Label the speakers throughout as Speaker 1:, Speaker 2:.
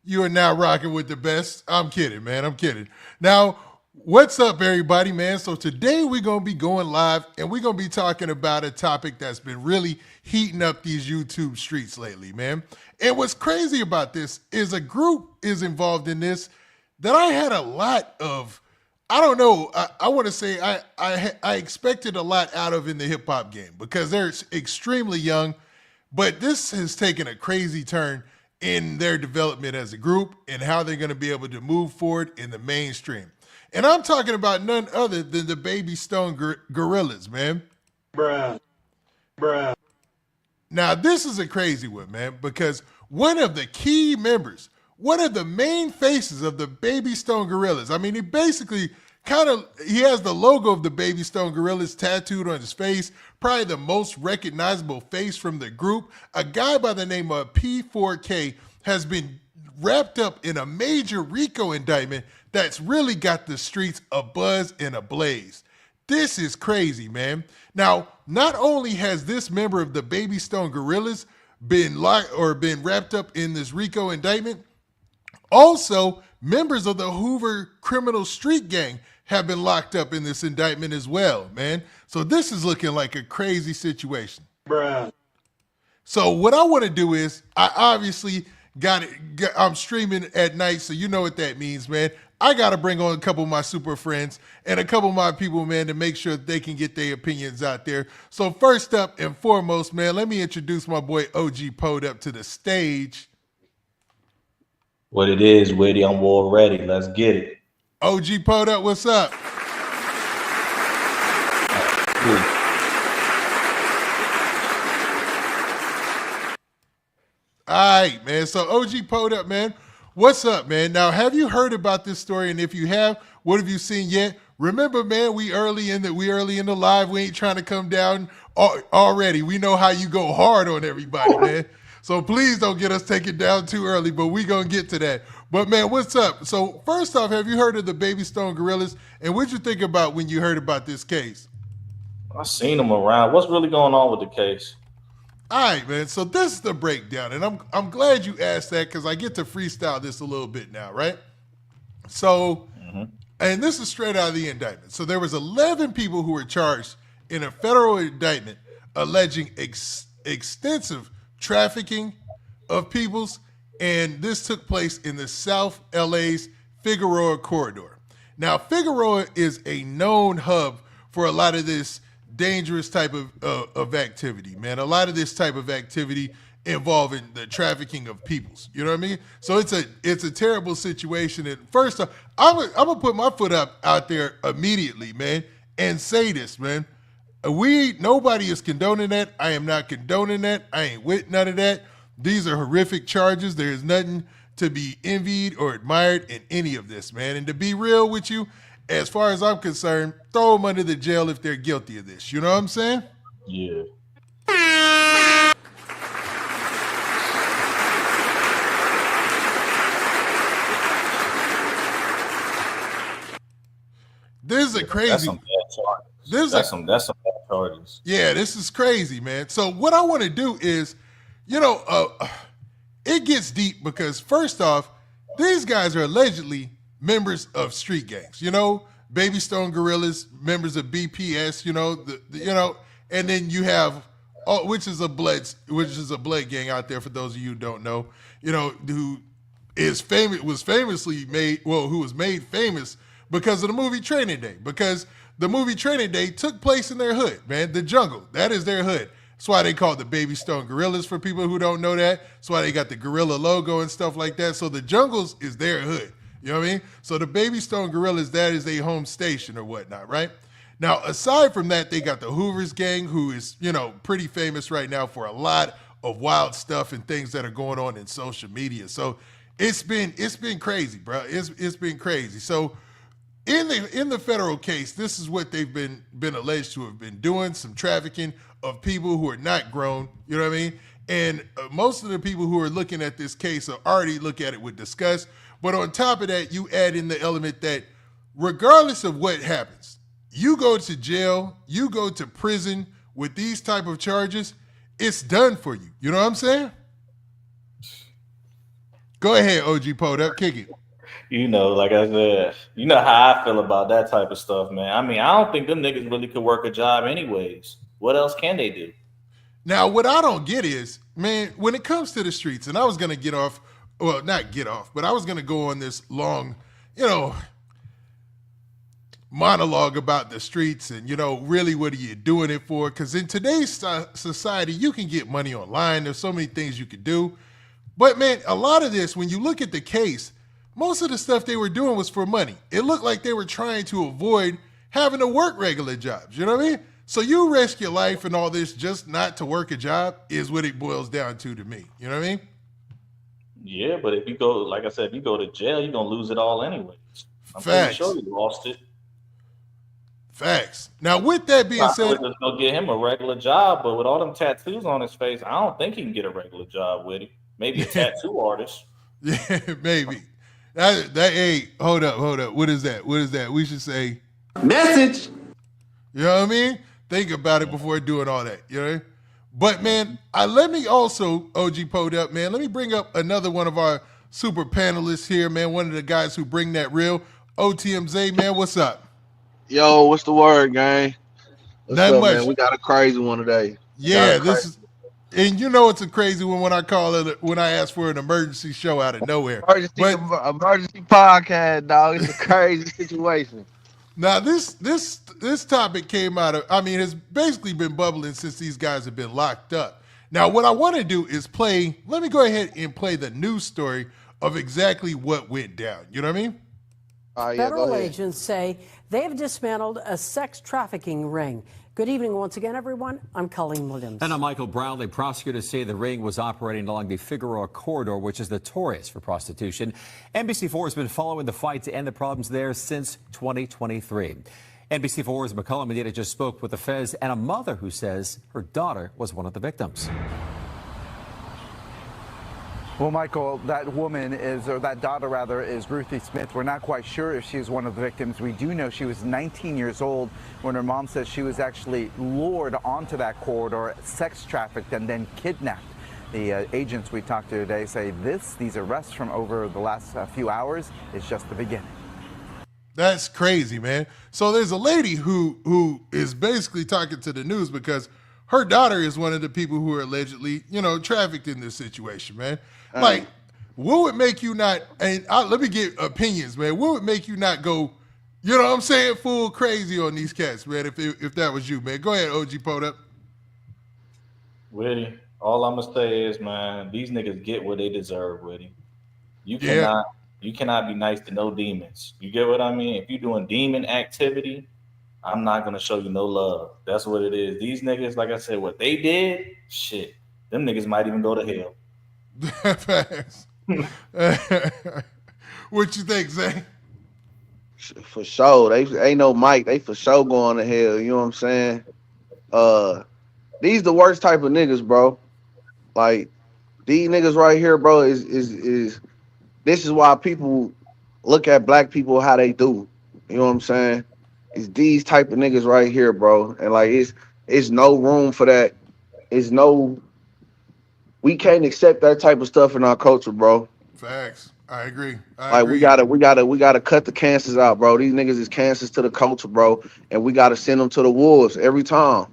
Speaker 1: You are now rocking with the best. I'm kidding, man. I'm kidding. Now, what's up, everybody, man? So today we're gonna be going live, and we're gonna be talking about a topic that's been really heating up these YouTube streets lately, man. And what's crazy about this is a group is involved in this that I had a lot of. I don't know. I want to say I expected a lot out of in the hip hop game because they're extremely young, but this has taken a crazy turn in their development as a group and how they're going to be able to move forward in the mainstream. And I'm talking about none other than the Baby Stone Gorillas, man.
Speaker 2: Bruh. Bruh.
Speaker 1: Now, this is a crazy one, man, because one of the key members, one of the main faces of the Baby Stone Gorillas, I mean, he basically he has the logo of the Baby Stone Gorillas tattooed on his face, probably the most recognizable face from the group. A guy by the name of P4K has been wrapped up in a major RICO indictment that's really got the streets abuzz and ablaze. This is crazy, man. Now, not only has this member of the Baby Stone Gorillas been wrapped up in this RICO indictment, also members of the Hoover criminal street gang have been locked up in this indictment as well, man. So this is looking like a crazy situation.
Speaker 2: Bruh.
Speaker 1: So what I want to do is, I obviously I'm streaming at night, so you know what that means, man. I got to bring on a couple of my super friends and a couple of my people, man, to make sure they can get their opinions out there. So first up and foremost, man, let me introduce my boy OG Pod up to the stage.
Speaker 3: What it is, Witty, I'm war ready. Let's get it.
Speaker 1: OG Pod up, what's up? All right, man. So OG Pod up, man. What's up, man? Now, have you heard about this story? And if you have, what have you seen yet? Remember, man, we early in the live. We ain't trying to come down already. We know how you go hard on everybody, man. So please don't get us taken down too early, but we gonna get to that. But man, what's up? So first off, have you heard of the Baby Stone Gorillas? And what'd you think about when you heard about this case?
Speaker 3: I seen them around. What's really going on with the case?
Speaker 1: All right, man. So this is the breakdown, and I'm glad you asked that because I get to freestyle this a little bit now, right? So, and this is straight out of the indictment. So there was 11 people who were charged in a federal indictment alleging extensive trafficking of peoples, and this took place in the South LA's Figueroa corridor. Now, Figueroa is a known hub for a lot of this dangerous type of activity, man. A lot of this type of activity involving the trafficking of peoples. You know what I mean? So it's a terrible situation. And first off, I'm gonna put my foot up out there immediately, man, and say this, man. Nobody is condoning that. I am not condoning that. I ain't with none of that. These are horrific charges. There is nothing to be envied or admired in any of this, man. And to be real with you, as far as I'm concerned, throw them under the jail if they're guilty of this. You know what I'm saying?
Speaker 3: Yeah.
Speaker 1: This is a crazy.
Speaker 3: That's some bad charges. That's some bad charges.
Speaker 1: Yeah, this is crazy, man. So what I want to do is, it gets deep because first off, these guys are allegedly members of street gangs. Baby Stone Gorillas, members of BPS. And then you have, which is a blood gang out there for those of you who don't know. Who is famous who was made famous because of the movie Training Day. Because the movie Training Day took place in their hood, man. The jungle, that is their hood. That's why they call it the Baby Stone Gorillas for people who don't know that. That's why they got the gorilla logo and stuff like that. So the jungles is their hood. You know what I mean? So the Baby Stone Gorillas, that is their home station or whatnot, right? Now, aside from that, they got the Hoover's gang, who is, pretty famous right now for a lot of wild stuff and things that are going on in social media. So it's been crazy, bro. It's been crazy. So in the federal case, this is what they've been alleged to have been doing: some trafficking of people who are not grown. You know what I mean? And most of the people who are looking at this case are already look at it with disgust. But on top of that, you add in the element that regardless of what happens, you go to jail, you go to prison with these type of charges, it's done for you. You know what I'm saying? Go ahead, OG Podup, kick it.
Speaker 3: You know, like I said, you know how I feel about that type of stuff, man. I mean, I don't think them niggas really could work a job anyways. What else can they do?
Speaker 1: Now, what I don't get is, man, when it comes to the streets, and I was going to get off, well, not get off, but I was going to go on this long, monologue about the streets and, really what are you doing it for? Because in today's society, you can get money online. There's so many things you can do. But, man, a lot of this, when you look at the case, most of the stuff they were doing was for money. It looked like they were trying to avoid having to work regular jobs. You know what I mean? So you risk your life and all this just not to work a job is what it boils down to me. You know what I mean?
Speaker 3: Yeah, but if you go, like I said, if you go to jail, you're going to lose it all anyways. I'm
Speaker 1: Facts.
Speaker 3: pretty sure you lost it.
Speaker 1: Facts. Now, with that being said,
Speaker 3: just go get him a regular job, but with all them tattoos on his face, I don't think he can get a regular job with him. Maybe a tattoo artist.
Speaker 1: Yeah, maybe. Hey, hold up. What is that? We should say
Speaker 2: Message.
Speaker 1: You know what I mean? Think about it before doing all that. You know? But man, let me also, OG Pod up, man. Let me bring up another one of our super panelists here, man. One of the guys who bring that real. OTMZ, man. What's up?
Speaker 4: Yo, what's the word, gang?
Speaker 1: Not much.
Speaker 4: Man? We got a crazy one today.
Speaker 1: Yeah, this is, and it's a crazy one when I call it, when I ask for an emergency show out of nowhere.
Speaker 4: Emergency podcast, dog. It's a crazy situation.
Speaker 1: Now, this topic came out of, has basically been bubbling since these guys have been locked up. Now, what I want to do is let me go ahead and play the news story of exactly what went down. You know what I mean?
Speaker 5: Federal agents say they have dismantled a sex trafficking ring. Good evening once again, everyone. I'm Colleen Williams.
Speaker 6: And I'm Michael Brownlee. Prosecutors say the ring was operating along the Figueroa corridor, which is notorious for prostitution. NBC4 has been following the fight to end the problems there since 2023. NBC4's McCullough Medina just spoke with the feds and a mother who says her daughter was one of the victims.
Speaker 7: Well, Michael, that daughter rather, is Ruthie Smith. We're not quite sure if she's one of the victims. We do know she was 19 years old when her mom says she was actually lured onto that corridor, sex trafficked, and then kidnapped. The agents we talked to today say these arrests from over the last few hours is just the beginning.
Speaker 1: That's crazy, man. So there's a lady who is basically talking to the news because her daughter is one of the people who are allegedly, trafficked in this situation, man. Like, what would make you not, and let me get opinions, man. What would make you not go, full crazy on these cats, man, if that was you, man? Go ahead, OG Pod up.
Speaker 3: Witty, all I'm going to say is, man, these niggas get what they deserve, Witty. You cannot be nice to no demons. You get what I mean? If you're doing demon activity, I'm not going to show you no love. That's what it is. These niggas, like I said, what they did, shit, them niggas might even go to hell.
Speaker 1: What you think, Zay?
Speaker 4: For sure. They ain't no Mike. They for sure going to hell. You know what I'm saying? These the worst type of niggas, bro. Like, these niggas right here, bro, is this is why people look at black people how they do. You know what I'm saying? It's these type of niggas right here, bro. And like it's no room for that. We can't accept that type of stuff in our culture, bro.
Speaker 1: Facts. I agree.
Speaker 4: We gotta cut the cancers out, bro. These niggas is cancers to the culture, bro. And we gotta send them to the wolves every time.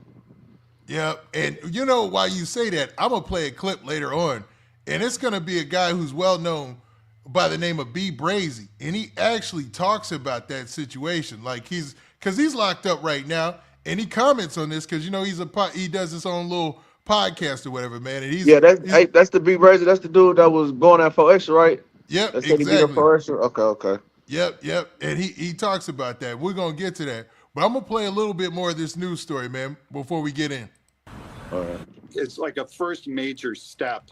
Speaker 1: Yeah, and why you say that, I'm gonna play a clip later on, and it's gonna be a guy who's well known by the name of B. Brazy, and he actually talks about that situation. Like he's locked up right now, and he comments on this because he does his own little podcast or whatever, man. And
Speaker 4: that's the B. Brazy. That's the dude that was going at 4Extra, right?
Speaker 1: Yep,
Speaker 4: that's
Speaker 1: exactly.
Speaker 4: Okay.
Speaker 1: Yep. And he talks about that. We're gonna get to that, but I'm gonna play a little bit more of this news story, man, before we get in.
Speaker 4: All right.
Speaker 8: It's like a first major step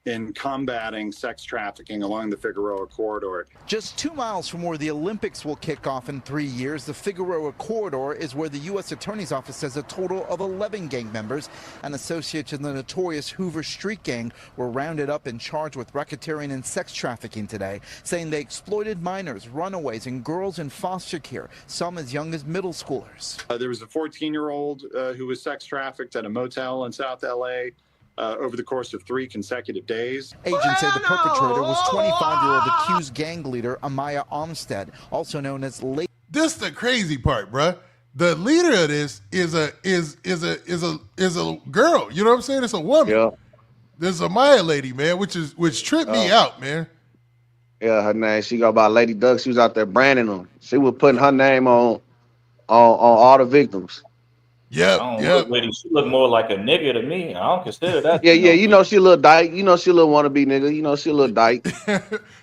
Speaker 8: in combating sex trafficking along the Figueroa corridor.
Speaker 7: Just 2 miles from where the Olympics will kick off in 3 years, the Figueroa corridor is where the U.S. Attorney's Office says a total of 11 gang members and associates in the notorious Hoover street gang were rounded up and charged with racketeering and sex trafficking today, saying they exploited minors, runaways, and girls in foster care, some as young as middle schoolers.
Speaker 8: There was a 14-year-old who was sex trafficked at a motel in South L.A. over the course of 3 consecutive days.
Speaker 7: Agents say the perpetrator was 25-year-old accused gang leader Amaya Armstead, also known as Lady.
Speaker 1: This the crazy part, bruh. The leader of this is a girl. You know what I'm saying? It's a woman.
Speaker 4: Yeah.
Speaker 1: This is a Maya lady, man, which tripped me out, man.
Speaker 4: Yeah, her name. She go by Lady Duck. She was out there branding them. She was putting her name on all the victims.
Speaker 1: Yep.
Speaker 3: She look more like a nigga to me. I don't consider that.
Speaker 4: Yeah. You know she a little dyke. You know she a little wannabe nigga. You know she a little dyke.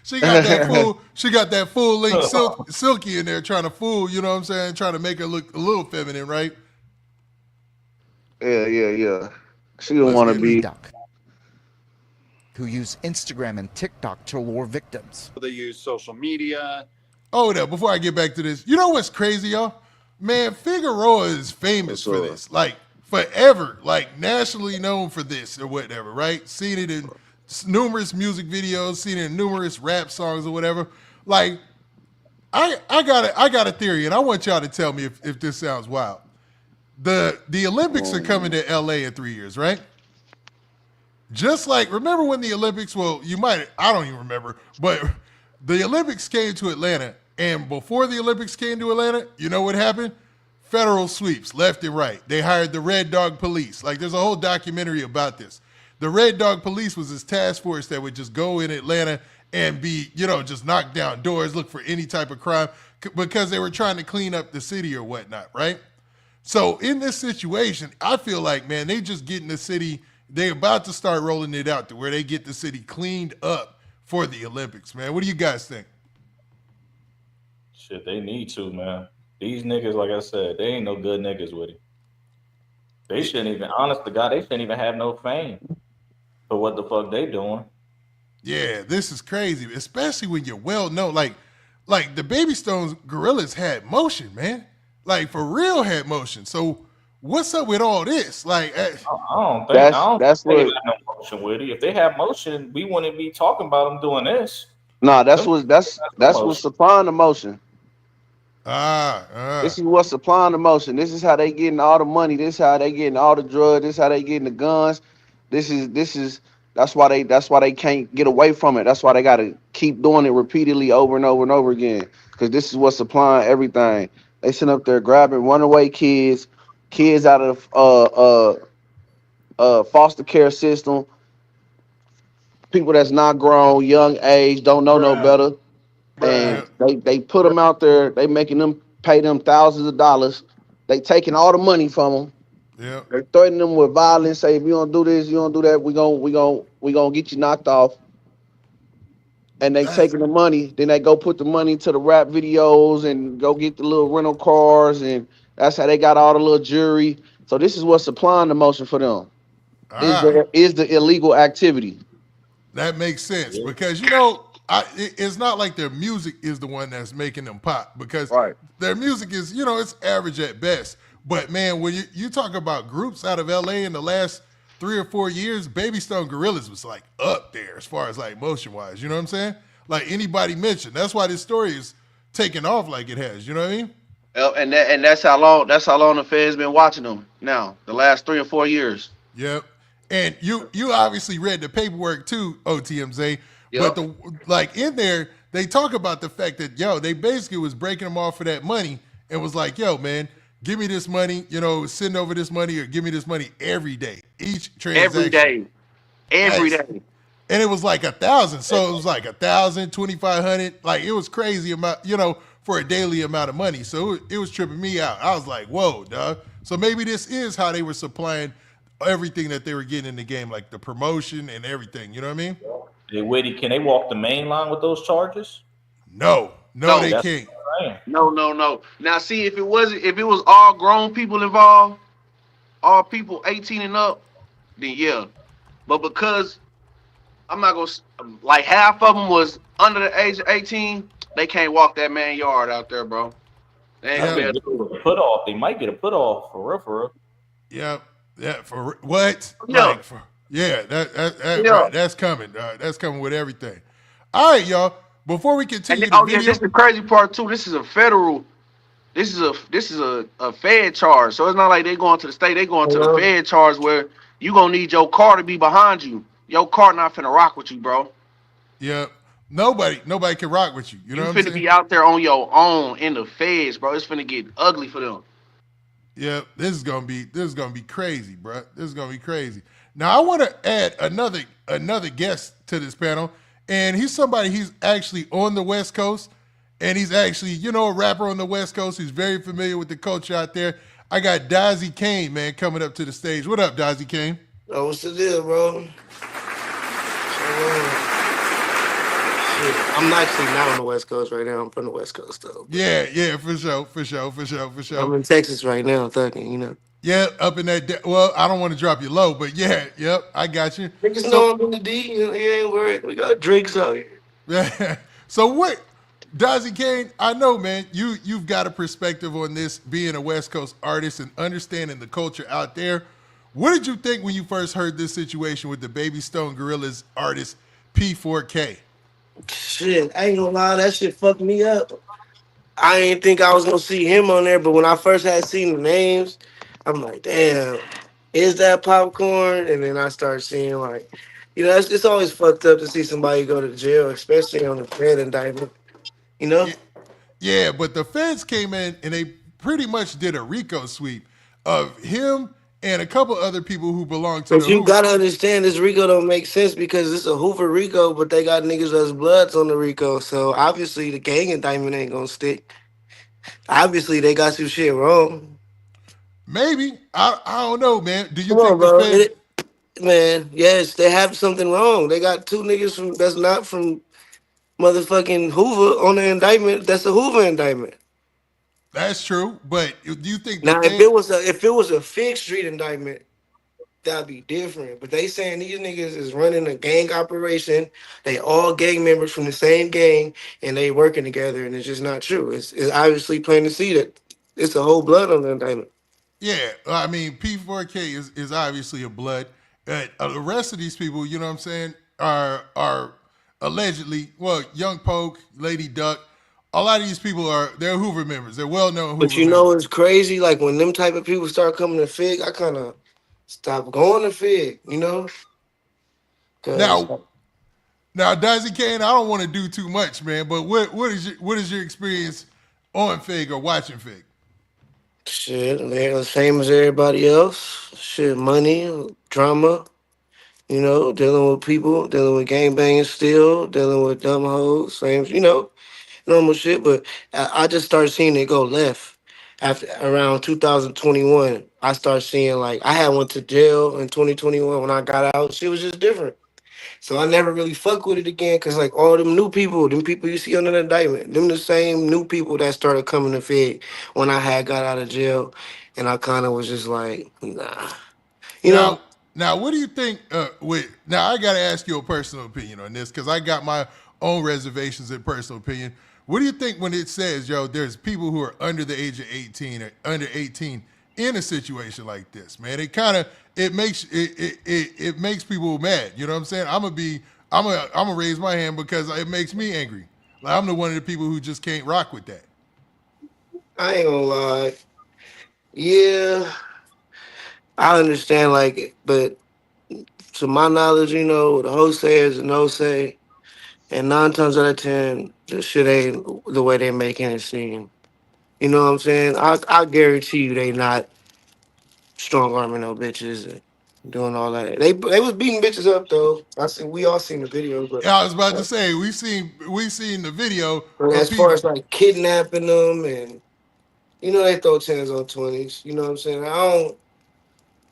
Speaker 1: She got that full length silky in there trying to fool. You know what I'm saying? Trying to make her look a little feminine, right?
Speaker 4: Yeah. She don't want to be.
Speaker 7: Who use Instagram and TikTok to lure victims.
Speaker 8: They use social media.
Speaker 1: Oh, no, before I get back to this, you know what's crazy, y'all? Man, Figueroa is famous for this, like forever, like nationally known for this or whatever, right? Seen it in numerous music videos, seen it in numerous rap songs or whatever. Like, I got a theory, and I want y'all to tell me if this sounds wild. The Olympics are coming to LA in 3 years, right? Just like, remember when the Olympics, well, I don't even remember, but the Olympics came to Atlanta, and before the Olympics came to Atlanta, you know what happened? Federal sweeps, left and right. They hired the Red Dog Police. Like, there's a whole documentary about this. The Red Dog Police was this task force that would just go in Atlanta and be, just knock down doors, look for any type of crime, because they were trying to clean up the city or whatnot, right? So in this situation, I feel like, man, they just getting the city, they about to start rolling it out to where they get the city cleaned up for the Olympics, man. What do you guys think?
Speaker 3: Shit, they need to, man. These niggas, like I said, they ain't no good niggas with it. They shouldn't even, honest to God, they shouldn't even have no fame for what the fuck they doing.
Speaker 1: Yeah, this is crazy, especially when you're well known. Like the Baby Stones Gorillas had motion, man. Like, for real had motion. So what's up with all this? Like,
Speaker 3: I don't think they have no motion with it. If they have motion, we wouldn't be talking about them doing this.
Speaker 4: No, that's what's supplying the motion. This is what's supplying the motion. This is how they getting all the money. This is how they getting all the drugs. This is how they getting the guns. That's why they can't get away from it. That's why they gotta keep doing it repeatedly over and over and over again. Because this is what's supplying everything. They sitting up there grabbing runaway kids out of foster care system, people that's not grown, young age, don't know no better. And they put them out there. They making them pay them thousands of dollars. They taking all the money from them.
Speaker 1: Yeah.
Speaker 4: They're threatening them with violence. Say, if you don't do this, you don't do that, we gonna get you knocked off. And they taking the money. Then they go put the money to the rap videos and go get the little rental cars, and that's how they got all the little jewelry. So this is what's supplying the motion for them. Is the illegal activity.
Speaker 1: That makes sense because it's not like their music is the one that's making them pop, because their music is, it's average at best. But man, when you talk about groups out of LA in the last 3 or 4 years, Baby Stone Gorillas was like up there as far as like motion wise. You know what I'm saying? Like anybody mentioned. That's why this story is taking off like it has. You know what I mean?
Speaker 4: And that's how long the feds been watching them now, the last 3 or 4 years.
Speaker 1: Yep. And you obviously read the paperwork too, OTMZ.
Speaker 4: Yep.
Speaker 1: But in there, they talk about the fact that they basically was breaking them off for that money and was like, yo, man, give me this money, send over this money or give me this money every day, each transaction. Every day. And it was like 1,000. So it was like 1,000, 2,500. Like it was crazy amount, for a daily amount of money. So it was tripping me out. I was like, whoa, dog. So maybe this is how they were supplying everything that they were getting in the game, like the promotion and everything. You know what I mean?
Speaker 3: Hey, Whitty, can they walk the main line with those charges?
Speaker 1: No, they can't.
Speaker 4: No. Now, see, if it was all grown people involved, all people 18 and up, then yeah. But because I'm not gonna like half of them was under the age of 18, they can't walk that man yard out there, bro. They ain't gonna be able to
Speaker 3: put off. They might get a put off for real.
Speaker 1: Yeah. For what?
Speaker 4: Yeah.
Speaker 1: That's coming. That's coming with everything. All right, y'all. Before we continue,
Speaker 4: this is the crazy part too. This is a federal. This is a Fed charge. So it's not like they going to the state. They going to the Fed charge where you gonna need your car to be behind you. Your car not finna rock with you, bro.
Speaker 1: Yeah. Nobody can rock with you. You know
Speaker 4: You
Speaker 1: what I'm
Speaker 4: finna
Speaker 1: saying?
Speaker 4: be out there on your own in the feds, bro. It's finna get ugly for them.
Speaker 1: Yeah, this is gonna be crazy, bro. This is gonna be crazy. Now I want to add another guest to this panel, and he's actually on the West Coast, and he's actually a rapper on the West Coast. He's very familiar with the culture out there. I got Dazsy Caine, man, coming up to the stage. What up, Dazsy Caine?
Speaker 9: Oh, what's the deal, bro? Shit, I'm actually not on the West Coast right now. I'm from the West Coast, though.
Speaker 1: Yeah, for sure.
Speaker 9: I'm in Texas right now, thugging.
Speaker 1: Yeah, up in that. Well, I don't want to drop you low, but yeah, yep, I got you.
Speaker 9: Niggas
Speaker 1: So
Speaker 9: know I'm in the D. You ain't worried. We got drinks out here.
Speaker 1: yeah. So what, Dazsy Caine? I know, man. You've got a perspective on this, being a West Coast artist and understanding the culture out there. What did you think when you first heard this situation with the Baby Stone Gorillas artist P4K?
Speaker 9: Shit, I ain't gonna lie. That shit fucked me up. I ain't think I was gonna see him on there, but when I first had seen the names, I'm like, damn, is that popcorn? And then I started seeing like, it's always fucked up to see somebody go to jail, especially on a Fed indictment. You know?
Speaker 1: Yeah, yeah, but the feds came in and they pretty much did a RICO sweep of him and a couple other people who belong to
Speaker 9: But
Speaker 1: the
Speaker 9: you
Speaker 1: Hoover.
Speaker 9: gotta understand this RICO don't make sense because it's a Hoover RICO, but they got niggas that's bloods on the RICO. So obviously the gang indictment ain't gonna stick. Obviously they got some shit wrong.
Speaker 1: Maybe I don't know, man. Do you
Speaker 9: Come on,
Speaker 1: think the
Speaker 9: bro.
Speaker 1: feds?
Speaker 9: Man, yes, they have something wrong. They got two niggas from that's not from motherfucking Hoover on the indictment. That's a Hoover indictment.
Speaker 1: That's true, but do you think the
Speaker 9: Now,
Speaker 1: feds?
Speaker 9: if it was a Fig Street indictment, that'd be different. But they saying these niggas is running a gang operation. They all gang members from the same gang, and they working together, and it's just not true. It's obviously plain to see that it's a whole blood on the indictment.
Speaker 1: Yeah, I mean P4K is obviously a blood. The rest of these people, you know what I'm saying, are allegedly, well, Young Poke, Lady Duck. A lot of these people they're Hoover members. They're well known
Speaker 9: But
Speaker 1: Hoover members.
Speaker 9: it's crazy. Like when them type of people start coming to Fig, I kind of stop going to Fig. Because
Speaker 1: Now, Dazzy Caine, I don't want to do too much, man. But what is your experience on Fig or watching Fig?
Speaker 9: shit, they're the same as everybody else. Shit, money, drama. Dealing with people, dealing with gangbanging still, dealing with dumb hoes, same, normal shit. But I just started seeing it go left after around 2021. I started seeing like I had went to jail in 2021 when I got out. Shit was just different. So I never really fuck with it again because like all them people you see under the indictment, them the same new people that started coming to Fed when I had got out of jail, and I kind of was just like, nah, you know.
Speaker 1: Now, what do you think? Now, I got to ask you a personal opinion on this because I got my own reservations and personal opinion. What do you think when it says, yo, there's people who are under the age of 18 or under 18 in a situation like this, man? It makes people mad. You know what I'm saying? I'm gonna raise my hand because it makes me angry. Like I'm the one of the people who just can't rock with that.
Speaker 9: I ain't gonna lie. Yeah, I understand like it, but to my knowledge, the host say is a no say, and 9 times out of 10, the shit ain't the way they making it seem. You know what I'm saying? I guarantee you they not strong arming no bitches and doing all that. They was beating bitches up though. We all seen the video,
Speaker 1: Yeah, I was about to say we seen the video
Speaker 9: but
Speaker 1: of
Speaker 9: as far
Speaker 1: people.
Speaker 9: as like kidnapping them and they throw 10s on 20s. You know what I'm saying? I don't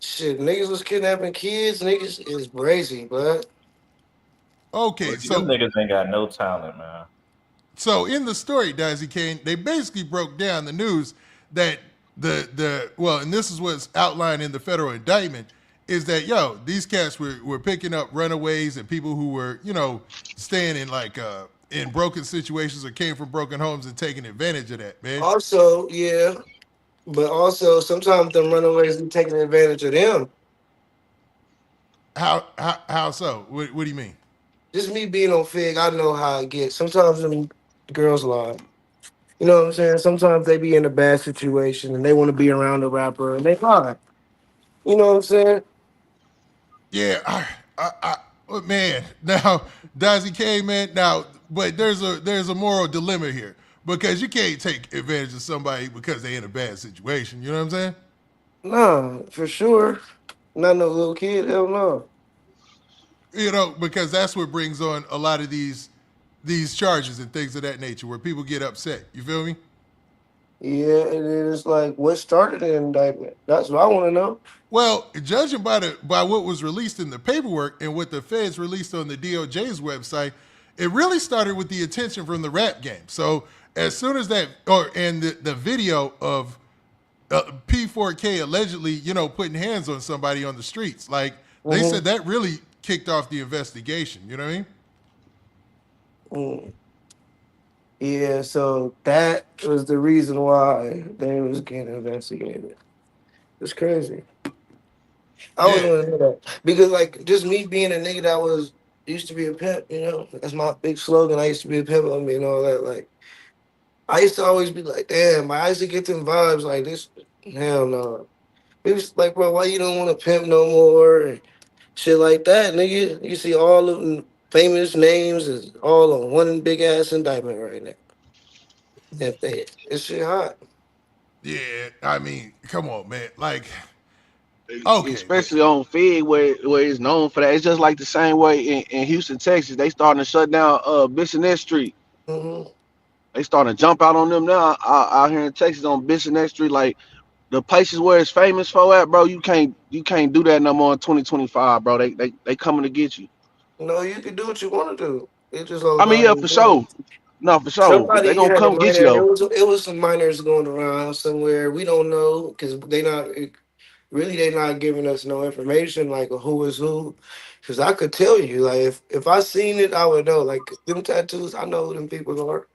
Speaker 9: shit. Niggas was kidnapping kids. Niggas is crazy, but
Speaker 1: Okay,
Speaker 3: Well, them niggas ain't got no talent, man.
Speaker 1: So in the story, Dazzy Caine, they basically broke down the news that and this is what's outlined in the federal indictment, is that these cats were picking up runaways and people who were staying in in broken situations or came from broken homes and taking advantage of that, man.
Speaker 9: also yeah. But also sometimes them runaways be taking advantage of them.
Speaker 1: How so? What do you mean?
Speaker 9: Just me being on Fig, I know how it gets. Sometimes them girls lie. You know what I'm saying? Sometimes they be in a bad situation and they want to be around the rapper and they lie. You know what I'm saying?
Speaker 1: Yeah, man. Now, Dazsy Caine, man. Now, but there's a moral dilemma here because you can't take advantage of somebody because they in a bad situation. You know what I'm saying?
Speaker 9: Nah, for sure. Not no little kid. Hell no.
Speaker 1: You know, because that's what brings on a lot of these charges and things of that nature where people get upset. You feel me?
Speaker 9: Yeah, and then it's like, what started the indictment? That's what I want to know.
Speaker 1: Well, judging by what was released in the paperwork and what the feds released on the DOJ's website, it really started with the attention from the rap game. So as soon as that, and the video of P4K allegedly, putting hands on somebody on the streets, like they said that really kicked off the investigation. You know what I mean?
Speaker 9: Mm. Yeah, so that was the reason why they was getting investigated. It's crazy. I was
Speaker 1: Yeah,
Speaker 9: want to know that because, like, just me being a nigga that was used to be a pimp, that's my big slogan. I used to be a pimp on me and all that. Like, I used to always be like, damn, I used to get them vibes like this. Hell no. It was like, bro, why you don't want to pimp no more and shit like that, nigga? You see all of them famous names is all on one big ass indictment right now. If they, this shit hot.
Speaker 1: yeah. I mean, come on, man. Like, okay, man.
Speaker 4: especially on Fig where it's known for that. It's just like the same way in Houston, Texas. They starting to shut down Bissonnette Street.
Speaker 9: Mm-hmm.
Speaker 4: They starting to jump out on them now out here in Texas on Bissonnette Street. Like the places where it's famous for at, bro. You can't do that no more in 2025, bro. They coming to get you.
Speaker 9: No, you can do what you want to do. It's just all
Speaker 4: I mean,
Speaker 9: about
Speaker 4: yeah,
Speaker 9: the
Speaker 4: for
Speaker 9: doing.
Speaker 4: sure. No, for sure. They
Speaker 9: Somebody
Speaker 4: gonna
Speaker 9: had a
Speaker 4: come get
Speaker 9: minor.
Speaker 4: you
Speaker 9: It
Speaker 4: though.
Speaker 9: was some minors going around somewhere. We don't know because they not giving us no information like who is who. Because I could tell you, like if I seen it, I would know. Like them tattoos, I know who them people are.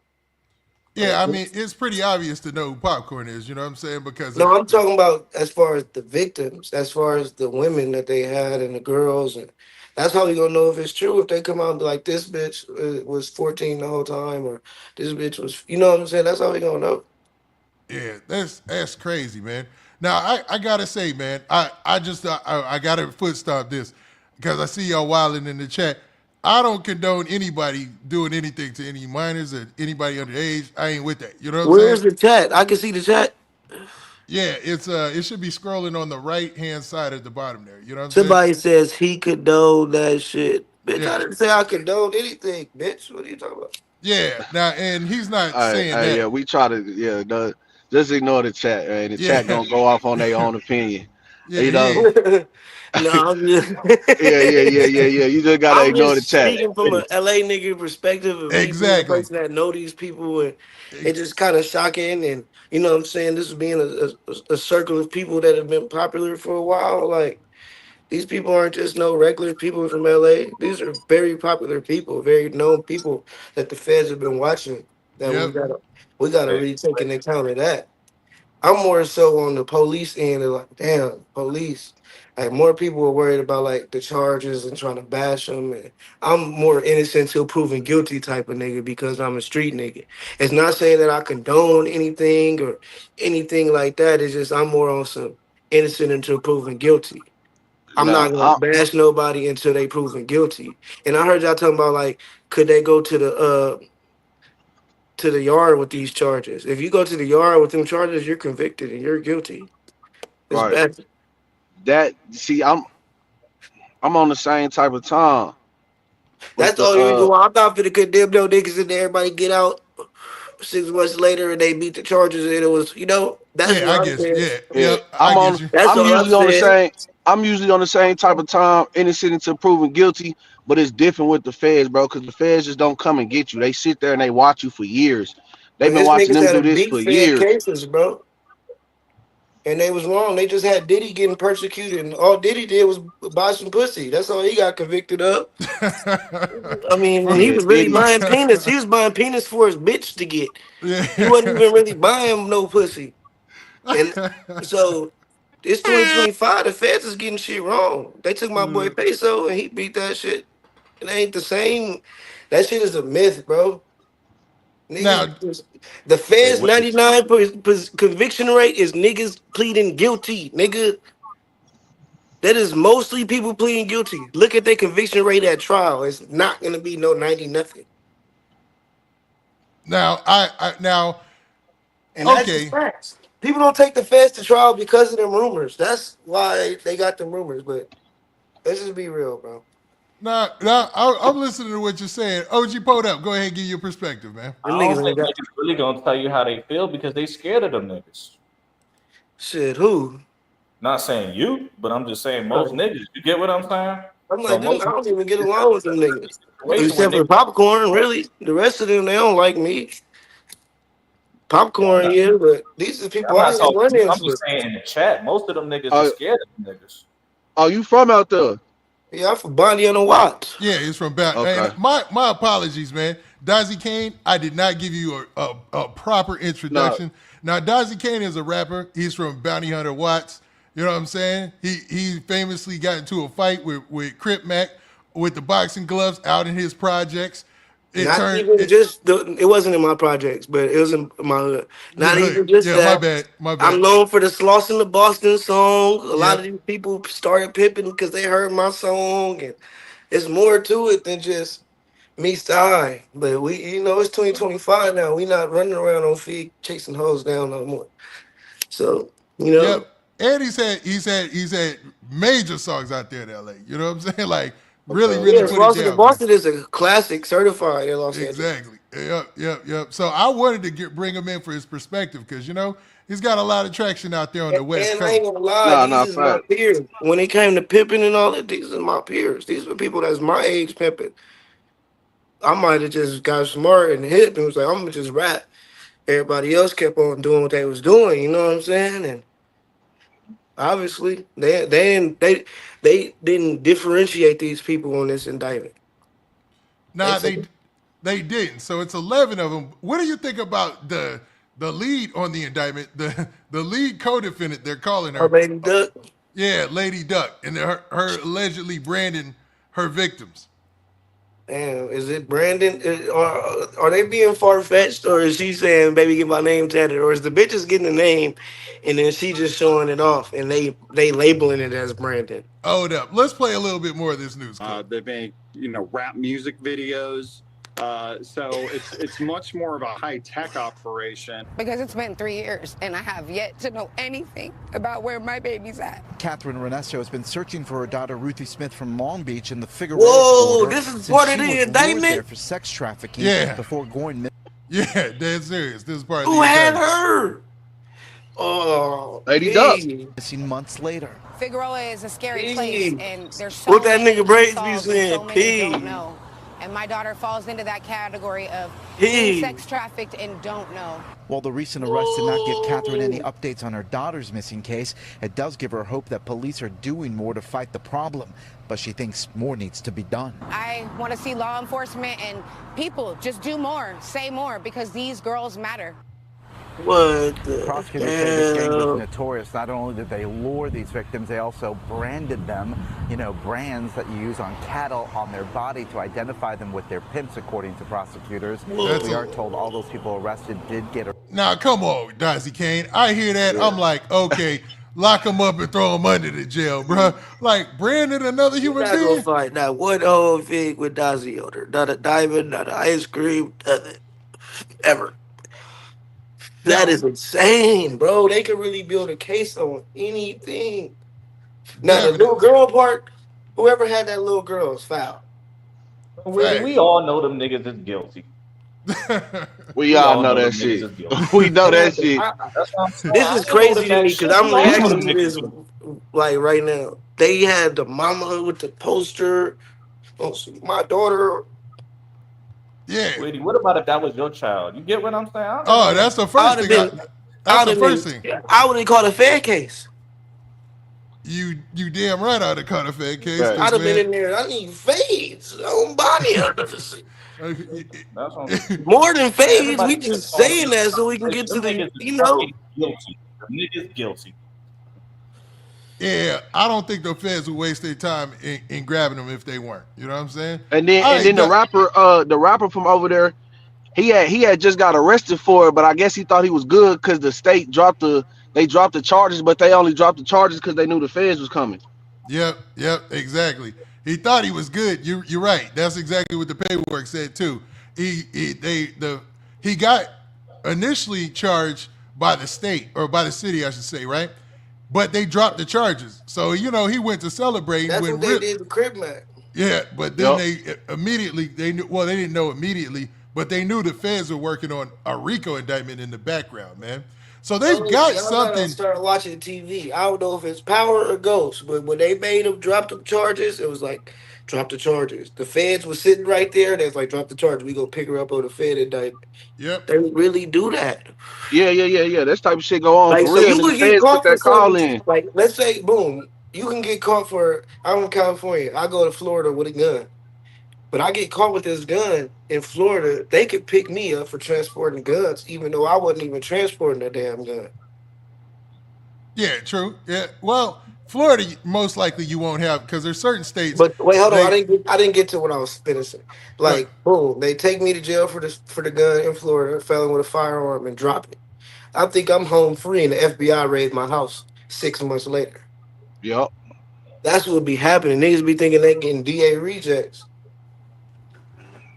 Speaker 1: Yeah,
Speaker 9: Like
Speaker 1: I mean, it's pretty obvious to know who popcorn is. You know what I'm saying? Because
Speaker 9: no, I'm talking about as far as the victims, as far as the women that they had and the girls, and that's how we gonna know if it's true. If they come out and be like, "This bitch was 14 the whole time," or "This bitch was," you know what I'm saying? That's how we gonna know.
Speaker 1: yeah, that's crazy, man. Now I gotta say, man, I gotta foot stop this because I see y'all wilding in the chat. I don't condone anybody doing anything to any minors or anybody underage. I ain't with that. You know what I'm saying?
Speaker 9: Where's the chat? I can see the chat.
Speaker 1: Yeah, it should be scrolling on the right hand side at the bottom there. You know what I'm saying?
Speaker 9: Somebody says he condoned that shit. Bitch, I
Speaker 1: Yeah,
Speaker 9: didn't say I condoned anything, bitch. What are you talking about?
Speaker 1: yeah. Now, and he's not saying
Speaker 4: Hey,
Speaker 1: that.
Speaker 4: yeah, we try to just ignore the chat, man. The chat
Speaker 1: Yeah,
Speaker 4: gonna go off on their own opinion.
Speaker 1: yeah.
Speaker 4: You
Speaker 1: He
Speaker 4: know.
Speaker 1: ain't
Speaker 9: No, I'm just
Speaker 4: Yeah. You just gotta
Speaker 9: I'm
Speaker 4: ignore the
Speaker 9: just
Speaker 4: chat.
Speaker 9: speaking from a LA nigga perspective of me being a
Speaker 1: exactly.
Speaker 9: person that know these people, and it's just kind of shocking. And you know what I'm saying, this is being a circle of people that have been popular for a while. Like these people aren't just no regular people from LA. These are very popular people, very known people that the feds have been watching. That
Speaker 1: Yep.
Speaker 9: we gotta really take into account of that. I'm more so on the police end of like, damn, police. Like more people are worried about like the charges and trying to bash them. And I'm more innocent till proven guilty type of nigga because I'm a street nigga. It's not saying that I condone anything or anything like that. It's just I'm more on some innocent until proven guilty. I'm
Speaker 4: Now,
Speaker 9: not gonna bash nobody until they proven guilty. And I heard y'all talking about like, could they go to the yard with these charges? If you go to the yard with them charges, you're convicted and you're guilty. It's
Speaker 4: right.
Speaker 9: bad.
Speaker 4: That see, I'm on the same type of time with
Speaker 9: That's the
Speaker 4: the
Speaker 9: only reason why I'm not finna condemn no niggas and everybody get out 6 months later and they beat the charges and it was, that's
Speaker 1: Yeah, I
Speaker 9: what I'm
Speaker 1: guess.
Speaker 9: saying.
Speaker 1: Yeah,
Speaker 4: yeah,
Speaker 1: yep. I get you.
Speaker 9: That's all I'm saying.
Speaker 4: I'm usually on the same type of time, innocent until proven guilty, but it's different with the feds, bro, because the feds just don't come and get you. They sit there and they watch you for years. They've
Speaker 9: But
Speaker 4: been
Speaker 9: it's
Speaker 4: watching
Speaker 9: niggas
Speaker 4: them
Speaker 9: that
Speaker 4: do
Speaker 9: have
Speaker 4: this
Speaker 9: big
Speaker 4: for
Speaker 9: fed
Speaker 4: years.
Speaker 9: cases, bro. And they was wrong. They just had Diddy getting persecuted and all Diddy did was buy some pussy. That's all he got convicted of. I mean, and he
Speaker 4: Yeah,
Speaker 9: was really
Speaker 4: did he?
Speaker 9: buying penis. He was buying penis for his bitch to get. He wasn't
Speaker 1: Yeah.
Speaker 9: even really buying no pussy. And so it's 2025. The feds is getting shit wrong. They took my boy Peso and he beat that shit. It ain't the same. That shit is a myth, bro.
Speaker 1: Now,
Speaker 9: Niggas, the
Speaker 4: Hey,
Speaker 9: feds
Speaker 4: what?
Speaker 9: 99% conviction rate is niggas pleading guilty, nigga. That is mostly people pleading guilty. Look at their conviction rate at trial. It's not going to be no 90 nothing.
Speaker 1: Now,
Speaker 9: And that's
Speaker 1: okay.
Speaker 9: the facts. People don't take the feds to trial because of them rumors. That's why they got them rumors. But let's just be real, bro.
Speaker 1: Now, I'm listening to what you're saying. OG, pulled up. Go ahead and give your perspective, man.
Speaker 3: I don't think niggas really gonna tell you how they feel because they scared of them niggas.
Speaker 9: Shit, who?
Speaker 3: Not saying you, but I'm just saying most niggas. You get what I'm saying?
Speaker 9: I'm like, I don't even get along with them niggas. Except for Popcorn, really. The rest of them, they don't like me. Popcorn, yeah, but these are people I ain't running.
Speaker 3: I'm just saying in the chat, most of them niggas are scared of them niggas.
Speaker 4: Oh, you from out there?
Speaker 9: Yeah, I'm from Bondi on the Watts.
Speaker 1: Yeah, he's from Bounty.
Speaker 4: Okay.
Speaker 1: My apologies, man. Dazsy Caine, I did not give you a proper introduction. Now, Dazsy Caine is a rapper. He's from Bounty Hunter Watts. You know what I'm saying? He famously got into a fight with Crip Mac with the boxing gloves out in his projects.
Speaker 9: It wasn't in my projects, but it was in my hood. Not even just that.
Speaker 1: My bad.
Speaker 9: I'm known for the Sloss in the Boston song. A lot of these people started pimping because they heard my song, and it's more to it than just me style. But it's 2025 now. We not running around on feet chasing hoes down no more. So
Speaker 1: Yep. And he's had major songs out there in LA. You know what I'm saying? Like really put it down.
Speaker 9: Boston is a classic, certified in Los Angeles.
Speaker 1: Exactly. Yep. So I wanted to bring him in for his perspective because he's got a lot of traction out there on the West Coast.
Speaker 9: I ain't gonna lie, these is my peers. When it came to pimping and all that, these are my peers. These are people that's my age pimping. I might have just got smart and hip and was like, I'm gonna just rap. Everybody else kept on doing what they was doing. You know what I'm saying? And obviously, they didn't differentiate these people on this indictment.
Speaker 1: Nah, they didn't. So it's 11 of them. What do you think about the lead on the indictment? The lead co-defendant, they're calling her
Speaker 9: Lady Duck.
Speaker 1: Yeah, Lady Duck, and her allegedly branding her victims.
Speaker 9: Damn, is it Brandon? Are they being far-fetched, or is she saying, baby, get my name tatted? Or is the bitch just getting the name, and then she just showing it off, and they labeling it as Brandon?
Speaker 1: Hold up. Let's play a little bit more of this news clip.
Speaker 8: They make, rap music videos. So it's much more of a high-tech operation.
Speaker 10: Because it's been 3 years, and I have yet to know anything about where my baby's at.
Speaker 7: Catherine Renesto has been searching for her daughter Ruthie Smith from Long Beach in the Figueroa.
Speaker 9: Whoa, this is part of the indictment?
Speaker 7: For sex trafficking.
Speaker 1: Yeah.
Speaker 7: Before going.
Speaker 1: Yeah, dead serious. This is part of
Speaker 9: the
Speaker 1: indictment.
Speaker 9: Who had her? Oh,
Speaker 4: Lady Duck.
Speaker 7: Missing months later.
Speaker 10: Figueroa is a scary place, and there's so
Speaker 9: what that
Speaker 10: many
Speaker 9: nigga Braids be
Speaker 10: unsolved,
Speaker 9: saying?
Speaker 10: so many don't know. And my daughter falls into that category of being sex trafficked and don't know.
Speaker 7: While the recent arrest did not give Catherine any updates on her daughter's missing case, it does give her hope that police are doing more to fight the problem. But she thinks more needs to be done.
Speaker 10: I want to see law enforcement and people just do more, say more, because these girls matter.
Speaker 9: What the
Speaker 7: prosecutors say this gang was notorious. Not only did they lure these victims, they also branded them, brands that you use on cattle on their body to identify them with their pimps, according to prosecutors. We are told all those people arrested did get arrested.
Speaker 1: Now, come on, Dazsy Caine. I hear that. I'm like, okay, lock them up and throw them under the jail, bro. Like, branded another human being.
Speaker 9: Not gonna fight not one old fig with Dazsy on her. Not a diamond, not an ice cream, nothing. Ever. That is insane, bro. They could really build a case on anything. Now, the little girl part, whoever had that little girl is foul.
Speaker 3: We all know them niggas is guilty.
Speaker 4: We all know that shit. We know that shit.
Speaker 9: This is crazy to me because I'm reacting to this like right now. They had the mama with the poster. Oh, my daughter.
Speaker 1: Yeah.
Speaker 3: Sweetie, what about if that was your child? You get what I'm saying?
Speaker 1: Oh, that's the first thing. That's the first thing.
Speaker 9: I would have called a fair case.
Speaker 1: You damn right I'd have caught a fed case.
Speaker 9: I'd have been in there. I need fades. On body. More than fades. We just saying that so we can get to the,
Speaker 3: Guilty. Niggas guilty.
Speaker 1: Yeah, I don't think the feds would waste their time in grabbing them if they weren't. You know what I'm saying?
Speaker 4: And then the rapper from over there, he had just got arrested for it, but I guess he thought he was good because the state dropped the charges, but they only dropped the charges because they knew the feds was coming.
Speaker 1: Yep, exactly. He thought he was good. You're right. That's exactly what the paperwork said too. He got initially charged by the state or by the city, I should say, right? But they dropped the charges. So he went to celebrate.
Speaker 9: That's what they did to Crip Mac.
Speaker 1: Yeah, but then they immediately they knew. Well, they didn't know immediately, but they knew the feds were working on a RICO indictment in the background, man. So they've got something.
Speaker 9: I started watching TV. I don't know if it's Power or Ghost, but when they made him drop the charges, it was like, drop the charges. The feds was sitting right there. They was like, drop the charges. We gonna pick her up on the Fed indictment.
Speaker 1: Yep.
Speaker 9: They really do that.
Speaker 4: Yeah. This type of shit go on
Speaker 9: Like,
Speaker 4: for
Speaker 9: so
Speaker 4: real.
Speaker 9: you
Speaker 4: The
Speaker 9: could get
Speaker 4: feds
Speaker 9: caught
Speaker 4: put
Speaker 9: for
Speaker 4: that call
Speaker 9: something.
Speaker 4: in.
Speaker 9: Like, let's say, boom, you can get caught for. I'm in California. I go to Florida with a gun. But I get caught with this gun in Florida, they could pick me up for transporting guns, even though I wasn't even transporting a damn gun.
Speaker 1: Yeah, true. Yeah. Well, Florida, most likely you won't have because there's certain states.
Speaker 9: But wait, hold on. I didn't get to what I was finishing. Like, boom, they take me to jail for the gun in Florida, felon with a firearm, and drop it. I think I'm home free, and the FBI raid my house 6 months later.
Speaker 4: Yep.
Speaker 9: That's what would be happening. Niggas be thinking they getting DA rejects.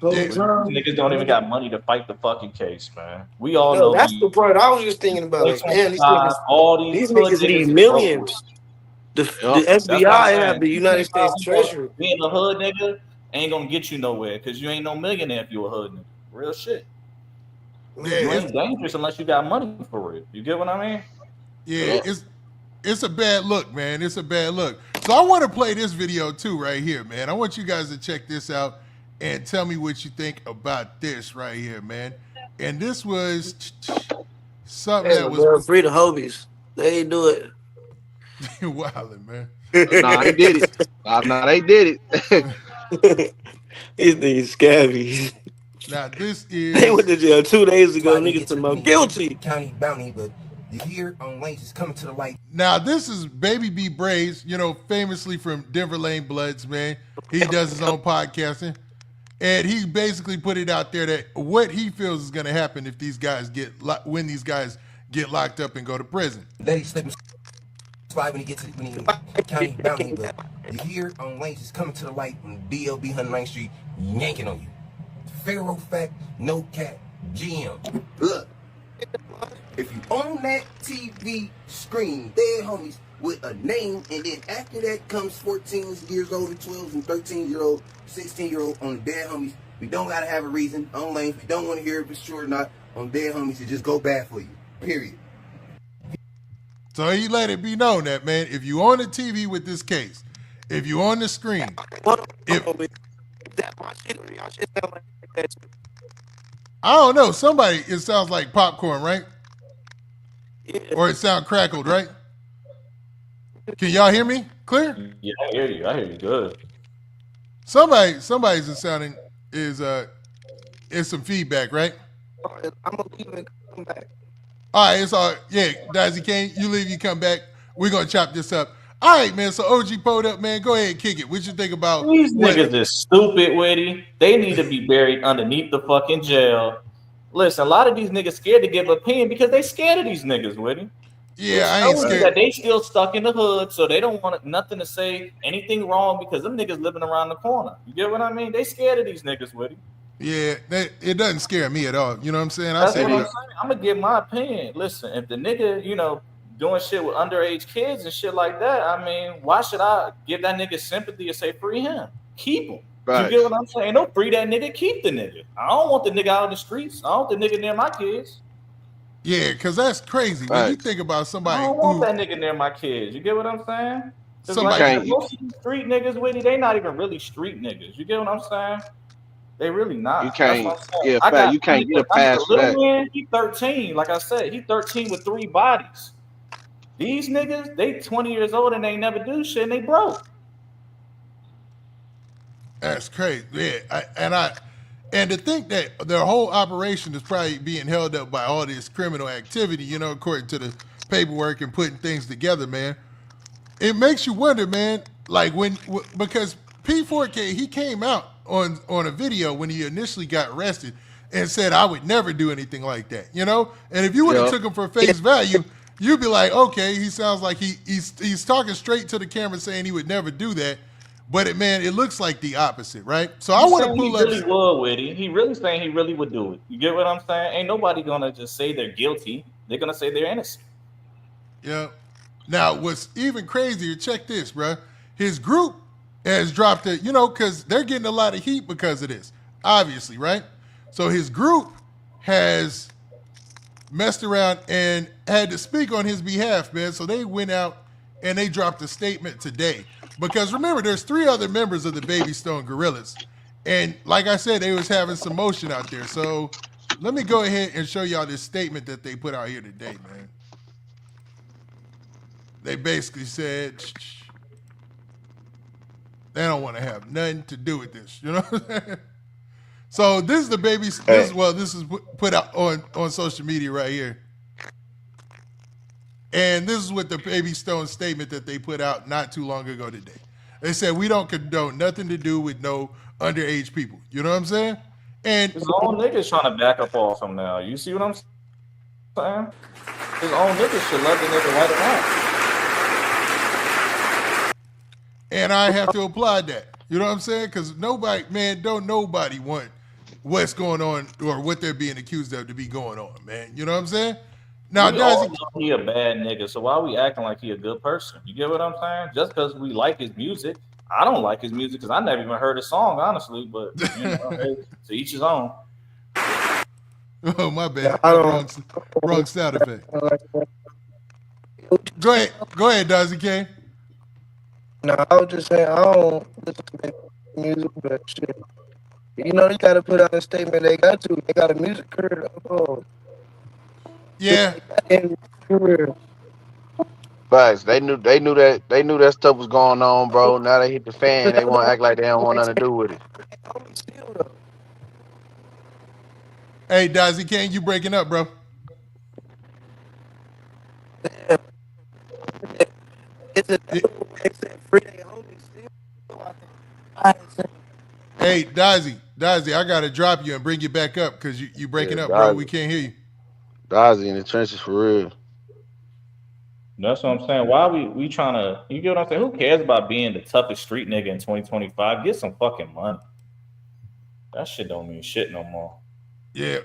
Speaker 3: Niggas don't even got money to fight the fucking case, man. We all know
Speaker 9: that's the part I was just thinking about. Like, man, these niggas need millions. The FBI have the United States Treasury.
Speaker 3: Being a hood nigga ain't gonna get you nowhere because you ain't no millionaire if you a hood nigga. Real shit.
Speaker 1: Yeah,
Speaker 3: you ain't dangerous unless you got money for it. You get what I mean?
Speaker 1: Yeah, it's a bad look, man. It's a bad look. So I want to play this video too right here, man. I want you guys to check this out and tell me what you think about this right here, man. And this was something that was
Speaker 9: free to hobies. They ain't do it.
Speaker 1: wildin', man.
Speaker 4: Nah, they did it. Nah, they did it.
Speaker 9: These niggas scabby.
Speaker 1: Now this is
Speaker 9: they went to jail 2 days ago. Niggas talking about guilty.
Speaker 11: County bounty, but you hear on Lanes is coming to the light.
Speaker 1: Now this is Baby B Braves, famously from Denver Lane Bloods, man. He does his own podcasting. And he basically put it out there that what he feels is going to happen if these guys when these guys get locked up and go to prison.
Speaker 11: Let he slip and slide when he gets to county bounty, but you hear on Lanes is coming to the light when DLB 109th Street yanking on you. Pharaoh fact, no cap, GM. Look, if you own that TV screen, dead homies with a name, and then after that comes 14 years old and 12 and 13-year-old, 16-year-old on the dead homies. We don't gotta have a reason on Lanes. We don't want to hear if it's true or not on dead homies. It just go bad for you. Period.
Speaker 1: So he let it be known that, man, if you on the TV with this case, if you on the screen, I don't know, it sounds like popcorn, right? Yeah. Or it sound crackled, right? Can y'all hear me clear?
Speaker 3: Yeah, I hear you good.
Speaker 1: Somebody's sounding is some feedback, right?
Speaker 9: I'm gonna leave and come back.
Speaker 1: All right, it's all Dazsy, Caine, you leave, you come back. We're gonna chop this up. All right, man. So OG pulled up, man. Go ahead and kick it. What you think about
Speaker 3: these niggas is stupid, Witty. They need to be buried underneath the fucking jail. Listen, a lot of these niggas scared to give opinion because they scared of these niggas, Witty.
Speaker 1: Yeah, I ain't scared.
Speaker 3: They still stuck in the hood, so they don't want nothing to say anything wrong because them niggas living around the corner. You get what I mean? They scared of these niggas, Witty.
Speaker 1: Yeah, it doesn't scare me at all. You know what I'm saying?
Speaker 3: I'm gonna give my opinion. Listen, if the nigga, doing shit with underage kids and shit like that, I mean, why should I give that nigga sympathy and say free him? Keep him. Right. You get what I'm saying? Don't free that nigga, keep the nigga. I don't want the nigga out in the streets. I don't want the nigga near my kids.
Speaker 1: Yeah, because that's crazy. Right. When you think about somebody
Speaker 3: I don't want that nigga near my kids. You get what I'm saying? Most of these street niggas, Witty, they not even really street niggas. You get what I'm saying? They really not.
Speaker 4: You can't. Yeah, you can't get a pass for that.
Speaker 3: Man, he 13. Like I said, he 13 with 3 bodies. These niggas, they 20 years old and they never do shit and they broke.
Speaker 1: That's crazy. Yeah, and to think that their whole operation is probably being held up by all this criminal activity, according to the paperwork and putting things together, man. It makes you wonder, man. Like because P4K, he came out on a video when he initially got arrested and said, I would never do anything like that, And if you would have took him for face value, you'd be like, okay, he sounds like he's talking straight to the camera saying he would never do that. But it looks like the opposite, right? So I want to pull up.
Speaker 3: He really would, Witty. He really saying he really would do it. You get what I'm saying? Ain't nobody gonna just say they're guilty. They're gonna say they're innocent.
Speaker 1: Yeah. Now, what's even crazier, check this, bro. His group has dropped it, because they're getting a lot of heat because of this, obviously, right? So his group has messed around and had to speak on his behalf, man. So they went out and they dropped a statement today. Because remember, there's 3 other members of the Baby Stone Gorillas. And like I said, they was having some motion out there. So let me go ahead and show y'all this statement that they put out here today, man. They basically said they don't want to have nothing to do with this. You know what I'm saying? So this is the baby. This is put out on social media right here. And this is what the Baby Stone statement that they put out not too long ago today. They said, we don't condone nothing to do with no underage people. You know what I'm saying? And
Speaker 3: his own niggas trying to back up off him now. You see what I'm saying? His own niggas should love the nigga right around.
Speaker 1: And I have to applaud that. You know what I'm saying? Because nobody want what's going on or what they're being accused of to be going on, man. You know what I'm saying? Now,
Speaker 3: Dazsy, he a bad nigga, so why are we acting like he a good person? You get what I'm saying? Just because we like his music. I don't like his music because I never even heard his song, honestly. But hey, to each his own.
Speaker 1: Oh, my bad. Wrong sound effect. Go ahead, Dazsy Caine.
Speaker 9: No, I was just saying I don't listen to music, but shit. They gotta put out a statement. They got to. They got a music career to uphold.
Speaker 1: Yeah.
Speaker 4: But they knew that stuff was going on, bro. Now they hit the fan. They want to act like they don't want nothing to do with it.
Speaker 1: Hey, Dazsy Caine, you breaking up, bro? Hey, Dazsy, I gotta drop you and bring you back up because you breaking up, bro. We can't hear you.
Speaker 4: Dazsy in the trenches for real.
Speaker 3: That's what I'm saying. Why we trying to? You get what I'm saying? Who cares about being the toughest street nigga in 2025? Get some fucking money. That shit don't mean shit no more.
Speaker 1: Yeah.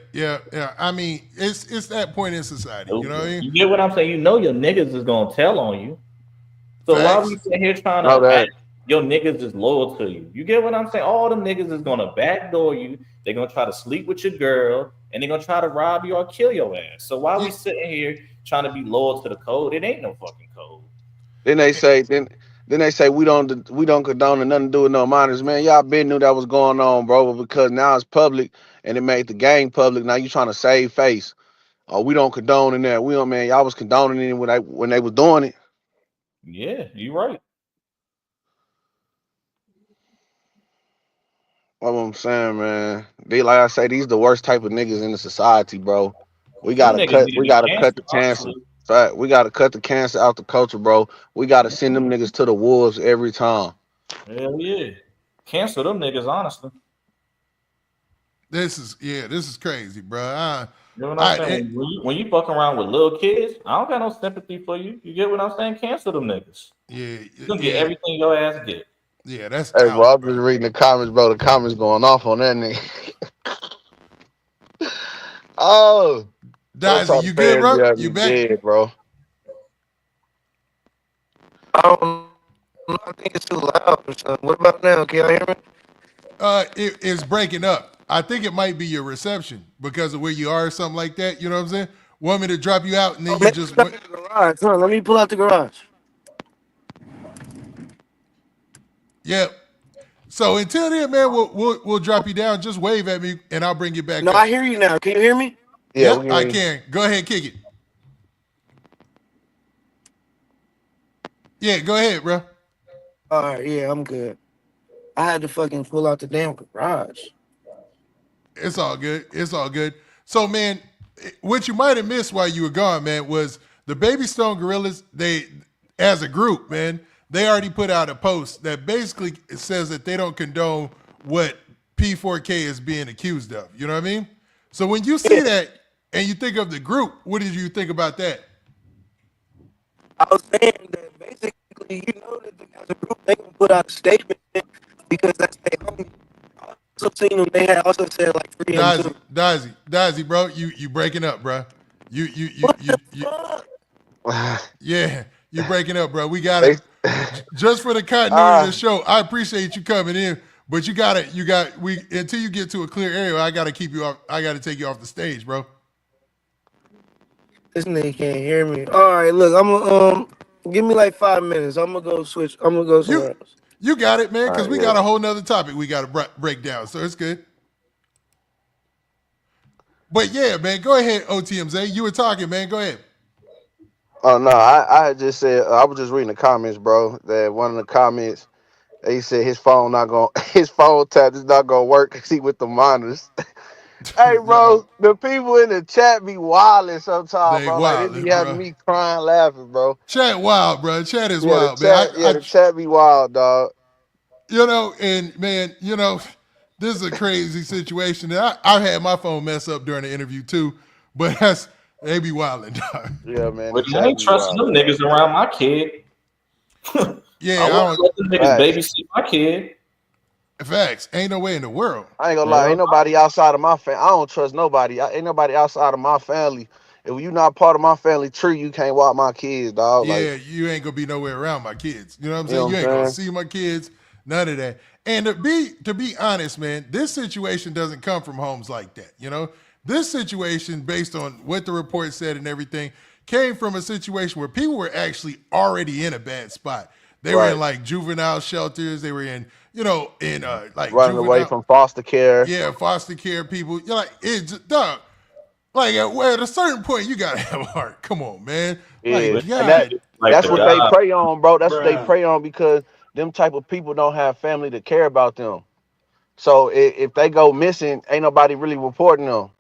Speaker 1: I mean, it's that point in society. You know what I mean?
Speaker 3: You get what I'm saying? You know your niggas is gonna tell on you. So why are we sitting here trying to act your niggas is loyal to you? You get what I'm saying? All them niggas is gonna backdoor you. They're gonna try to sleep with your girl, and they're gonna try to rob you or kill your ass. So why are we sitting here trying to be loyal to the code? It ain't no fucking code.
Speaker 4: Then they say we don't condone and nothing to do with no minors, man. Y'all been knew that was going on, bro. But because now it's public and it made the gang public. Now you trying to save face. Oh, we don't condone in there. We don't, man. Y'all was condoning it when they was doing it.
Speaker 3: Yeah, you right.
Speaker 4: What I'm saying, man. Like I say, these the worst type of niggas in the society, bro. We gotta cut the cancer. Right. We gotta cut the cancer out the culture, bro. We gotta send them niggas to the wolves every time.
Speaker 3: Hell yeah. Cancel them niggas, honestly.
Speaker 1: This is crazy, bro.
Speaker 3: You know what I'm saying? When you fuck around with little kids, I don't got no sympathy for you. You get what I'm saying? Cancel them niggas.
Speaker 1: Yeah.
Speaker 3: You gonna get everything your ass get.
Speaker 1: Yeah, that's
Speaker 4: hey, bro, I'm just reading the comments, bro. The comments going off on that nigga. Oh,
Speaker 1: Dazsy, you good, bro?
Speaker 4: Yeah,
Speaker 1: you back?
Speaker 4: Dead, bro.
Speaker 9: I don't know. I think it's too loud or something. What about now? Can y'all hear me?
Speaker 1: It's breaking up. I think it might be your reception because of where you are or something like that. You know what I'm saying? Want me to drop you out and then you just went.
Speaker 9: Garage. Huh, let me pull out the garage.
Speaker 1: Yeah. So until then, man, we'll drop you down. Just wave at me and I'll bring you back.
Speaker 9: No,
Speaker 1: up.
Speaker 9: I hear you now. Can you hear me?
Speaker 4: Yeah,
Speaker 1: I can. Go ahead, kick it. Yeah, go ahead, bro.
Speaker 9: All right, yeah, I'm good. I had to fucking pull out the damn garage.
Speaker 1: It's all good. It's all good. So, man, what you might have missed while you were gone, man, was the Baby Stone Gorillas, they, as a group, man, they already put out a post that basically says that they don't condone what P4K is being accused of. You know what I mean? So when you see that and you think of the group, what did you think about that?
Speaker 9: I was saying that basically, you know, that as a group, they gonna put out a statement because that's their homie. I also seen them. They had also said like free him too.
Speaker 1: Dazsy, bro, you breaking up, bro. You. Yeah, you breaking up, bro. We got it. Just for the continuity of the show, I appreciate you coming in, but until you get to a clear area, I gotta keep you off. I gotta take you off the stage, bro.
Speaker 9: This nigga can't hear me. All right, look, I'm gonna give me like 5 minutes. I'm gonna go switch. I'm gonna go somewhere else.
Speaker 1: You got it, man, because
Speaker 9: All
Speaker 1: we
Speaker 9: right,
Speaker 1: got a whole nother topic we got to break down, so it's good. But yeah, man, go ahead, OTMZ. You were talking, man. Go ahead.
Speaker 4: Oh no, I just said I was just reading the comments, bro. That one of the comments they said his phone tap is not gonna work because he with the minors. Hey, bro, the people in the chat be wilding sometimes, bro. Like they be having me crying, laughing, bro.
Speaker 1: Chat wild, bro. Chat is wild, man.
Speaker 4: The chat be wild, dog.
Speaker 1: You know, and man, you know, this is a crazy situation. I've had my phone mess up during the interview too, but they be wilding, dog.
Speaker 4: Yeah, man.
Speaker 3: But I ain't trusting them niggas around my kid.
Speaker 1: Yeah,
Speaker 3: I don't let them niggas babysit my kid.
Speaker 1: Facts. Ain't no way in the world.
Speaker 4: I ain't gonna lie. Ain't nobody outside of my family. I don't trust nobody. Ain't nobody outside of my family. If you not part of my family tree, you can't walk my kids, dog.
Speaker 1: Yeah,
Speaker 4: like,
Speaker 1: you ain't gonna be nowhere around my kids. You know what I'm
Speaker 4: You know
Speaker 1: saying? You ain't
Speaker 4: what I'm
Speaker 1: gonna
Speaker 4: saying?
Speaker 1: see my kids. None of that. And to be honest, man, this situation doesn't come from homes like that. You know, this situation, based on what the report said and everything, came from a situation where people were actually already in a bad spot. They were in like juvenile shelters. They were in, you know, like
Speaker 4: running away from foster care.
Speaker 1: Yeah, foster care people. You're like, it's dog. Like at a certain point, you gotta have a heart. Come on, man.
Speaker 4: Yeah,
Speaker 1: Like,
Speaker 4: and that's what they prey on, bro. That's what they prey on because them type of people don't have family to care about them. So if they go missing, ain't nobody really reporting them.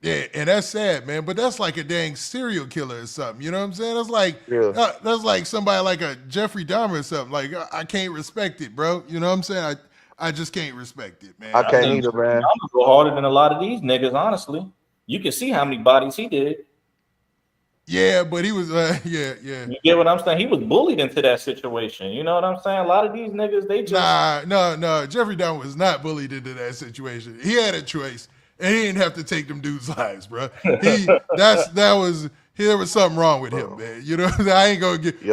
Speaker 1: Yeah, and that's sad, man. But that's like a dang serial killer or something. You know what I'm saying? That's like somebody like a Jeffrey Dahmer or something. Like I can't respect it, bro. You know what I'm saying? I just can't respect it, man.
Speaker 4: I can't either, man.
Speaker 3: I'm gonna go harder than a lot of these niggas, honestly. You can see how many bodies he did.
Speaker 1: Yeah, but he was, yeah.
Speaker 3: You get what I'm saying? He was bullied into that situation. You know what I'm saying? A lot of these niggas, they just
Speaker 1: no. Jeffrey Dahmer was not bullied into that situation. He had a choice, and he didn't have to take them dudes' lives, bro. There was something wrong with him, man. You know what I'm saying?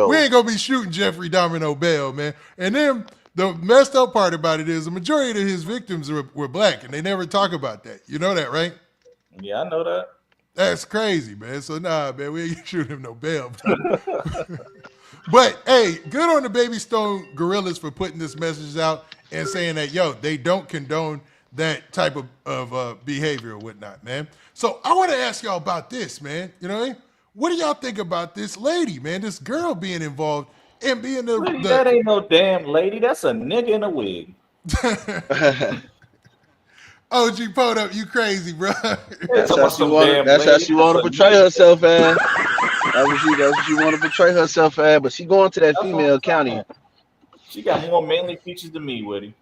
Speaker 1: We ain't gonna be shooting Jeffrey Dahmer no bail, man. And then the messed up part about it is the majority of his victims were black, and they never talk about that. You know that, right?
Speaker 3: Yeah, I know that.
Speaker 1: That's crazy, man. So nah, man, we ain't shooting him no bail. But hey, good on the Baby Stone Gorillas for putting this message out and saying that they don't condone that type of behavior or whatnot, man. So I want to ask y'all about this, man. You know, what do y'all think about this lady, man? This girl being involved and being
Speaker 3: that ain't no damn lady. That's a nigga in a wig.
Speaker 1: OG Poed Up, you crazy, bro.
Speaker 4: That's how she want to portray herself as. That's what she want to portray herself as. But she going to that female county.
Speaker 3: She got more manly features than me, Woody.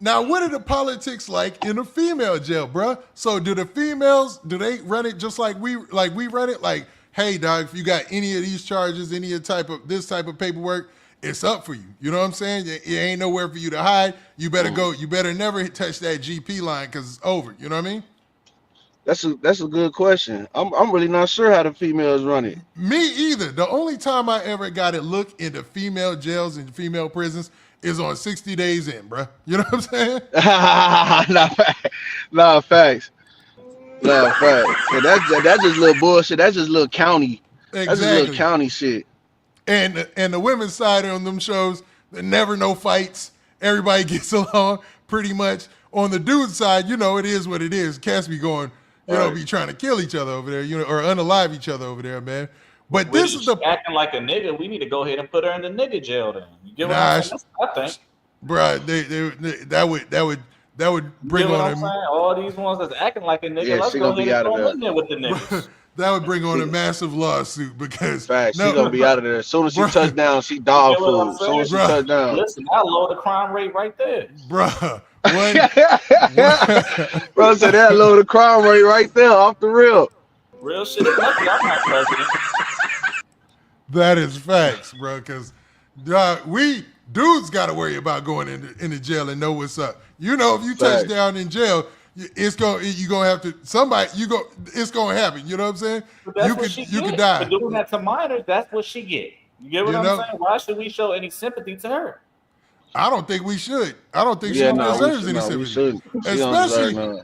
Speaker 1: Now, what are the politics like in a female jail, bro? So do the females, do they run it just like we run it? Like, hey, dog, if you got any of these charges, any of this type of paperwork, it's up for you. You know what I'm saying? It ain't nowhere for you to hide. You better go. You better never touch that GP line because it's over. You know what I mean?
Speaker 4: That's a good question. I'm really not sure how the females run it.
Speaker 1: Me either. The only time I ever got to look into female jails and female prisons is on 60 Days In, bro. You know what I'm saying?
Speaker 4: Nah, facts. And that's just little bullshit. That's just little county.
Speaker 1: Exactly.
Speaker 4: That's just little county shit.
Speaker 1: And the women's side on them shows, there never no fights. Everybody gets along pretty much. On the dude side, you know, it is what it is. Cats be going, be trying to kill each other over there, you know, or unalive each other over there, man. But this is
Speaker 3: acting like a nigga. We need to go ahead and put her in the nigga jail then. You get what I'm saying? I think,
Speaker 1: bro, that would bring on them.
Speaker 3: All these ones that's acting like a nigga. Let's go ahead and throw them in there with the niggas.
Speaker 1: That would bring on a massive lawsuit because
Speaker 4: she's gonna be out of there as soon as she touch down. She dog food. As soon as she touch down.
Speaker 3: Listen, I lower the crime rate right there,
Speaker 4: bro said that lower the crime rate right there off the real.
Speaker 3: Real shit. Lucky I'm not president.
Speaker 1: That is facts, bro. Because we dudes got to worry about going into jail and know what's up. You know, if you touch down in jail, it's gonna have to it's gonna happen. You know what I'm saying?
Speaker 3: But that's you could die for doing that to minors. That's what she get. You get what I'm saying? Why should we show any sympathy to her?
Speaker 1: I don't think we should. I don't think she deserves any sympathy.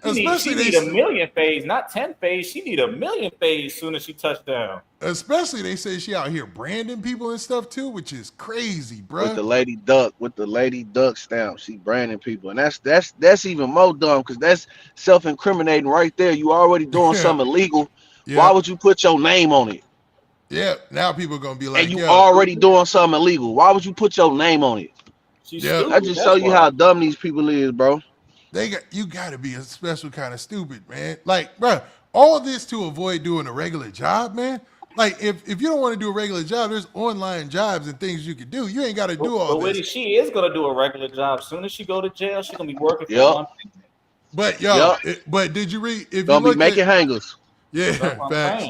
Speaker 1: Especially
Speaker 3: she need a million phase, not 10 phase. She need a million phase soon as she touched down.
Speaker 1: Especially they say she out here branding people and stuff too, which is crazy, bro.
Speaker 4: With the Lady Duck stamp, she branding people, and that's even more dumb because that's self-incriminating right there. You already doing something illegal. Yeah. Why would you put your name on it?
Speaker 1: Yeah, now people are gonna be like,
Speaker 4: and you already doing something illegal. Why would you put your name on it? I just show you how dumb these people is, bro.
Speaker 1: You got to be a special kind of stupid, man. Like, bro, all this to avoid doing a regular job, man. Like, if you don't want to do a regular job, there's online jobs and things you could do. You ain't got to do all this.
Speaker 3: But she is gonna do a regular job. As soon as she go to jail, she's gonna be working for one thing.
Speaker 1: But but did you read? If
Speaker 4: don't
Speaker 1: you
Speaker 4: be making hangers.
Speaker 1: Yeah, facts.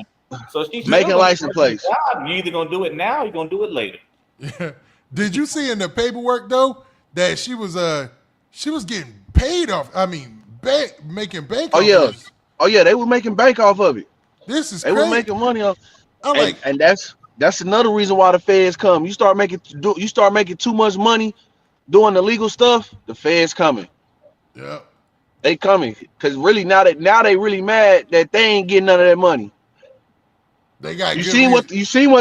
Speaker 3: So she's
Speaker 4: making license plates.
Speaker 3: You either gonna do it now, or you're gonna do it later.
Speaker 1: Yeah. Did you see in the paperwork though that she was getting paid off? I mean, making bank.
Speaker 4: Oh yeah, they were making bank off of it.
Speaker 1: This is
Speaker 4: they
Speaker 1: crazy.
Speaker 4: were making money off. And that's another reason why the feds come. You start making too much money doing the legal stuff. The feds coming.
Speaker 1: Yeah,
Speaker 4: they coming because really now they really mad that they ain't getting none of that money.
Speaker 1: They got
Speaker 4: you seen what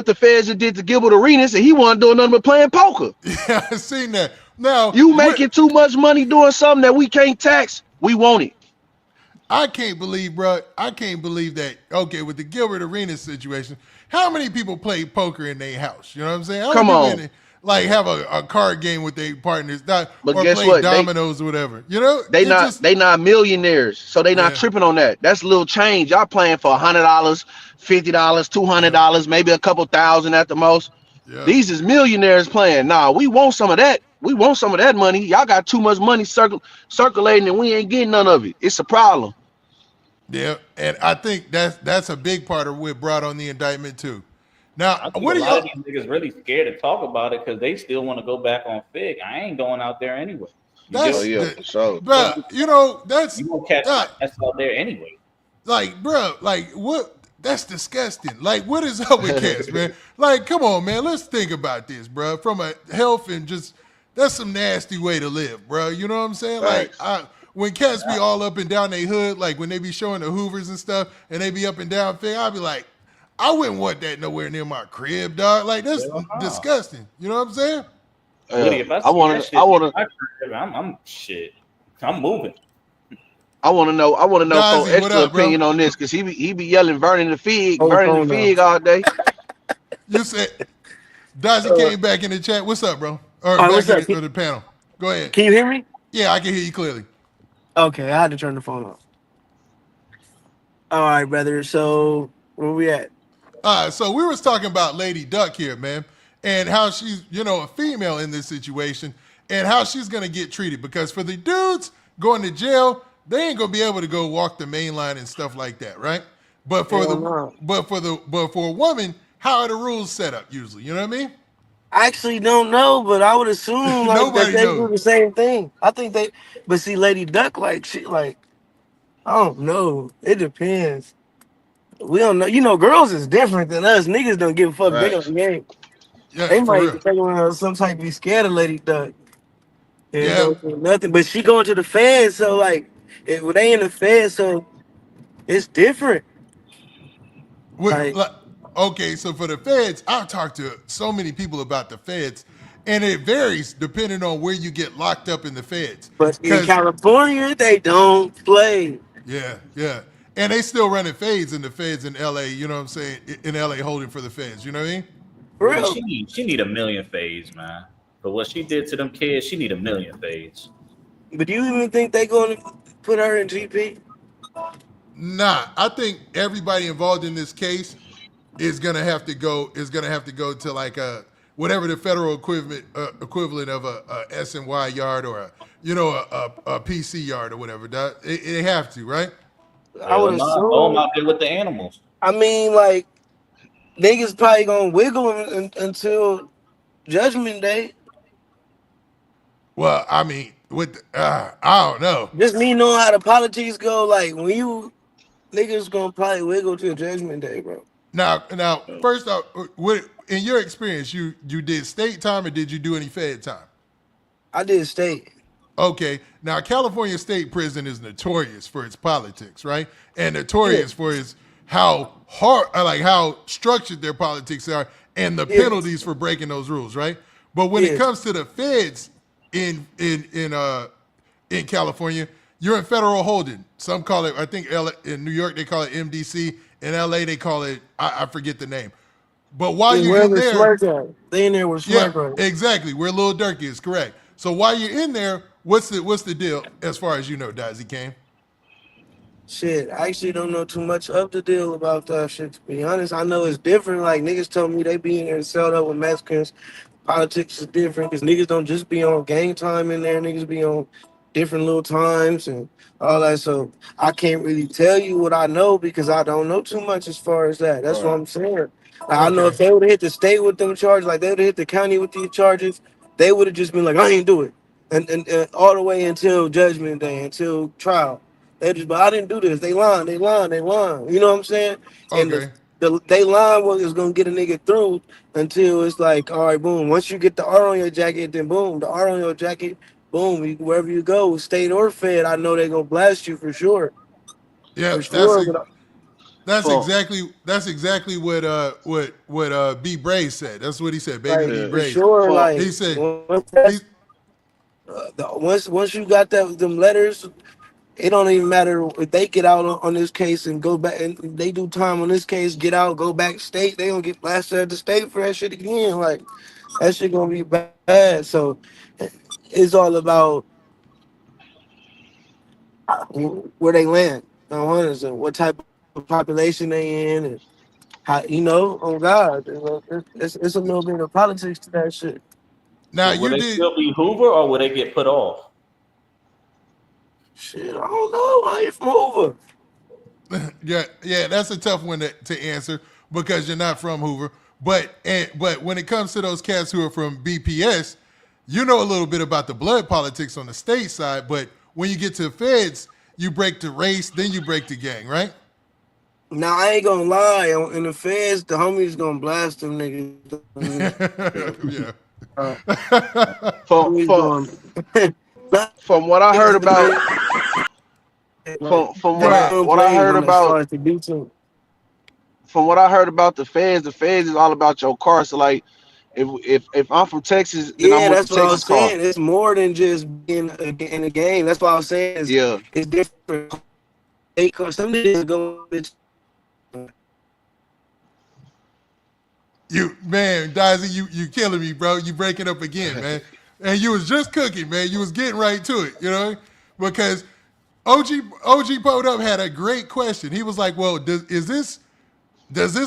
Speaker 4: the feds did to Gilbert Arenas, and he wasn't doing nothing but playing poker.
Speaker 1: Yeah, I seen that. Now
Speaker 4: you making too much money doing something that we can't tax. We want it.
Speaker 1: I can't believe, bro. I can't believe that. Okay, with the Gilbert Arenas situation, how many people play poker in their house? You know what I'm saying?
Speaker 4: Come on.
Speaker 1: Like have a card game with their partners, or
Speaker 4: guess
Speaker 1: play
Speaker 4: what?
Speaker 1: dominoes or whatever. You know,
Speaker 4: they not millionaires, so they not tripping on that. That's a little change. Y'all playing for $100, $50, $200, maybe a couple thousand at the most.
Speaker 1: Yeah.
Speaker 4: These is millionaires playing. Nah, we want some of that. We want some of that money. Y'all got too much money circulating, and we ain't getting none of it. It's a problem.
Speaker 1: Yeah, and I think that's a big part of what brought on the indictment too. Now,
Speaker 3: what are y'all? These niggas really scared to talk about it because they still want to go back on Fig. I ain't going out there anyway.
Speaker 1: But you know that's
Speaker 3: you won't catch that's out there anyway.
Speaker 1: Like, bro, like what? That's disgusting. Like, what is up with cats, man? Like, come on, man. Let's think about this, bro. From a health and just that's some nasty way to live, bro. You know what I'm saying?
Speaker 4: Right.
Speaker 1: Like, when cats be all up and down their hood, like when they be showing the Hoovers and stuff, and they be up and down thing, I'll be like, I wouldn't want that nowhere near my crib, dog. Like that's disgusting. You know what I'm saying?
Speaker 3: I'm moving.
Speaker 4: I want to know Dazsy, extra opinion on this because he be yelling burning the fig all day.
Speaker 1: You said Dazsy came back in the chat. What's up, bro? Or back in the panel. Go ahead.
Speaker 12: Can you hear me?
Speaker 1: Yeah, I can hear you clearly.
Speaker 12: Okay, I had to turn the phone off. All right, brother. So where we at?
Speaker 1: So we was talking about Lady Duck here, man, and how she's, a female in this situation and how she's going to get treated. Because for the dudes going to jail, they ain't going to be able to go walk the main line and stuff like that, right? But for a woman, how are the rules set up usually? You know what I mean?
Speaker 12: I actually don't know, but I would assume that they do the same thing. I think but see, Lady Duck, I don't know. It depends. We don't know. Girls is different than us. Niggas don't give a fuck. Right. They don't game. Yeah, they might some type be scared of Lady Duck. And nothing. But she going to the feds, so when they in the feds, so it's different.
Speaker 1: Okay, so for the feds, I've talked to so many people about the feds, and it varies depending on where you get locked up in the feds.
Speaker 12: But in California, they don't play.
Speaker 1: Yeah. And they still running feds in the feds in LA, you know what I'm saying? In LA holding for the feds, you know what I mean?
Speaker 12: For real?
Speaker 3: She need a million fades, man. But what she did to them kids, she need a million fades.
Speaker 12: But do you even think they going to put her in GP?
Speaker 1: Nah, I think everybody involved in this case is gonna have to go to whatever the federal equivalent of a S&Y yard or a PC yard or whatever. They have to, right?
Speaker 3: I would assume. Go out there with the animals.
Speaker 12: I mean, niggas probably gonna wiggle until Judgment Day.
Speaker 1: Well, I mean, I don't know.
Speaker 12: Just me knowing how the politics go, like when you niggas gonna probably wiggle till Judgment Day, bro.
Speaker 1: Now, first off, what in your experience, you did state time or did you do any fed time?
Speaker 12: I did state.
Speaker 1: Okay. Now, California State Prison is notorious for its politics, right? And notorious for its how hard, like how structured their politics are, and the penalties for breaking those rules, right? But when it comes to the feds in California, you're in federal holding. Some call it, I think, in New York they call it MDC. In LA they call it, I forget the name. But while you're in there,
Speaker 12: they in there with Smirk on.
Speaker 1: Exactly, where Lil Durk is, correct. So while you're in there, what's the deal as far as you know, Dazsy Caine?
Speaker 12: Shit, I actually don't know too much of the deal about that shit, to be honest. I know it's different. Like, niggas told me they be in there set up with Mexicans. Politics is different because niggas don't just be on gang time in there. Niggas be on different little times and all that. So I can't really tell you what I know because I don't know too much as far as that. That's what I'm saying. Like, I know if they would have hit the state with them charges, like they would have hit the county with these charges, they would have just been like, I ain't do it. And all the way until Judgment Day, until trial. They just, but I didn't do this. They lying. You know what I'm saying? And they line is gonna get a nigga through until it's like, all right, boom. Once you get the R on your jacket, then boom, the R on your jacket, boom. Wherever you go, state or fed, I know they gonna blast you for sure.
Speaker 1: Yeah,
Speaker 12: for sure.
Speaker 1: That's exactly what B Bray said. That's what he said, baby. B Bray.
Speaker 12: Sure, like
Speaker 1: he said.
Speaker 12: Once you got them letters. It don't even matter if they get out on this case and go back and they do time on this case, get out, go back state, they gonna get blasted at the state for that shit again. Like that shit gonna be bad. So it's all about where they land. And what type of population they in and how oh God. It's a little bit of politics to that shit.
Speaker 1: Now
Speaker 3: will they still be Hoover or will they get put off?
Speaker 12: Shit, I don't know. I ain't from Hoover.
Speaker 1: yeah, that's a tough one to answer because you're not from Hoover. But when it comes to those cats who are from BPS, you know a little bit about the blood politics on the state side. But when you get to feds, you break the race, then you break the gang, right?
Speaker 12: Now I ain't gonna lie. In the feds, the homies gonna blast them niggas.
Speaker 1: Yeah.
Speaker 4: From what I heard about. From what I heard about the feds is all about your car. So like, if I'm from Texas, then I'm with
Speaker 12: that's
Speaker 4: the
Speaker 12: what
Speaker 4: Texas
Speaker 12: I was
Speaker 4: car.
Speaker 12: saying. It's more than just being in a game. That's what I was saying. It's different. Some niggas go.
Speaker 1: Dazsy, you killing me, bro. You breaking up again, man. And you was just cooking, man. You was getting right to it, because OG Pulled Up had a great question. He was like, well, does this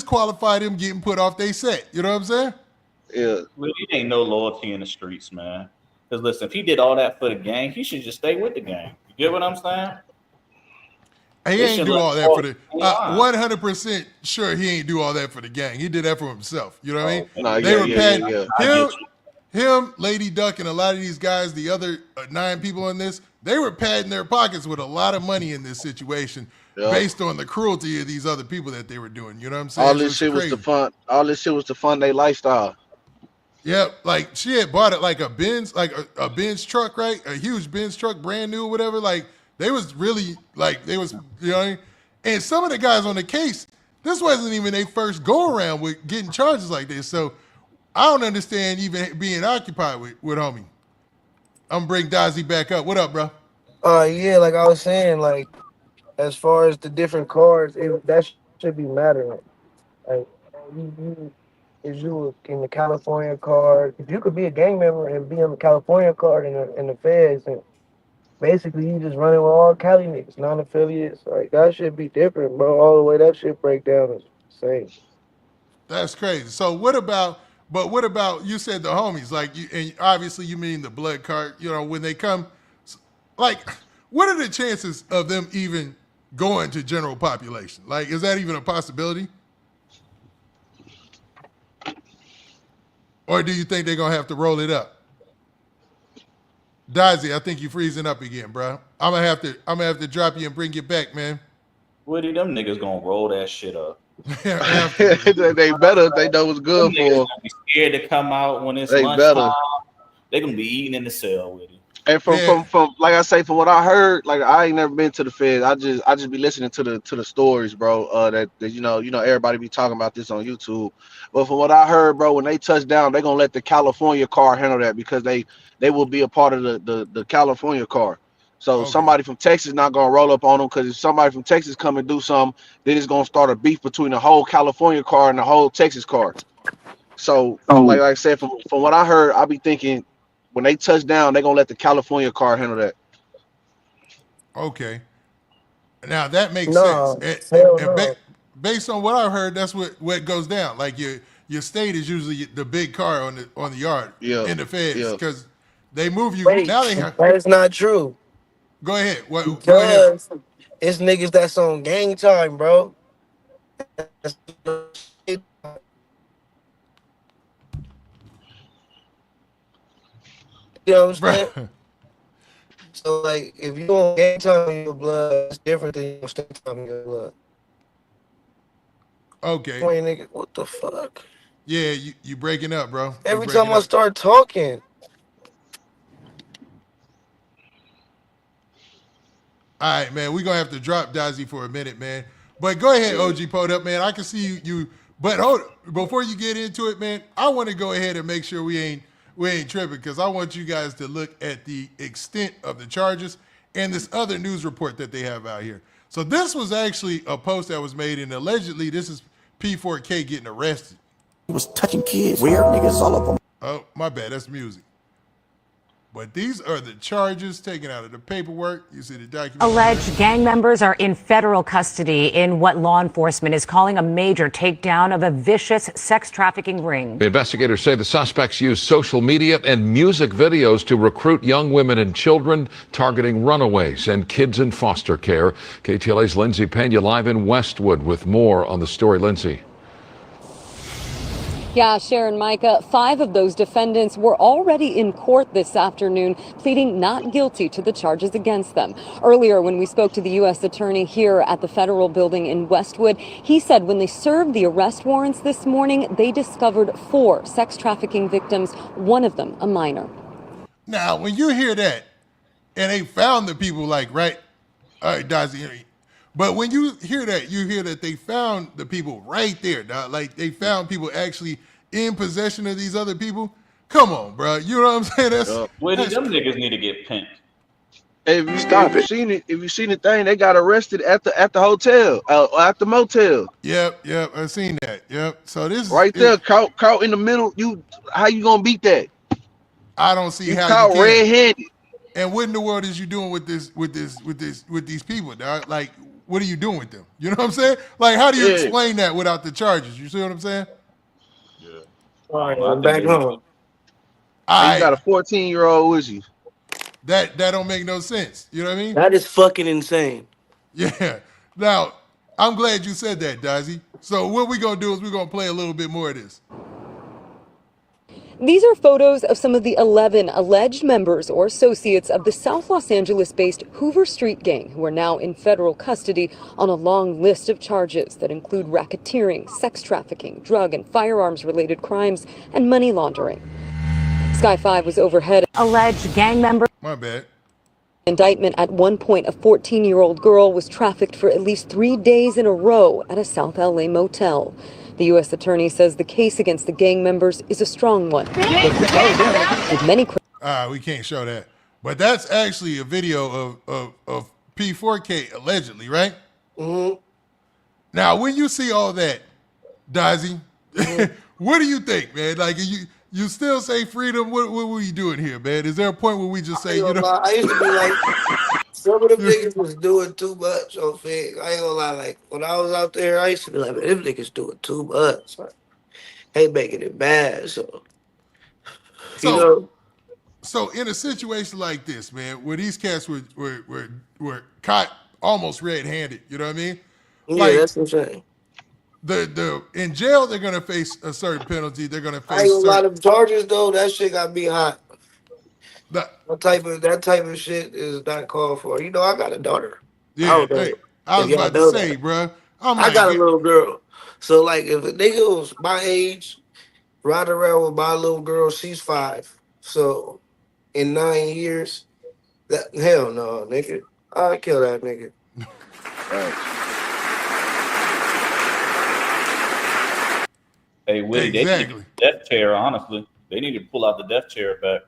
Speaker 1: qualify them getting put off they set? You know what I'm saying?
Speaker 4: Yeah.
Speaker 3: Really ain't no loyalty in the streets, man. Because listen, if he did all that for the gang, he should just stay with the gang. You get what I'm saying?
Speaker 1: He ain't do all that for the 100% sure he ain't do all that for the gang. He did that for himself. You know what I mean? They were patting him, Lady Duck, and a lot of these guys, the other 9 people in this, they were padding their pockets with a lot of money in this situation based on the cruelty of these other people that they were doing. You know what I'm saying?
Speaker 4: All this shit was to fund. All this shit was to fund their lifestyle.
Speaker 1: Yeah, like she had bought it like a Benz, like a Benz truck, right? A huge Benz truck, brand new or whatever. Like they was really like they was, you know what I mean? And some of the guys on the case, this wasn't even their first go around with getting charges like this. So I don't understand even being occupied with homie. I'm gonna bring Dazsy back up. What up, bro?
Speaker 12: Yeah, like I was saying, like as far as the different cards, that should be mattering. Like if you were in the California card, if you could be a gang member and be on the California card in the feds, and basically you just running with all Cali niggas, non-affiliates, like that should be different, bro. All the way that shit break down is insane.
Speaker 1: That's crazy. So what about you said the homies, like you, and obviously you mean the blood card, when they come, like what are the chances of them even going to general population? Like, is that even a possibility? Or do you think they're gonna have to roll it up? Dazsy, I think you're freezing up again, bro. I'm gonna have to drop you and bring you back, man.
Speaker 3: Woody, them niggas gonna roll that shit up.
Speaker 4: They better. They know what's good for them.
Speaker 3: Be scared to come out when it's
Speaker 4: They
Speaker 3: lunchtime.
Speaker 4: better.
Speaker 3: They gonna be eating in the cell with it.
Speaker 4: And from like I say, from what I heard, like I ain't never been to the Fed. I just be listening to the stories, bro. That you know everybody be talking about this on YouTube. But from what I heard, bro, when they touch down, they gonna let the California car handle that because they will be a part of the California car. So somebody from Texas not gonna roll up on them because if somebody from Texas come and do something, then it's gonna start a beef between the whole California car and the whole Texas car. So like I said, from what I heard, I be thinking when they touch down, they're gonna let the California car handle that.
Speaker 1: Okay. Now that makes sense. And based on what I heard, that's what goes down. Like your state is usually the big car on the yard in the Feds because they move you.
Speaker 12: Wait,
Speaker 1: Now
Speaker 12: that is not true.
Speaker 1: Go ahead.
Speaker 12: Because
Speaker 1: go ahead.
Speaker 12: It's niggas that's on gang time, bro. You know what I'm saying? So like, if you on gang time in your blood, it's different than your state time in your blood.
Speaker 1: Okay.
Speaker 12: Wait, nigga, what the fuck?
Speaker 1: Yeah, you breaking up, bro.
Speaker 12: Every time I start talking.
Speaker 1: All right, man. We're gonna have to drop Dazsy for a minute, man. But go ahead, OG Pod up, man. I can see you. But before you get into it, man, I want to go ahead and make sure we ain't tripping because I want you guys to look at the extent of the charges and this other news report that they have out here. So this was actually a post that was made, and allegedly this is P4K getting arrested.
Speaker 13: He was touching kids, weird niggas all up on.
Speaker 1: Oh, my bad. That's music. But these are the charges taken out of the paperwork. You see the document.
Speaker 14: Alleged gang members are in federal custody in what law enforcement is calling a major takedown of a vicious sex trafficking ring.
Speaker 15: The investigators say the suspects used social media and music videos to recruit young women and children, targeting runaways and kids in foster care. KTLA's Lindsay Pena live in Westwood with more on the story. Lindsay.
Speaker 16: Yeah, Sharon, Micah, 5 of those defendants were already in court this afternoon, pleading not guilty to the charges against them. Earlier, when we spoke to the U.S. attorney here at the federal building in Westwood, he said when they served the arrest warrants this morning, they discovered 4 sex trafficking victims, one of them a minor.
Speaker 1: Now, when you hear that, and they found the people, like, right? All right, Dazsy. But when you hear that they found the people right there, dog. Like they found people actually in possession of these other people. Come on, bro. You know what I'm saying? That's
Speaker 3: them niggas need to get pimped.
Speaker 4: If you seen the thing, they got arrested at the hotel, at the motel.
Speaker 1: Yep, I've seen that. Yep. So this
Speaker 4: right there, caught in the middle. How you gonna beat that?
Speaker 1: I don't see how
Speaker 4: caught
Speaker 1: you can.
Speaker 4: red-handed.
Speaker 1: And what in the world is you doing with these people, dog? Like, what are you doing with them? You know what I'm saying? Like, how do you explain that without the charges? You see what I'm saying?
Speaker 12: Yeah. All right, I'm back home.
Speaker 4: You got a 14-year-old with you.
Speaker 1: That don't make no sense. You know what I mean?
Speaker 12: That is fucking insane.
Speaker 1: Yeah. Now, I'm glad you said that, Dazsy. So what we're going to do is we're going to play a little bit more of this.
Speaker 16: These are photos of some of the 11 alleged members or associates of the South Los Angeles-based Hoover Street gang who are now in federal custody on a long list of charges that include racketeering, sex trafficking, drug and firearms-related crimes, and money laundering. Sky 5 was overhead.
Speaker 14: Alleged gang member.
Speaker 1: My bad.
Speaker 16: Indictment at one point, a 14-year-old girl was trafficked for at least 3 days in a row at a South LA motel. The U.S. attorney says the case against the gang members is a strong one. With many.
Speaker 1: We can't show that. But that's actually a video of P4K allegedly, right?
Speaker 12: Mm-hmm.
Speaker 1: Now, when you see all that, Dazsy, what do you think, man? Like, you still say freedom? What were you doing here, man? Is there a point where we just say, you know?
Speaker 12: I used to be like, some of them niggas was doing too much on Fig. I ain't gonna lie. Like, when I was out there, I used to be like, man, them niggas doing too much. Like, they making it bad. So, you know.
Speaker 1: So in a situation like this, man, where these cats were caught almost red-handed, you know what I mean?
Speaker 12: Yeah, that's what I'm saying.
Speaker 1: the in jail they're gonna face a certain penalty. They're gonna
Speaker 12: I ain't
Speaker 1: face
Speaker 12: gonna lie,
Speaker 1: certain.
Speaker 12: them charges though, that shit got me hot.
Speaker 1: The,
Speaker 12: That type of shit is not called for. You know, I got a daughter. I
Speaker 1: yeah,
Speaker 12: don't know
Speaker 1: hey, I
Speaker 12: if
Speaker 1: was
Speaker 12: y'all
Speaker 1: about to
Speaker 12: know
Speaker 1: say,
Speaker 12: that.
Speaker 1: bro. I'm
Speaker 12: I
Speaker 1: like,
Speaker 12: got a little girl. So like if a nigga was my age, ride around with my little girl, she's 5. So in 9 years, that hell no, nigga. I'll kill that nigga.
Speaker 3: Hey, Woody, they need to
Speaker 1: exactly.
Speaker 3: get the death chair, honestly. They need to pull out the death chair back.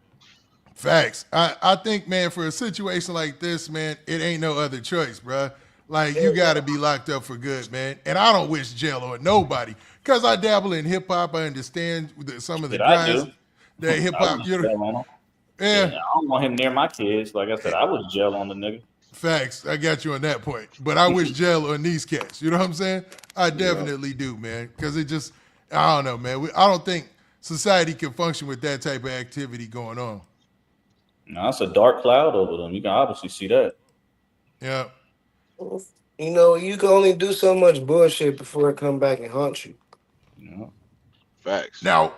Speaker 1: Facts. I think, man, for a situation like this, man, it ain't no other choice, bro. Like, you got to be locked up for good, man. And I don't wish jail on nobody because I dabble in hip hop. I understand some of the
Speaker 3: Shit, I
Speaker 1: grinds
Speaker 3: do.
Speaker 1: that hip
Speaker 3: I
Speaker 1: hop,
Speaker 3: was jail on him.
Speaker 1: yeah.
Speaker 3: Shit, I don't want him near my kids. Like I said, I was jail on the nigga.
Speaker 1: Facts. I got you on that point. But I wish jail on these cats. You know what I'm saying? I
Speaker 3: Yeah.
Speaker 1: definitely do, man. Because it just, I don't know, man. I don't think society can function with that type of activity going on.
Speaker 3: Now, it's a dark cloud over them. You can obviously see that.
Speaker 1: Yeah.
Speaker 12: You know, you can only do so much bullshit before it come back and haunt you.
Speaker 3: Yeah.
Speaker 4: Facts.
Speaker 1: Now,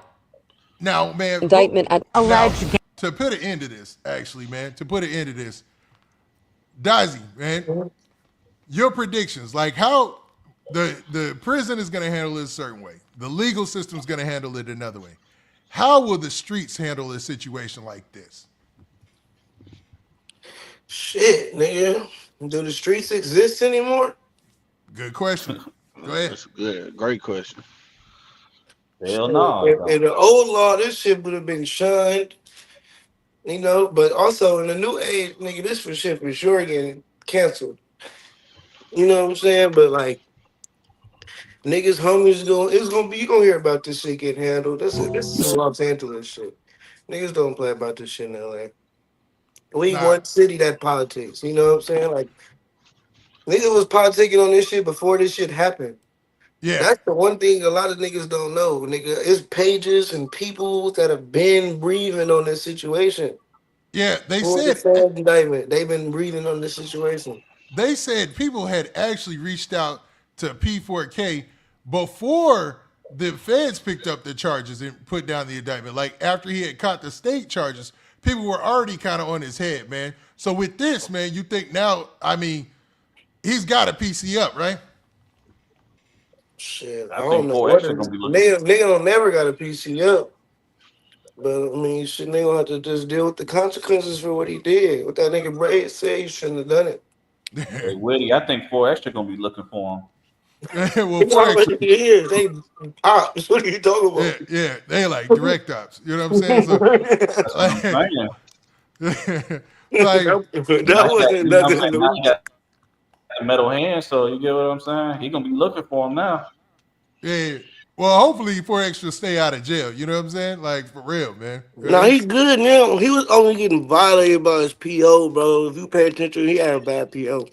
Speaker 1: man,
Speaker 16: Indictment at
Speaker 14: alleged.
Speaker 1: to put an end to this, actually, man, to put an end to this, Dazsy, man, your predictions, like how the prison is going to handle it a certain way, the legal system is going to handle it another way. How will the streets handle a situation like this?
Speaker 12: Shit, nigga. Do the streets exist anymore?
Speaker 1: Good question. Go ahead.
Speaker 4: That's good. Great question.
Speaker 3: Hell no.
Speaker 12: In the old law, this shit would have been shunned, you know. But also in the new age, nigga, this for shit for sure getting canceled. You know what I'm saying? But like, niggas, homies, it's gonna be you gonna hear about this shit getting handled. This is some Los Angeles shit. Niggas don't play about this shit in LA. We
Speaker 1: Nah.
Speaker 12: one city that politics. You know what I'm saying? Like, niggas was politicking on this shit before this shit happened.
Speaker 1: Yeah.
Speaker 12: That's the one thing a lot of niggas don't know, nigga. It's pages and people that have been breathing on this situation.
Speaker 1: Yeah, they
Speaker 12: For the
Speaker 1: said
Speaker 12: feds indictment, they've been breathing on this situation.
Speaker 1: they said people had actually reached out to P4K before the feds picked up the charges and put down the indictment. Like after he had caught the state charges, people were already kind of on his head, man. So with this, man, you think now, I mean, he's got a PC up, right?
Speaker 12: Shit, I
Speaker 3: I
Speaker 12: don't
Speaker 3: think
Speaker 12: know
Speaker 3: four
Speaker 12: what
Speaker 3: extra
Speaker 12: it is.
Speaker 3: gonna be looking.
Speaker 12: Nigga don't never got a PC up. But I mean, shit, they gonna have to just deal with the consequences for what he did. What that nigga Braid said, he shouldn't have done it.
Speaker 3: Hey, Woody, I think four extra gonna be looking for him.
Speaker 1: Well,
Speaker 12: He already is. They ops. What are you talking about?
Speaker 1: yeah, they like direct ops. You know what I'm saying? So,
Speaker 3: That's what I'm saying.
Speaker 1: like,
Speaker 12: that wasn't
Speaker 3: You know what I'm
Speaker 12: nothing
Speaker 3: saying?
Speaker 12: to
Speaker 3: Now he got a metal hand, so you get what I'm saying? He gonna be looking for him now.
Speaker 1: yeah. Well, hopefully 4Extra stay out of jail. You know what I'm saying? Like for real, man.
Speaker 12: No, he's good now. He was only getting violated by his PO, bro. If you pay attention, he had a bad PO.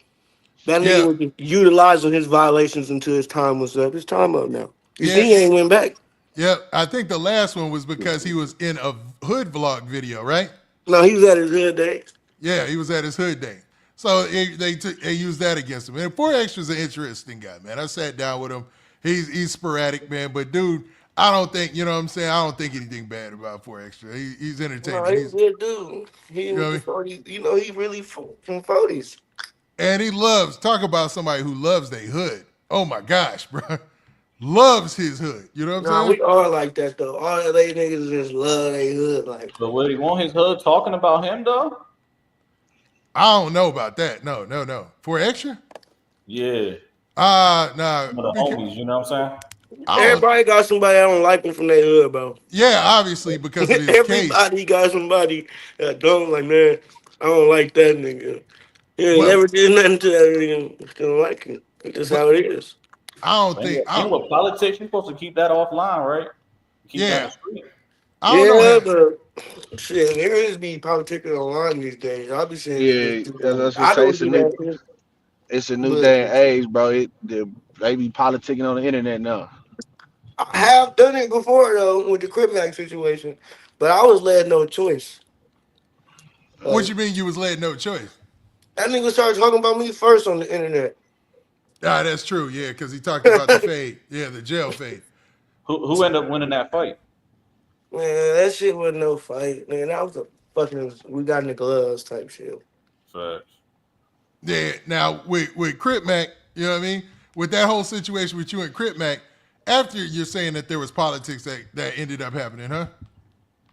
Speaker 12: That nigga
Speaker 1: Yeah.
Speaker 12: was just utilizing his violations until his time was up. His time up now. You
Speaker 1: Yeah.
Speaker 12: see, he ain't went back.
Speaker 1: Yeah, I think the last one was because he was in a hood vlog video, right?
Speaker 12: No, he was at his hood day.
Speaker 1: Yeah, he was at his hood day. So they used that against him. And 4Extra's an interesting guy, man. I sat down with him. He's sporadic, man. But dude, I don't think, you know what I'm saying? I don't think anything bad about 4Extra. He's
Speaker 12: No,
Speaker 1: entertainment.
Speaker 12: he's a good dude. He
Speaker 1: You know
Speaker 12: was
Speaker 1: what I
Speaker 12: the 40s. You know, he really from 40s.
Speaker 1: And he loves, talk about somebody who loves their hood. Oh my gosh, bro. Loves his hood. You know what I'm
Speaker 12: Nah,
Speaker 1: saying?
Speaker 12: we are like that though. All LA niggas just love their hood. Like,
Speaker 3: But would he want his hood talking about him though?
Speaker 1: I don't know about that. No. 4Extra?
Speaker 3: Yeah.
Speaker 1: Nah.
Speaker 3: Some of the homies, you know what I'm saying?
Speaker 12: everybody got somebody I don't like him from their hood, bro.
Speaker 1: Yeah, obviously because of his case.
Speaker 12: Everybody got somebody that don't like, man. I don't like that nigga. He ain't
Speaker 1: Well-
Speaker 12: never did nothing to that nigga. Still like him. That's how it is.
Speaker 1: I don't think.
Speaker 3: And with politics, you're supposed to keep that offline, right? Keep that
Speaker 1: Yeah.
Speaker 3: in the street.
Speaker 1: I don't
Speaker 12: Yeah,
Speaker 1: know.
Speaker 12: but shit, niggas be politicking online these days. I'll be saying,
Speaker 4: Yeah, that's what
Speaker 12: I
Speaker 4: I say.
Speaker 12: don't
Speaker 4: It's a
Speaker 12: do
Speaker 4: new,
Speaker 12: that.
Speaker 4: it's a new
Speaker 12: But
Speaker 4: day and age, bro. They be politicking on the internet now.
Speaker 12: I have done it before though with the Crip Mac situation, but I was led no choice.
Speaker 1: What you mean you was led no choice?
Speaker 12: That nigga started talking about me first on the internet.
Speaker 1: Ah, that's true. Yeah, because he talked about the fade. Yeah, the jail fade.
Speaker 3: Who ended up winning that fight?
Speaker 12: Man, that shit wasn't no fight. Man, that was a fucking we got in the gloves type shit.
Speaker 3: Facts.
Speaker 1: Yeah. Now with Crip Mac, you know what I mean? With that whole situation with you and Crip Mac, after you're saying that there was politics that ended up happening, huh?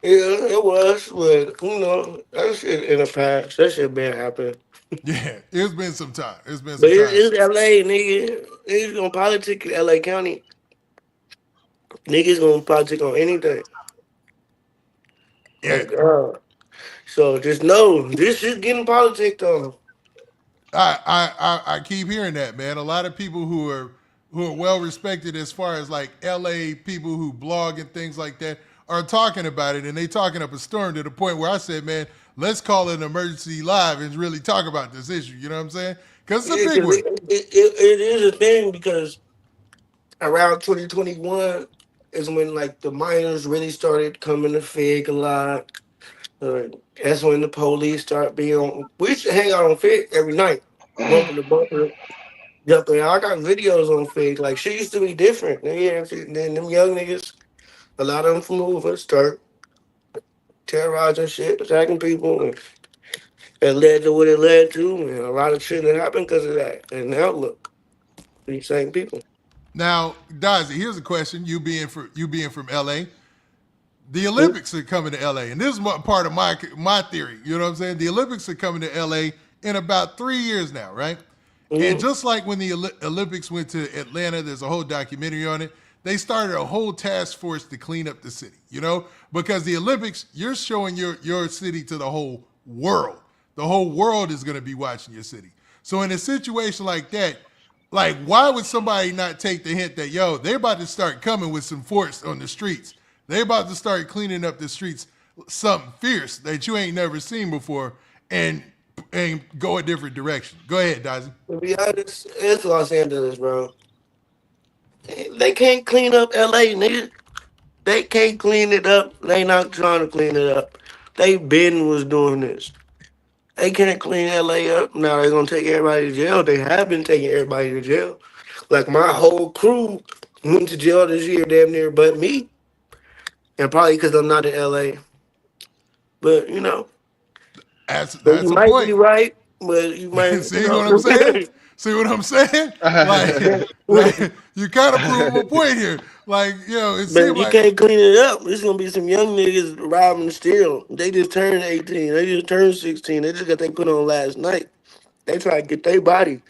Speaker 12: Yeah, it was, but you know, that shit in the past. That shit been happening.
Speaker 1: Yeah, it's been some time. It's been
Speaker 12: But
Speaker 1: some time.
Speaker 12: it's LA, nigga. Niggas gonna politic in LA County. Niggas gonna politic on anything.
Speaker 1: Yeah.
Speaker 12: So just know this shit getting politicked on.
Speaker 1: I keep hearing that, man. A lot of people who are well respected as far as like LA people who blog and things like that are talking about it, and they talking up a storm to the point where I said, man, let's call it an emergency live and really talk about this issue. You know what I'm saying? Because it's a big one.
Speaker 12: It is a thing because around 2021 is when like the minors really started coming to Fig a lot. That's when the police start being on. We used to hang out on Fig every night, bumper to bumper. Jumping. I got videos on Fig. Like shit used to be different. Then them young niggas, a lot of them from Hoover, start terrorizing shit, attacking people, and it led to what it led to, and a lot of shit that happened because of that. And now look, these same people.
Speaker 1: Now, Dazsy, here's a question. You being from LA, the Olympics are coming to LA, and this is part of my theory. You know what I'm saying? The Olympics are coming to LA in about 3 years now, right? And just like when the Olympics went to Atlanta, there's a whole documentary on it. They started a whole task force to clean up the city, you know, because the Olympics, you're showing your city to the whole world. The whole world is going to be watching your city. So in a situation like that, like, why would somebody not take the hint that, yo, they're about to start coming with some force on the streets. They're about to start cleaning up the streets, something fierce that you ain't never seen before, and go a different direction. Go ahead, Dazsy.
Speaker 12: To be honest, it's Los Angeles, bro. They can't clean up LA, nigga. They can't clean it up. They not trying to clean it up. They been was doing this. They can't clean LA up. Now they're gonna take everybody to jail. They have been taking everybody to jail. Like my whole crew went to jail this year, damn near, but me. And probably because I'm not in LA. But you know,
Speaker 1: That's
Speaker 12: you
Speaker 1: a
Speaker 12: might
Speaker 1: point.
Speaker 12: be right, but you might.
Speaker 1: See what I'm saying? See what I'm saying? Like you kind of prove a point here. Like, you know, it
Speaker 12: But
Speaker 1: seems
Speaker 12: you
Speaker 1: like
Speaker 12: can't clean it up. It's gonna be some young niggas robbing still. They just turned 18. They just turned 16. They just got they put on last night. They try to get their body.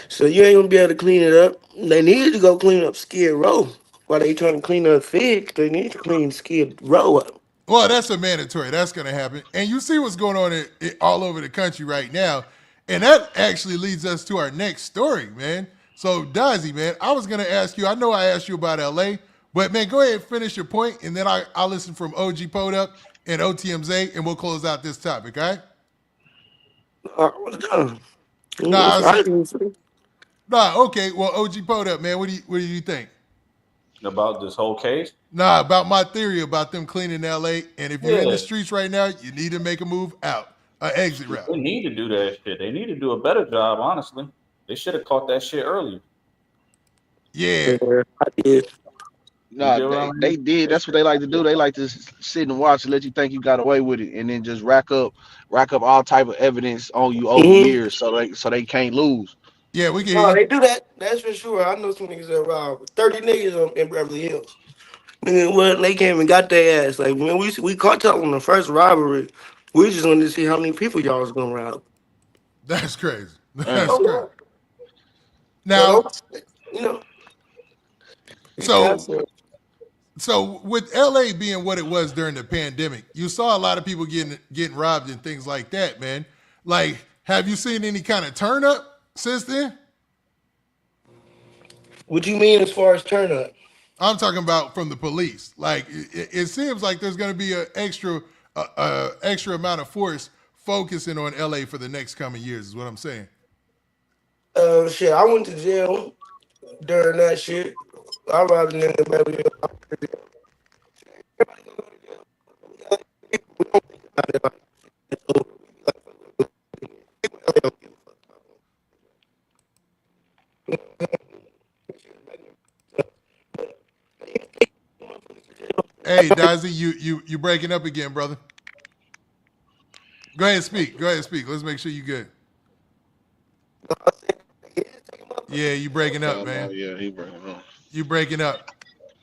Speaker 12: So you ain't gonna be able to clean it up. They need to go clean up Skid Row. While they trying to clean up Fig, they need to clean Skid Row up.
Speaker 1: well, that's a mandatory. That's going to happen. And you see what's going on all over the country right now. And that actually leads us to our next story, man. So, Dazsy, man, I was going to ask you, I know I asked you about LA, but, man, go ahead and finish your point, and then I'll listen from OG Pod Up and OTMZ, and we'll close out this topic, all right?
Speaker 12: What's done?
Speaker 1: Okay. Well, OG Pod Up, man, what do you think?
Speaker 3: About this whole case?
Speaker 1: Nah, about my theory about them cleaning LA, and if you're in
Speaker 3: Yeah.
Speaker 1: the streets right now, you need to make a move out, an exit route.
Speaker 3: They need to do that shit. They need to do a better job, honestly. They should have caught that shit earlier.
Speaker 1: Yeah.
Speaker 12: I did.
Speaker 4: Nah, they did. That's what they like to do. They like to sit and watch and let you think you got away with it, and then just rack up all type of evidence on you over years, so they can't lose.
Speaker 1: Yeah, we can.
Speaker 12: No, they do that. That's for sure. I know some niggas that robbed 30 niggas in Beverly Hills. Nigga, well, they came and got their ass. Like when we caught y'all on the first robbery, we just wanted to see how many people y'all was gonna rob.
Speaker 1: That's crazy. That's crazy.
Speaker 12: Now,
Speaker 1: Now, so with LA being what it was during the pandemic, you saw a lot of people getting robbed and things like that, man. Like, have you seen any kind of turn up since then?
Speaker 12: What you mean as far as turn up?
Speaker 1: I'm talking about from the police. Like, it seems like there's going to be an extra amount of force focusing on LA for the next coming years, is what I'm saying.
Speaker 12: Shit, I went to jail during that shit. I robbed a nigga Beverly Hills.
Speaker 1: Hey, Dazsy, you breaking up again, brother. Go ahead and speak. Go ahead and speak. Let's make sure you good. Yeah, you breaking up, man.
Speaker 4: Yeah, he breaking up.
Speaker 1: You breaking up.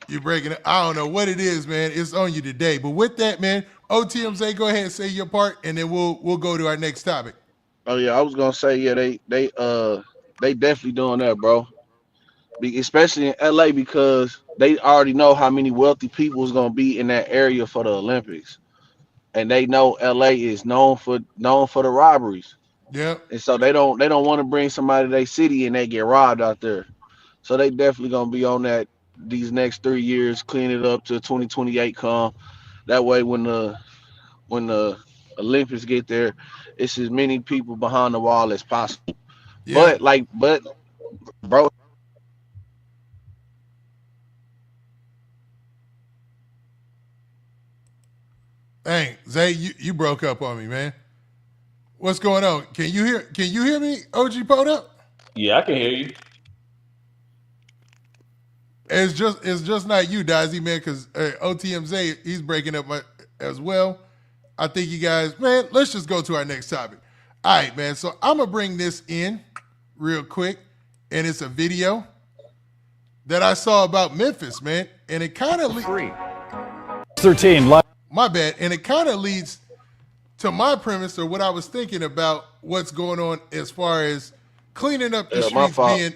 Speaker 1: You breaking up. I don't know what it is, man. It's on you today. But with that, man, OTMZ, go ahead and say your part, and then we'll go to our next topic.
Speaker 4: Oh yeah, I was gonna say yeah, they definitely doing that, bro. Especially in LA because they already know how many wealthy people is gonna be in that area for the Olympics, and they know LA is known for the robberies.
Speaker 1: Yeah.
Speaker 4: And so they don't want to bring somebody to their city and they get robbed out there. So they definitely gonna be on that these next 3 years, clean it up to 2028 come. That way when the Olympics get there, it's as many people behind the wall as possible.
Speaker 1: Yeah.
Speaker 4: But bro.
Speaker 1: Dang, Zay, you broke up on me, man. What's going on? Can you hear me, OG Poda?
Speaker 3: Yeah, I can hear you.
Speaker 1: It's just not you, Dazsy, man, because OTMZ, he's breaking up as well. I think you guys, man, let's just go to our next topic. All right, man. So I'm gonna bring this in real quick, and it's a video that I saw about Memphis, man, and it kind of
Speaker 17: 13 live.
Speaker 1: My bad, and it kind of leads to my premise or what I was thinking about what's going on as far as cleaning up the streets being.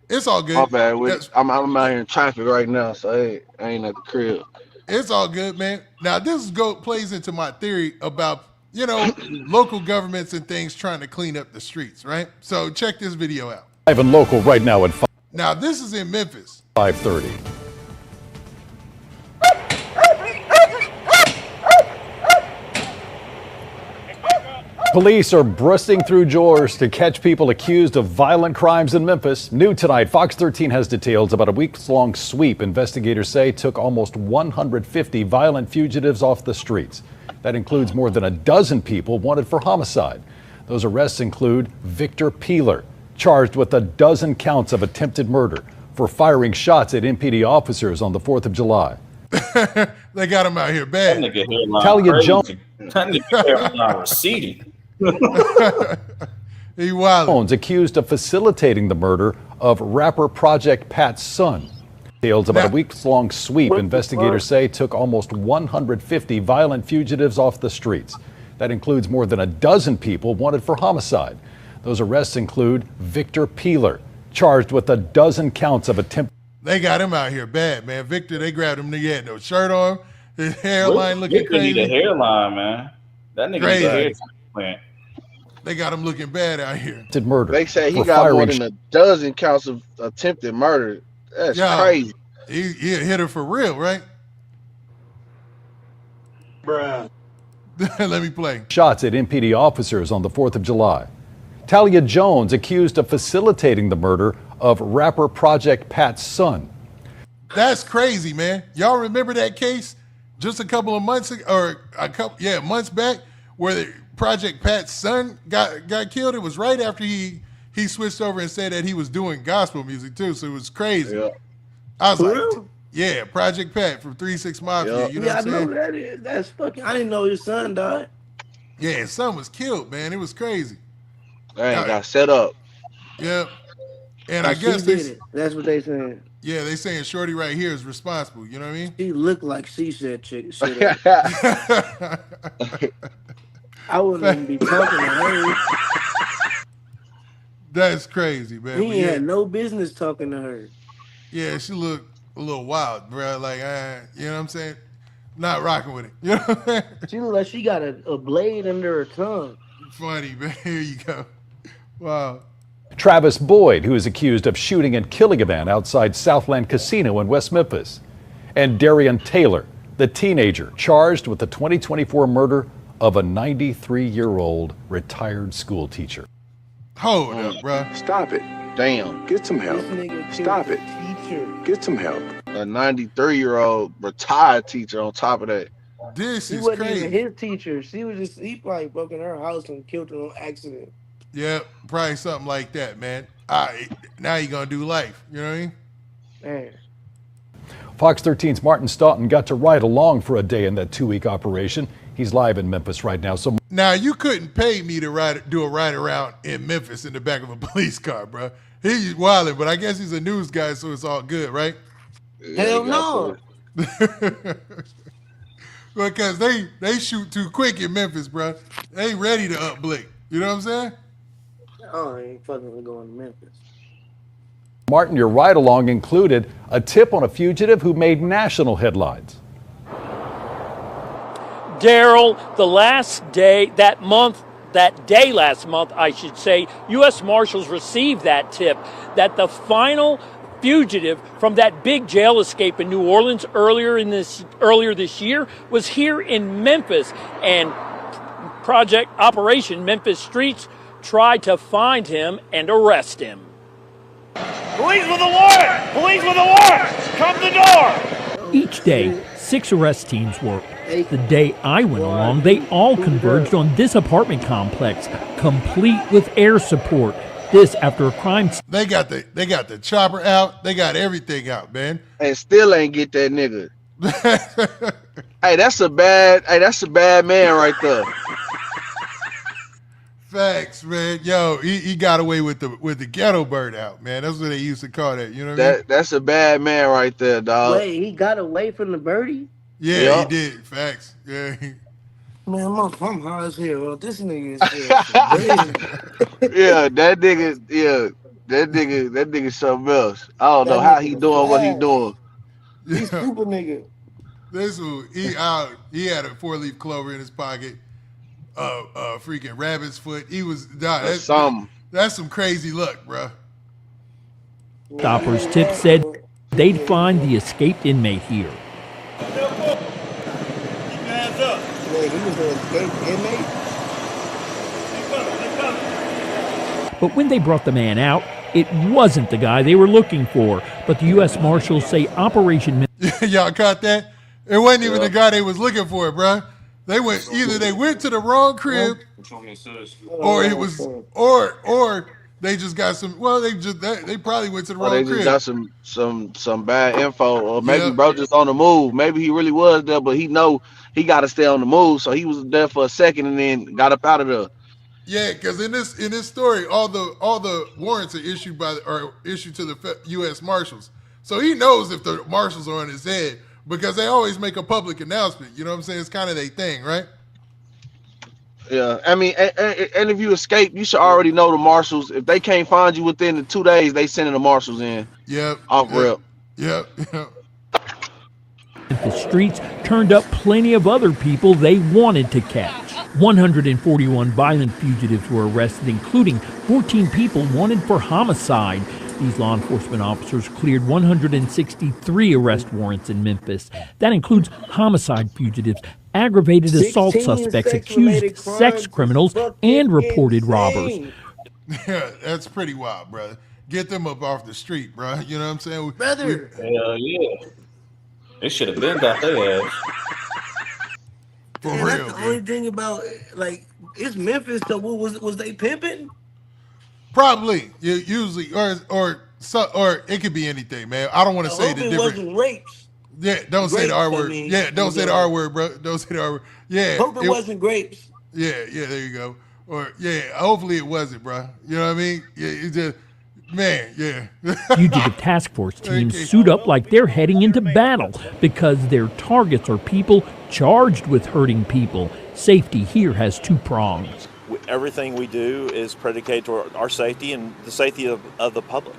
Speaker 1: It's all good.
Speaker 4: My bad. I'm out here in traffic right now, so I ain't at the crib.
Speaker 1: It's all good, man. Now this plays into my theory about local governments and things trying to clean up the streets, right? So check this video out.
Speaker 17: Live and local right now at 5.
Speaker 1: Now this is in Memphis.
Speaker 17: 5:30. Police are bursting through doors to catch people accused of violent crimes in Memphis. New tonight, Fox 13 has details about a weeks-long sweep investigators say took almost 150 violent fugitives off the streets. That includes more than a dozen people wanted for homicide. Those arrests include Victor Peeler, charged with a dozen counts of attempted murder for firing shots at MPD officers on the 4th of July.
Speaker 1: They got him out here bad.
Speaker 3: That nigga hairline
Speaker 17: Talia
Speaker 3: crazy.
Speaker 17: Jones.
Speaker 3: That nigga hairline receding.
Speaker 1: He wild.
Speaker 17: Jones accused of facilitating the murder of rapper Project Pat's son. Details about a weeks-long sweep investigators say took almost 150 violent fugitives off the streets. That includes more than a dozen people wanted for homicide. Those arrests include Victor Peeler, charged with a dozen counts of attempted.
Speaker 1: They got him out here bad, man. Victor, they grabbed him. He had no shirt on. His hairline looking
Speaker 3: Victor
Speaker 1: crazy.
Speaker 3: need a hairline, man. That nigga need a hair transplant.
Speaker 1: They got him looking bad out here.
Speaker 17: Murder.
Speaker 4: They say he got more than a dozen counts of attempted murder. That's crazy.
Speaker 1: He a hitter for real, right?
Speaker 2: Bruh.
Speaker 1: Let me play.
Speaker 17: Shots at MPD officers on the 4th of July. Talia Jones accused of facilitating the murder of rapper Project Pat's son.
Speaker 1: That's crazy, man. Y'all remember that case just a couple of months ago, or months back, where the Project Pat's son got killed? It was right after he switched over and said that he was doing gospel music too. So it was crazy.
Speaker 4: Yeah.
Speaker 1: I was like, Project Pat from 3 6 Mafia.
Speaker 4: Yeah.
Speaker 1: You know what I'm saying?
Speaker 12: I know that is. That's fucking. I didn't know his son died.
Speaker 1: Yeah, his son was killed, man. It was crazy.
Speaker 4: They ain't got set up.
Speaker 1: Yeah. And I guess
Speaker 12: that's what they saying.
Speaker 1: Yeah, they saying Shorty right here is responsible. You know what I mean?
Speaker 12: She looked like she said shit. I wouldn't even be talking to her.
Speaker 1: That's crazy, man.
Speaker 12: He had no business talking to her.
Speaker 1: Yeah, she looked a little wild, bro. Like, you know what I'm saying? Not rocking with it. You know what I'm saying?
Speaker 12: She looked like she got a blade under her tongue.
Speaker 1: Funny, man. Here you go. Wow.
Speaker 17: Travis Boyd, who is accused of shooting and killing a man outside Southland Casino in West Memphis. And Darian Taylor, the teenager charged with the 2024 murder of a 93-year-old retired school teacher.
Speaker 1: Hold up, bro.
Speaker 4: Stop it. Damn.
Speaker 18: Get some help. Stop it. Get some help.
Speaker 4: A 93-year-old retired teacher on top of that.
Speaker 1: This
Speaker 12: She
Speaker 1: is
Speaker 12: wasn't
Speaker 1: crazy.
Speaker 12: even his teacher. He probably broke in her house and killed her on accident.
Speaker 1: Yeah, probably something like that, man. now he gonna do life. You know what I mean?
Speaker 9: Man.
Speaker 17: Fox 13's Martin Staunton got to ride along for a day in that 2-week operation. He's live in Memphis right now. So
Speaker 1: now you couldn't pay me to do a ride around in Memphis in the back of a police car, bro. He's wilding, but I guess he's a news guy, so it's all good, right?
Speaker 9: Hell no.
Speaker 1: Because they shoot too quick in Memphis, bro. They ain't ready to upblick. You know what I'm saying?
Speaker 9: Oh, I ain't fucking going to Memphis.
Speaker 17: Martin, your ride along included a tip on a fugitive who made national headlines.
Speaker 19: Daryl, the last day, that day last month, I should say, U.S. Marshals received that tip that the final fugitive from that big jail escape in New Orleans earlier this year was here in Memphis, and Operation Memphis Streets tried to find him and arrest him.
Speaker 20: Police with a warrant! Police with a warrant! Come to the door!
Speaker 19: Each day, 6 arrest teams worked. The day I went along, they all converged on this apartment complex, complete with air support. This after a crime.
Speaker 1: They got the chopper out. They got everything out, man.
Speaker 4: And still ain't get that nigga. Hey, that's a bad man right there.
Speaker 1: Facts, man. Yo, he got away with the ghetto bird out, man. That's what they used to call that. You know what I mean?
Speaker 4: That's a bad man right there, dog.
Speaker 9: Wait, he got away from the birdie?
Speaker 1: Yeah,
Speaker 4: Yep.
Speaker 1: he did. Facts. Yeah.
Speaker 9: Man, I'm high as hell. Well, this nigga is
Speaker 4: Yeah, that nigga something else. I don't know how he doing what he doing.
Speaker 9: He's stupid nigga.
Speaker 1: This one, he had a 4-leaf clover in his pocket, freaking rabbit's foot. He was that's some crazy luck, bro.
Speaker 19: Stoppers tip said they'd find the escaped inmate here. But when they brought the man out, it wasn't the guy they were looking for. But the U.S. Marshals say Operation
Speaker 1: Y'all caught that? It wasn't even the guy they was looking for, bro. They went to the wrong crib, or it was, or they just got some. Well, they probably went to the wrong crib.
Speaker 4: They just got some bad info, or maybe bro just on the move. Maybe he really was there, but he know he got to stay on the move, so he was there for a second and then got up out of there.
Speaker 1: Yeah, because in this story, all the warrants are issued to the U.S. Marshals, so he knows if the marshals are on his head because they always make a public announcement. You know what I'm saying? It's kind of their thing, right?
Speaker 4: Yeah, I mean, and if you escape, you should already know the marshals. If they can't find you within the 2 days, they sending the marshals in.
Speaker 1: Yep.
Speaker 4: Off rip.
Speaker 1: Yep.
Speaker 19: The streets turned up plenty of other people they wanted to catch. 141 violent fugitives were arrested, including 14 people wanted for homicide. These law enforcement officers cleared 163 arrest warrants in Memphis. That includes homicide fugitives, aggravated assault suspects, accused sex criminals, and reported robbers.
Speaker 1: Yeah, that's pretty wild, brother. Get them up off the street, bro. You know what I'm saying?
Speaker 9: Brother.
Speaker 3: Hell yeah. They should have been got their ass.
Speaker 1: For
Speaker 9: real, that's the
Speaker 1: man.
Speaker 9: only thing about, like, it's Memphis, so what was they pimping?
Speaker 1: Probably. Usually, or it could be anything, man. I don't want to say the different.
Speaker 9: It wasn't rapes.
Speaker 1: Yeah, don't say the R word. Don't say the R word, bro. Don't say the R word. Yeah.
Speaker 9: Hope it wasn't grapes.
Speaker 1: Yeah, there you go. Or hopefully it wasn't, bro. You know what I mean? Yeah, it just, man, yeah.
Speaker 19: Fugitive task force teams suit up like they're heading into battle because their targets are people charged with hurting people. Safety here has 2 prongs.
Speaker 21: Everything we do is predicated to our safety and the safety of the public.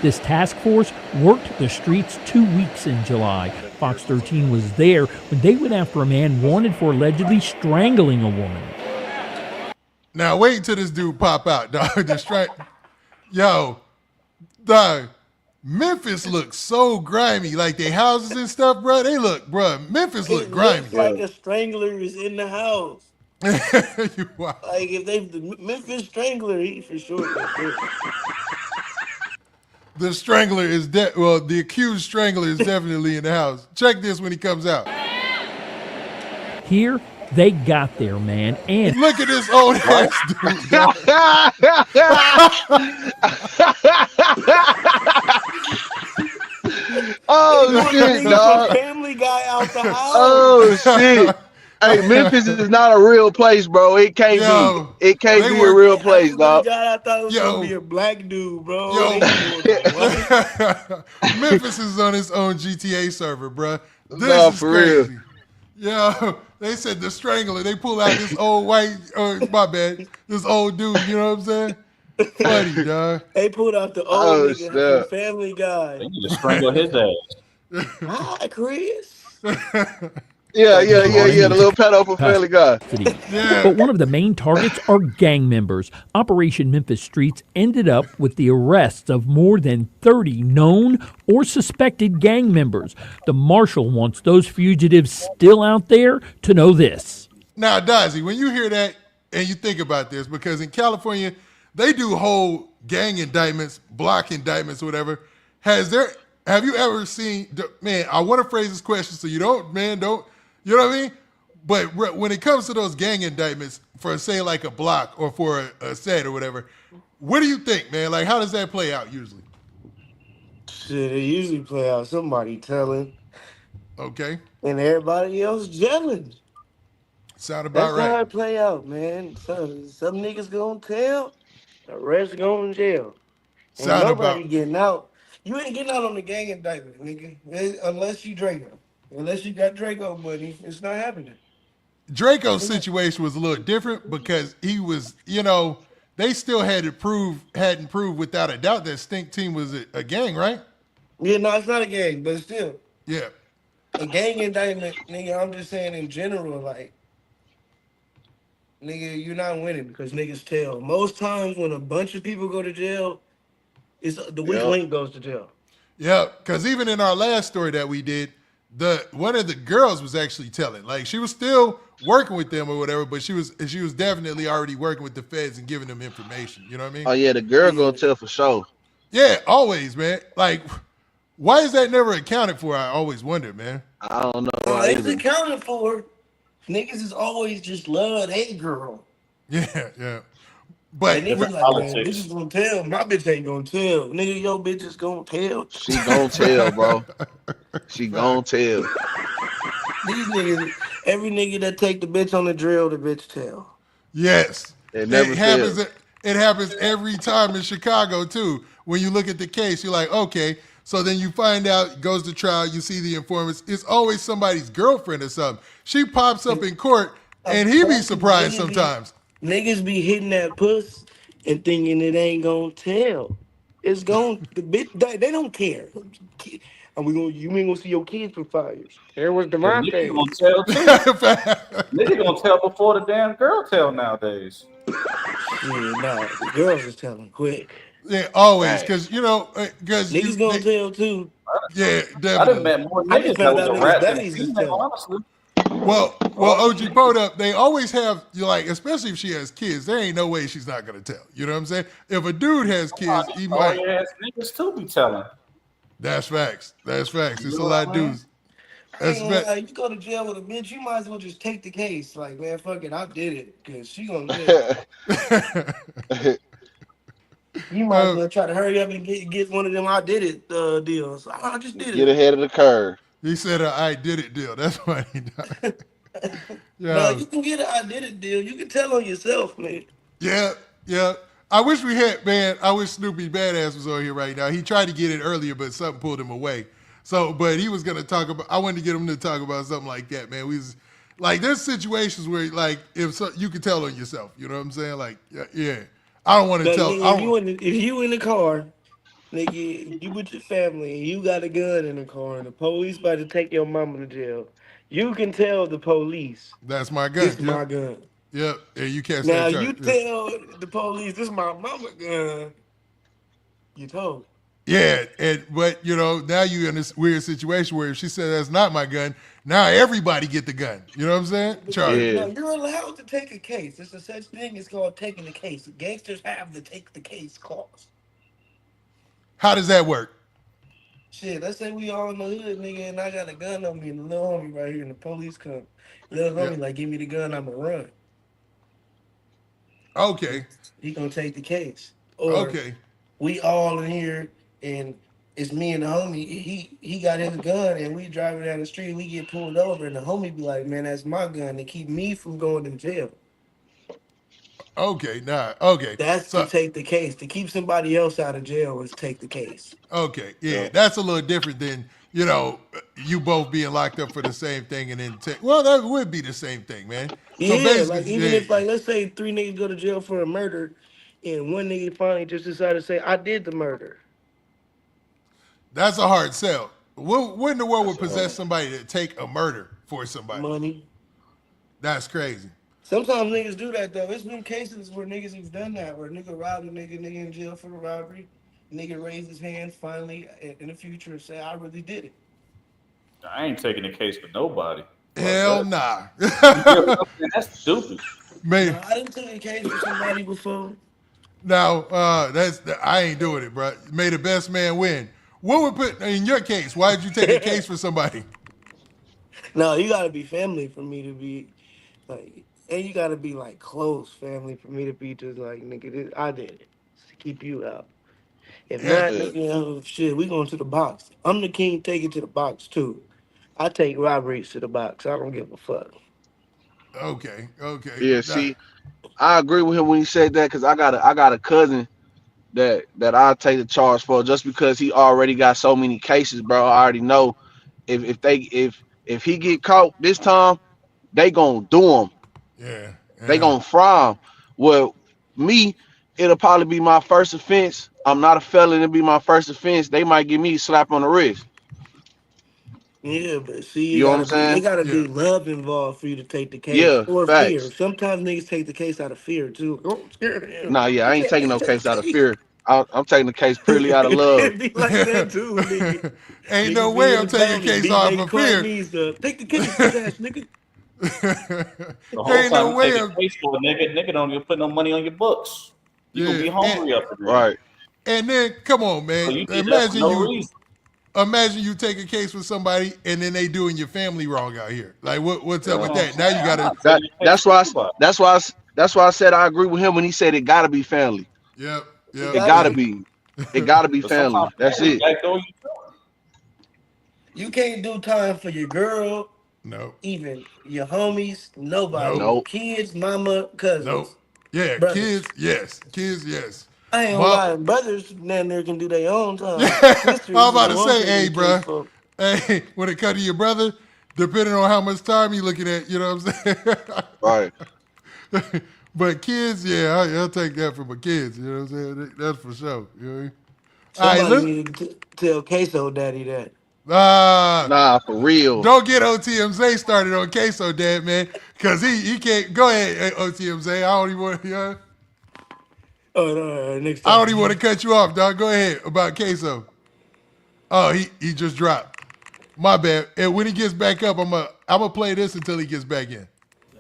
Speaker 19: This task force worked the streets 2 weeks in July. Fox 13 was there when they went after a man wanted for allegedly strangling a woman.
Speaker 1: Now wait until this dude pop out, dog. Yo, dog. Memphis looks so grimy, like their houses and stuff, bro. Memphis look grimy.
Speaker 9: Looks like a strangler is in the house.
Speaker 1: Wow.
Speaker 9: Like if the Memphis strangler, he for sure.
Speaker 1: The strangler is the accused strangler is definitely in the house. Check this when he comes out.
Speaker 19: Here, They got there, man. And
Speaker 1: look at this old ass dude. Dog.
Speaker 4: Oh shit, dog.
Speaker 12: Family Guy out the house.
Speaker 4: Oh shit. Hey, Memphis is not a real place, bro. It can't be. It can't be a real place, dog.
Speaker 12: I thought it was gonna be a black dude, bro.
Speaker 1: Memphis is on its own GTA server, bro. This is
Speaker 4: for
Speaker 1: crazy.
Speaker 4: real.
Speaker 1: Yeah, they said the Strangler. They pull out this old white, my bad, this old dude. You know what I'm saying? Funny, dog.
Speaker 12: They pulled out the old nigga from Family Guy.
Speaker 3: They need to strangle his ass.
Speaker 12: Hi, Chris.
Speaker 4: Yeah. The little pedo for Family Guy.
Speaker 19: But one of the main targets are gang members. Operation Memphis Streets ended up with the arrests of more than 30 known or suspected gang members. The marshal wants those fugitives still out there to know this.
Speaker 1: Now, Dazsy, when you hear that and you think about this, because in California, they do whole gang indictments, block indictments, whatever. Have you ever seen, man, I want to phrase this question so you don't, you know what I mean? But when it comes to those gang indictments for, say, like a block or for a set or whatever, what do you think, man? Like, how does that play out usually?
Speaker 12: Shit, it usually play out somebody telling.
Speaker 1: Okay.
Speaker 12: And everybody else gelling.
Speaker 1: Sound about
Speaker 12: That's
Speaker 1: right.
Speaker 12: how it play out, man. Some niggas gonna tell, the rest going to jail. And
Speaker 1: Sound
Speaker 12: nobody
Speaker 1: about
Speaker 12: getting out. You ain't getting out on the gang indictment, nigga. Unless you Draco. Unless you got Draco money, it's not happening.
Speaker 1: Draco's situation was a little different because he was, they still hadn't proved without a doubt that Stink Team was a gang, right?
Speaker 12: Yeah, no, it's not a gang, but still.
Speaker 1: Yeah.
Speaker 12: A gang indictment, nigga, I'm just saying in general, like, nigga, you're not winning because niggas tell. Most times when a bunch of people go to jail, it's the weak link goes to jail.
Speaker 1: Yeah, because even in our last story that we did, one of the girls was actually telling. Like, she was still working with them or whatever, but she was definitely already working with the feds and giving them information. You know what I mean?
Speaker 4: Oh yeah, the girl gonna tell for sure.
Speaker 1: Yeah, always, man. Like, why is that never accounted for? I always wonder, man.
Speaker 4: I don't know.
Speaker 12: It's accounted for. Niggas is always just love a girl.
Speaker 1: Yeah. But
Speaker 12: and niggas like, man, bitches gonna tell. My bitch ain't gonna tell. Nigga, your bitch is gonna tell.
Speaker 4: She gonna tell, bro. She gonna tell.
Speaker 12: These niggas, every nigga that take the bitch on the drill, the bitch tell.
Speaker 1: Yes.
Speaker 4: It happens.
Speaker 1: It happens every time in Chicago too. When you look at the case, you're like, okay. So then you find out, goes to trial, you see the informants. It's always somebody's girlfriend or something. She pops up in court, and he be surprised sometimes.
Speaker 12: Niggas be hitting that puss and thinking it ain't gonna tell. It's gonna the bitch. They don't care. And you ain't gonna see your kids for 5 years. There was
Speaker 3: Nigga
Speaker 12: Devontae.
Speaker 3: gonna tell too. Nigga gonna tell before the damn girl tell nowadays.
Speaker 12: Yeah, nah, the girls is telling quick.
Speaker 1: Yeah, always, because
Speaker 12: niggas gonna tell too.
Speaker 1: Yeah, definitely.
Speaker 3: I done met more niggas that was a rat than female, honestly.
Speaker 1: Well, OG Poda, they always have, especially if she has kids, there ain't no way she's not going to tell. You know what I'm saying? If a dude has kids, he might.
Speaker 3: Oh, yeah, niggas too be telling.
Speaker 1: That's facts. It's a lot of dudes.
Speaker 12: You go to jail with a bitch, you might as well just take the case. Like, man, fuck it, I did it. Because she going to jail. You might as well try to hurry up and get one of them I did it deals. I just did it.
Speaker 4: Get ahead of the curve.
Speaker 1: He said I did it deal. That's why he died.
Speaker 12: No, you can get an I did it deal. You can tell on yourself, man.
Speaker 1: Yeah. I wish Snoopy Badass was on here right now. He tried to get it earlier, but something pulled him away. So, but he was going to I wanted to get him to talk about something like that, man. There's situations where, you can tell on yourself. You know what I'm saying? Like, yeah. I don't want to tell.
Speaker 12: If you in the car, nigga, you with your family and you got a gun in the car and the police about to take your mama to jail, you can tell the police.
Speaker 1: That's my gun.
Speaker 12: This is my gun.
Speaker 1: Yep. Yeah, you can't
Speaker 12: now
Speaker 1: say
Speaker 12: you tell the police this is my mama gun. You told.
Speaker 1: Yeah, but now you in this weird situation where if she said that's not my gun, now everybody get the gun. You know what I'm saying? Charlie.
Speaker 12: No, you're allowed to take a case. There's a such thing as called taking the case. Gangsters have the take the case clause.
Speaker 1: How does that work?
Speaker 12: Shit, let's say we all in the hood, nigga, and I got a gun on me, and the little homie right here, and the police come. Little homie like, give me the gun, I'ma run.
Speaker 1: Okay.
Speaker 12: He gonna take the case. Or
Speaker 1: Okay.
Speaker 12: we all in here, and it's me and the homie. He got his gun, and we driving down the street. We get pulled over, and the homie be like, "Man, that's my gun to keep me from going to jail."
Speaker 1: Okay. Nah. Okay.
Speaker 12: That's
Speaker 1: So
Speaker 12: to take the case. To keep somebody else out of jail is take the case.
Speaker 1: okay. Yeah. That's a little different than you both being locked up for the same thing and then well, that would be the same thing, man. So
Speaker 12: Yeah,
Speaker 1: basically,
Speaker 12: like even if like let's say 3 niggas go to jail for a murder, and one nigga finally just decided to say, "I did the murder."
Speaker 1: that's a hard sell. What in the world would possess somebody to take a murder for somebody?
Speaker 12: Money.
Speaker 1: That's crazy.
Speaker 12: Sometimes niggas do that though. It's been cases where niggas have done that, where nigga robbed a nigga in jail for the robbery. Nigga raised his hand finally in the future and say, "I really did it."
Speaker 3: I ain't taking the case for nobody.
Speaker 1: Hell nah.
Speaker 3: That's stupid.
Speaker 1: Man.
Speaker 12: No, I didn't take a case for somebody before.
Speaker 1: Now, I ain't doing it, bro. May the best man win. What would put in your case? Why did you take a case for somebody?
Speaker 12: No, you gotta be family for me to be like, and you gotta be like close family for me to be just like, nigga, I did it to keep you out. If not, nigga, shit, we going to the box. I'm the king. Take it to the box too. I take robberies to the box. I don't give a fuck.
Speaker 1: Okay.
Speaker 4: Yeah, see, I agree with him when he said that because I got a cousin that I'll take the charge for just because he already got so many cases, bro. I already know if he get caught this time, they gonna do him.
Speaker 1: Yeah.
Speaker 4: They gonna fry him. Well, me, it'll probably be my first offense. I'm not a felon. It'll be my first offense. They might give me a slap on the wrist.
Speaker 12: Yeah, but see,
Speaker 4: You know what I'm saying?
Speaker 12: it gotta be love involved for you to take the case,
Speaker 4: Yeah,
Speaker 12: or fear.
Speaker 4: facts.
Speaker 12: Sometimes niggas take the case out of fear too. Oh, I'm scared of him.
Speaker 4: Nah, yeah,
Speaker 12: I
Speaker 4: I ain't
Speaker 12: can't
Speaker 4: taking
Speaker 12: make
Speaker 4: no
Speaker 12: it to
Speaker 4: case out of
Speaker 12: the
Speaker 4: fear. I'm taking the case purely out of love.
Speaker 12: It be like that too, nigga.
Speaker 1: Ain't
Speaker 12: Niggas
Speaker 1: no
Speaker 12: be
Speaker 1: way
Speaker 12: in
Speaker 1: I'm
Speaker 12: the
Speaker 1: taking
Speaker 12: bounty,
Speaker 1: case
Speaker 12: beat
Speaker 1: off
Speaker 12: nigga
Speaker 1: of
Speaker 12: Clark
Speaker 1: fear.
Speaker 12: Needs to take the case, bitch ass nigga.
Speaker 3: The whole
Speaker 1: Ain't
Speaker 3: time
Speaker 1: no
Speaker 3: you
Speaker 1: way
Speaker 3: take a case for a nigga don't even put no money on your books. You gonna be hungry up there.
Speaker 4: Right.
Speaker 1: And then, come on, man.
Speaker 3: So you did that for no reason.
Speaker 1: Imagine you take a case with somebody and then they doing your family wrong out here. Like, what's up with that? Now you gotta.
Speaker 4: That's why I said I agree with him when he said it gotta be family.
Speaker 1: Yep.
Speaker 4: It gotta be. It gotta be family. That's it.
Speaker 12: You can't do time for your girl.
Speaker 1: No.
Speaker 12: Even your homies. Nobody.
Speaker 1: Nope.
Speaker 12: Kids, mama, cousins.
Speaker 1: Nope. Yeah,
Speaker 12: Brothers.
Speaker 1: Kids, yes.
Speaker 12: I ain't gonna lie, brothers down there can do their own time.
Speaker 1: I was about to say, hey, bro.
Speaker 12: For.
Speaker 1: Hey, when it comes to your brother, depending on how much time you looking at, you know what I'm saying?
Speaker 4: Right.
Speaker 1: But kids, yeah, I'll take that from my kids. You know what I'm saying? That's for sure. You know what I mean?
Speaker 12: Somebody need to tell Queso Daddy that.
Speaker 4: Nah, for real.
Speaker 1: Don't get OTMZ started on Queso Dad, man, because he can't. Go ahead, OTMZ. I don't even want to.
Speaker 12: Next time.
Speaker 1: I don't even want to cut you off, dog. Go ahead about Queso. Oh, he just dropped. My bad. And when he gets back up, I'm gonna play this until he gets back in.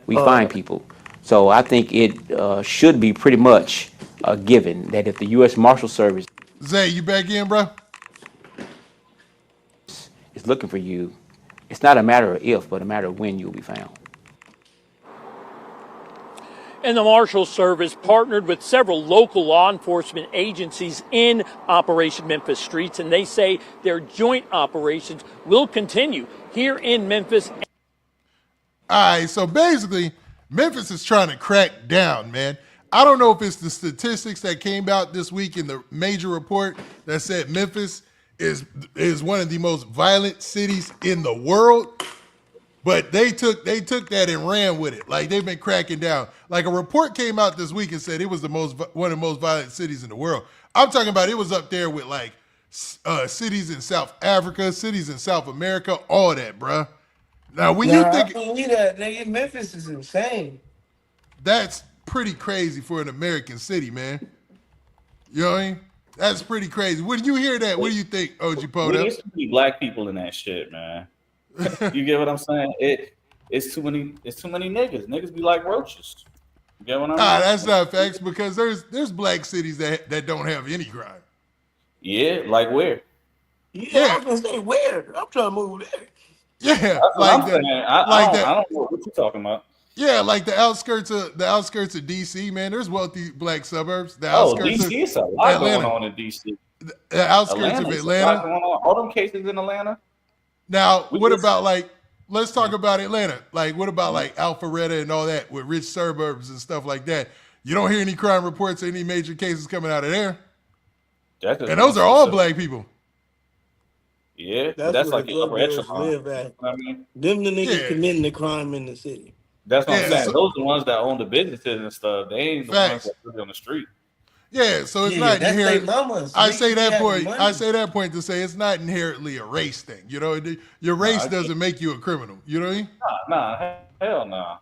Speaker 5: We find people. So I think it should be pretty much a given that if the U.S. Marshal Service
Speaker 1: Zay, you back in, bro?
Speaker 5: is looking for you, it's not a matter of if, but a matter of when you'll be found.
Speaker 19: And the Marshal Service partnered with several local law enforcement agencies in Operation Memphis Streets, and they say their joint operations will continue here in Memphis.
Speaker 1: All right, so basically, Memphis is trying to crack down, man. I don't know if it's the statistics that came out this week in the major report that said Memphis is one of the most violent cities in the world. But they took that and ran with it. Like, they've been cracking down. Like, a report came out this week and said it was one of the most violent cities in the world. I'm talking about it was up there with like cities in South Africa, cities in South America, all that, bruh. Now, when you think
Speaker 12: I believe that, nigga, Memphis is insane.
Speaker 1: That's pretty crazy for an American city, man. You know what I mean? That's pretty crazy. When you hear that, what do you think, OG Poda?
Speaker 3: There used to be black people in that shit, man. You get what I'm saying? It's too many niggas. Niggas be like roaches. You get what I mean?
Speaker 1: That's not facts because there's black cities that don't have any crime.
Speaker 3: Yeah, like where?
Speaker 12: Yeah, I was gonna say where. I'm trying to move there.
Speaker 1: Yeah,
Speaker 3: That's what I'm saying. I don't know what you're talking about.
Speaker 1: Yeah, like the outskirts of DC, man. There's wealthy black suburbs. The
Speaker 3: Oh,
Speaker 1: outskirts of
Speaker 3: DC, it's a lot
Speaker 1: Atlanta.
Speaker 3: going on in DC.
Speaker 1: The outskirts of
Speaker 3: It's a lot
Speaker 1: Atlanta.
Speaker 3: going on. All them cases in Atlanta.
Speaker 1: Now, what about like? Let's talk about Atlanta. Like, what about like Alpharetta and all that with rich suburbs and stuff like that? You don't hear any crime reports or any major cases coming out of there. And those are all black people.
Speaker 3: Yeah, that's like the upper echelon.
Speaker 12: Live at.
Speaker 3: I mean,
Speaker 12: them the niggas committing the crime in the city.
Speaker 3: That's what I'm saying. Those are the ones that own the businesses and stuff. They ain't the ones that live on the street.
Speaker 1: Yeah, so it's not inherent. I say that point to say it's not inherently a race thing. You know, your race doesn't make you a criminal. You know what I mean?
Speaker 3: Nah, hell nah.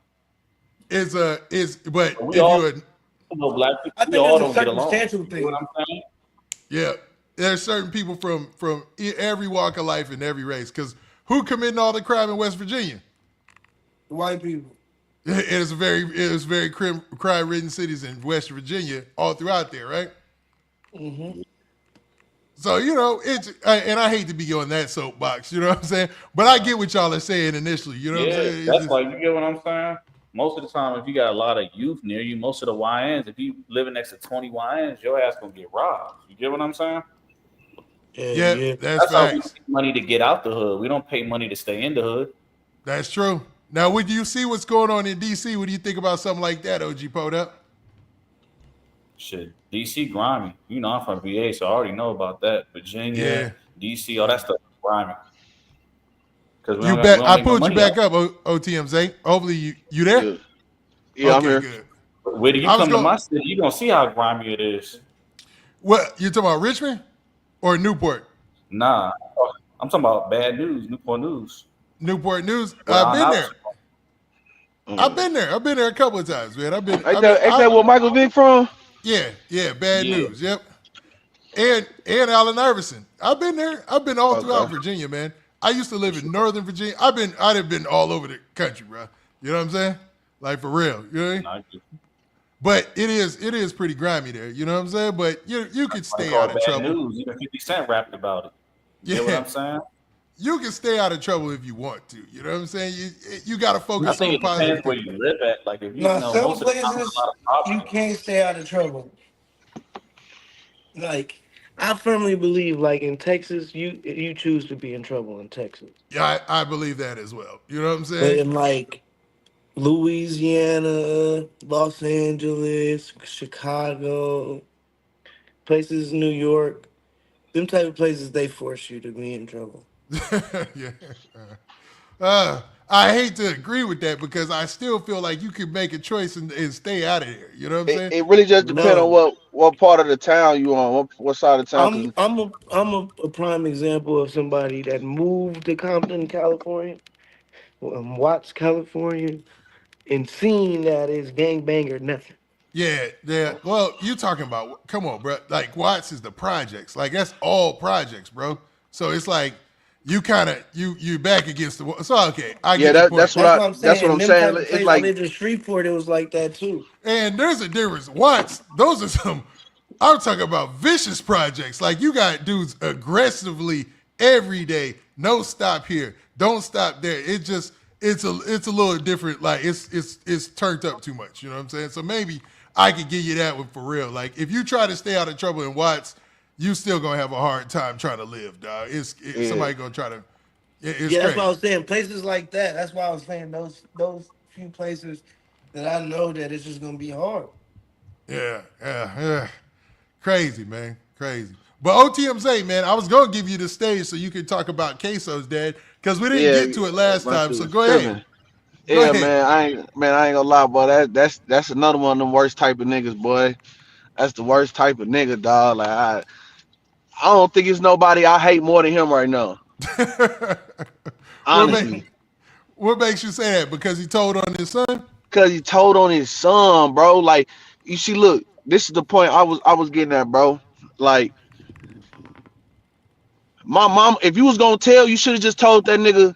Speaker 1: But
Speaker 3: we
Speaker 1: if
Speaker 3: all,
Speaker 1: you're
Speaker 3: black people,
Speaker 12: I think
Speaker 3: we all
Speaker 12: that's
Speaker 3: don't
Speaker 12: a
Speaker 3: get along.
Speaker 12: circumstantial thing.
Speaker 3: You know what I'm saying?
Speaker 1: Yeah, there's certain people from every walk of life and every race. Because who committing all the crime in West Virginia?
Speaker 12: White people.
Speaker 1: It is very crime-ridden cities in West Virginia, all throughout there, right?
Speaker 12: Mm-hmm.
Speaker 1: So you know, and I hate to be on that soapbox, you know what I'm saying? But I get what y'all are saying initially, you know what I'm saying?
Speaker 3: That's like, you get what I'm saying? Most of the time, if you got a lot of youth near you, most of the YNs, if you living next to 20 YNs, your ass gonna get robbed. You get what I'm saying?
Speaker 1: Yeah.
Speaker 3: That's how we pay money to get out the hood. We don't pay money to stay in the hood.
Speaker 1: That's true. Now, when you see what's going on in DC, what do you think about something like that, OG Poda?
Speaker 3: Shit, DC grimy. You know, I'm from VA, so I already know about that. Virginia, DC, all that stuff is grimy.
Speaker 1: I pulled you back up, OTMZ. Hopefully you there?
Speaker 4: Yeah,
Speaker 1: okay,
Speaker 4: I'm here.
Speaker 1: Good.
Speaker 3: Where do you come to my city? You're going to see how grimy it is.
Speaker 1: What, you talking about Richmond or Newport?
Speaker 3: Nah, I'm talking about bad news, Newport News.
Speaker 1: Newport News. I've been there. I've been there a couple of times, man. Ain't
Speaker 4: that where Michael Vick from?
Speaker 1: Yeah, bad news. Yep. And Allen Iverson. I've been there. I've been all throughout Virginia, man. I used to live in Northern Virginia. I've been all over the country, bro. You know what I'm saying? Like for real. You know what I mean? But it is pretty grimy there. You know what I'm saying? But you could stay out of trouble.
Speaker 3: News. Even 50 Cent rapped about it. You know what I'm saying?
Speaker 1: You can stay out of trouble if you want to. You know what I'm saying? You got to focus on positive.
Speaker 3: I think it depends where you live at. Like if you know,
Speaker 12: some
Speaker 3: most
Speaker 12: places
Speaker 3: of the time, a lot of problems.
Speaker 12: you can't stay out of trouble. Like I firmly believe, like in Texas, you choose to be in trouble in Texas.
Speaker 1: Yeah, I believe that as well. You know what I'm saying?
Speaker 12: But in like Louisiana, Los Angeles, Chicago, places, New York, them type of places, they force you to be in trouble.
Speaker 1: Yeah. I hate to agree with that because I still feel like you could make a choice and stay out of here. You know what I'm saying?
Speaker 4: It really just depends on what part of the town you on, what side of town.
Speaker 12: I'm a prime example of somebody that moved to Compton, California, Watts, California, and seen that it's gangbanger nothing.
Speaker 1: Yeah. Well, you talking about, come on, bro. Like Watts is the projects. Like that's all projects, bro. So it's like you kind of you back against the wall. So okay, I get your point.
Speaker 4: That's what I'm saying. It's like
Speaker 12: I lived in Shreveport, it was like that too.
Speaker 1: And there's a difference. Watts, those are some. I'm talking about vicious projects. Like you got dudes aggressively every day. No stop here. Don't stop there. It's a little different. Like it's turned up too much. You know what I'm saying? So maybe I could give you that one for real. Like if you try to stay out of trouble in Watts, you still gonna have a hard time trying to live, dog. Somebody gonna try to.
Speaker 12: That's what I was saying. Places like that. That's why I was saying those few places that I know that it's just gonna be hard.
Speaker 1: Yeah. Crazy, man. Crazy. But OTMZ, man, I was gonna give you the stage so you could talk about Queso's dad because we didn't get to it last time. So go ahead.
Speaker 4: Yeah, man. I ain't gonna lie, boy. That's another one of them worst type of niggas, boy. That's the worst type of nigga, dog. Like I don't think it's nobody I hate more than him right now. Honestly.
Speaker 1: What makes you say that? Because he told on his son?
Speaker 4: Because he told on his son, bro. Like, you see, look, this is the point I was getting at, bro. Like, my mom, if you was gonna tell, you should have just told that nigga,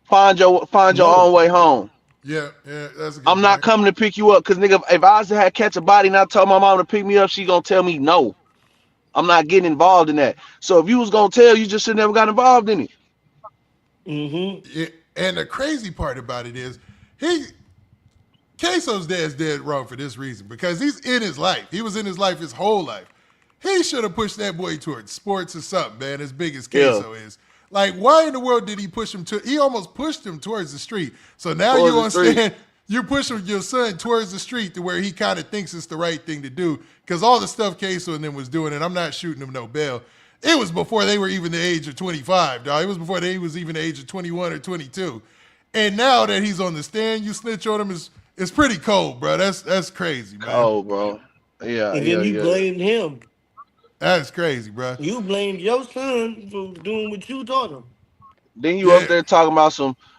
Speaker 4: find your own way home.
Speaker 1: Yeah, that's a good
Speaker 4: I'm not coming to pick you up, because nigga, if I had catch a body and I told my mom to pick me up, she gonna tell me no. I'm not getting involved in that. So if you was gonna tell, you just should never got involved in it.
Speaker 1: Yeah, and the crazy part about it is, Queso's dad's dead wrong for this reason, because he's in his life. He was in his life his whole life. He should have pushed that boy towards sports or something, man, as big as Queso is. Like, why in the world did he push him he almost pushed him towards the street. So now you understand, you're pushing your son towards the street to where he kind of thinks it's the right thing to do, because all the stuff Queso and them was doing, and I'm not shooting him no bail, it was before they were even the age of 25, dog. It was before they was even the age of 21 or 22. And now that he's on the stand, you snitch on him it's pretty cold, bro. That's crazy, man.
Speaker 4: Cold, bro. Yeah.
Speaker 12: And then you blamed him.
Speaker 1: That's crazy, bro.
Speaker 12: You blamed your son for doing what you taught him.
Speaker 4: Then you up there talking about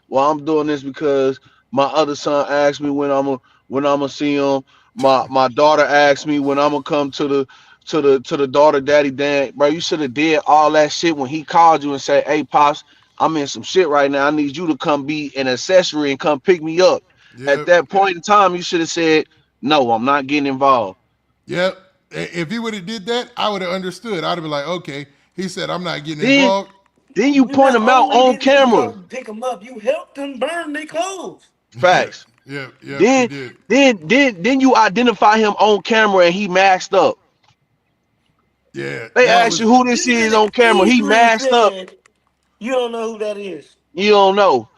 Speaker 4: well, I'm doing this because my other son asked me when I'm gonna see him. My daughter asked me when I'm gonna come to the daughter daddy dance. Bro, you should have did all that shit when he called you and said, "Hey, pops, I'm in some shit right now. I need you to come be an accessory and come pick me up." Yep. At that point in time, you should have said, "No, I'm not getting involved."
Speaker 1: Yep. If he would have did that, I would have understood. I'd have been like, okay, he said I'm not getting involved.
Speaker 4: Then you point him out on camera.
Speaker 12: Pick him up. You helped them burn their clothes.
Speaker 4: Facts.
Speaker 1: Yeah.
Speaker 4: Then you identify him on camera and he masked up.
Speaker 1: Yeah.
Speaker 4: They ask you who this is on camera. He masked up.
Speaker 12: You don't know who that is.
Speaker 4: You don't know.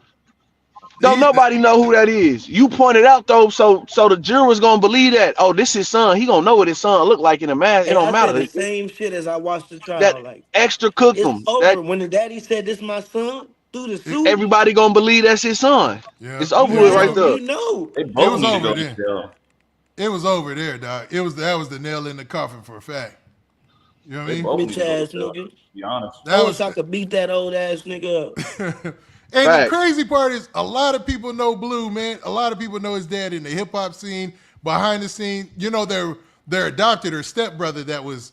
Speaker 4: Don't nobody know who that is. You pointed out though, so the juror's gonna believe that. Oh, this is his son. He gonna know what his son look like in a mask. It don't matter.
Speaker 12: The same shit as I watched the trial.
Speaker 4: That
Speaker 12: like
Speaker 4: extra cooked
Speaker 12: it's
Speaker 4: him.
Speaker 12: Over. When the daddy said, "This my son," through the suit,
Speaker 4: everybody gonna believe that's his son. Yeah. It's over with right there.
Speaker 12: You know,
Speaker 1: it was over there. It was over there, dog. That was the nail in the coffin for a fact. You know what I mean?
Speaker 12: Bitch ass nigga.
Speaker 3: Be honest.
Speaker 12: I wish I could beat that old ass nigga up.
Speaker 1: And the crazy part is, a lot of people know Blue, man. A lot of people know his dad in the hip hop scene, behind the scene. You know, their adopted or stepbrother that was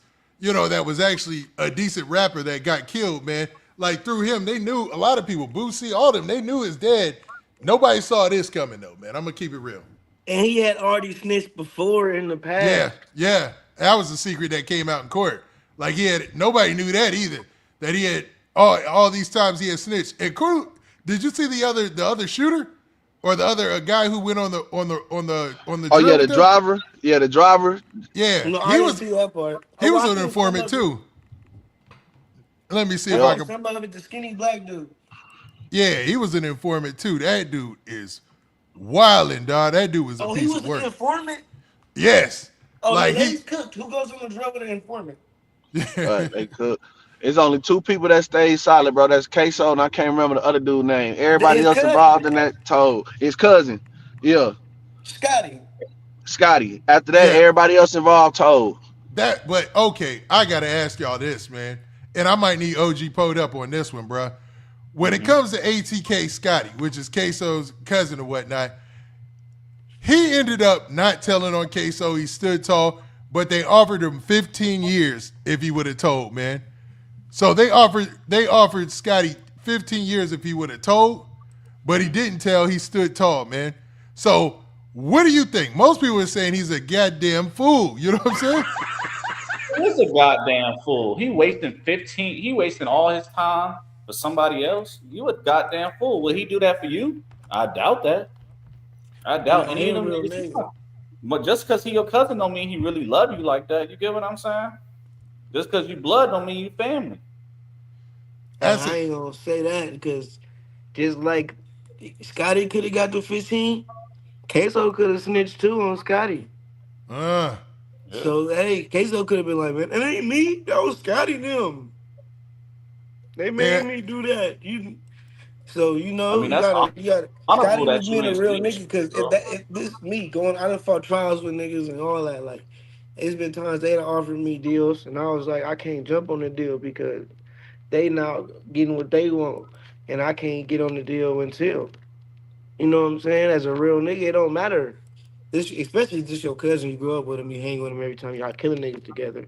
Speaker 1: actually a decent rapper that got killed, man. Like, through him, they knew a lot of people. Boosie, all them, they knew his dad. Nobody saw this coming though, man. I'm gonna keep it real.
Speaker 12: And he had already snitched before in the past.
Speaker 1: Yeah. That was the secret that came out in court. Like, nobody knew that either. That he had all these times he had snitched. And cool. Did you see the other shooter, or the other guy who went on the
Speaker 4: Oh yeah, the driver. Yeah, the driver.
Speaker 1: Yeah,
Speaker 12: no, I didn't see that part.
Speaker 1: He was an informant too. Let me see if I can.
Speaker 12: Somebody with the skinny black dude.
Speaker 1: Yeah, he was an informant too. That dude is wilding, dog. That dude was a piece of work.
Speaker 12: He was an informant.
Speaker 1: Yes.
Speaker 12: Oh, like he's cooked. Who goes on the drug with an informant?
Speaker 4: Right, they cooked. It's only two people that stayed solid, bro. That's Queso, and I can't remember the other dude's name. Everybody else involved in that told. His cousin. Yeah. Scotty. After that, everybody else involved told.
Speaker 1: But okay, I gotta ask y'all this, man. And I might need OG pulled up on this one, bro. When it comes to ATK Scotty, which is Queso's cousin or whatnot, he ended up not telling on Queso. He stood tall, but they offered him 15 years if he would have told, man. So they offered Scotty 15 years if he would have told, but he didn't tell. He stood tall, man. So what do you think? Most people are saying he's a goddamn fool. You know what I'm saying?
Speaker 3: He's a goddamn fool. He wasting all his time for somebody else. You a goddamn fool. Will he do that for you? I doubt that. I doubt any of them niggas. But just because he your cousin don't mean he really love you like that. You get what I'm saying? Just because you blood don't mean you family.
Speaker 12: I ain't gonna say that, because just like Scotty could have got the 15, Queso could have snitched too on Scotty. So hey, Queso could have been like, man, it ain't me. That was Scotty them. They made me do that. So you gotta. Scotty was being a real nigga, because if this me going, I done fought trials with niggas and all that. Like, it's been times they done offered me deals, and I was like, I can't jump on the deal because they now getting what they want, and I can't get on the deal until. You know what I'm saying? As a real nigga, it don't matter. Especially just your cousin, you grew up with him, you hang with him every time y'all killing niggas together.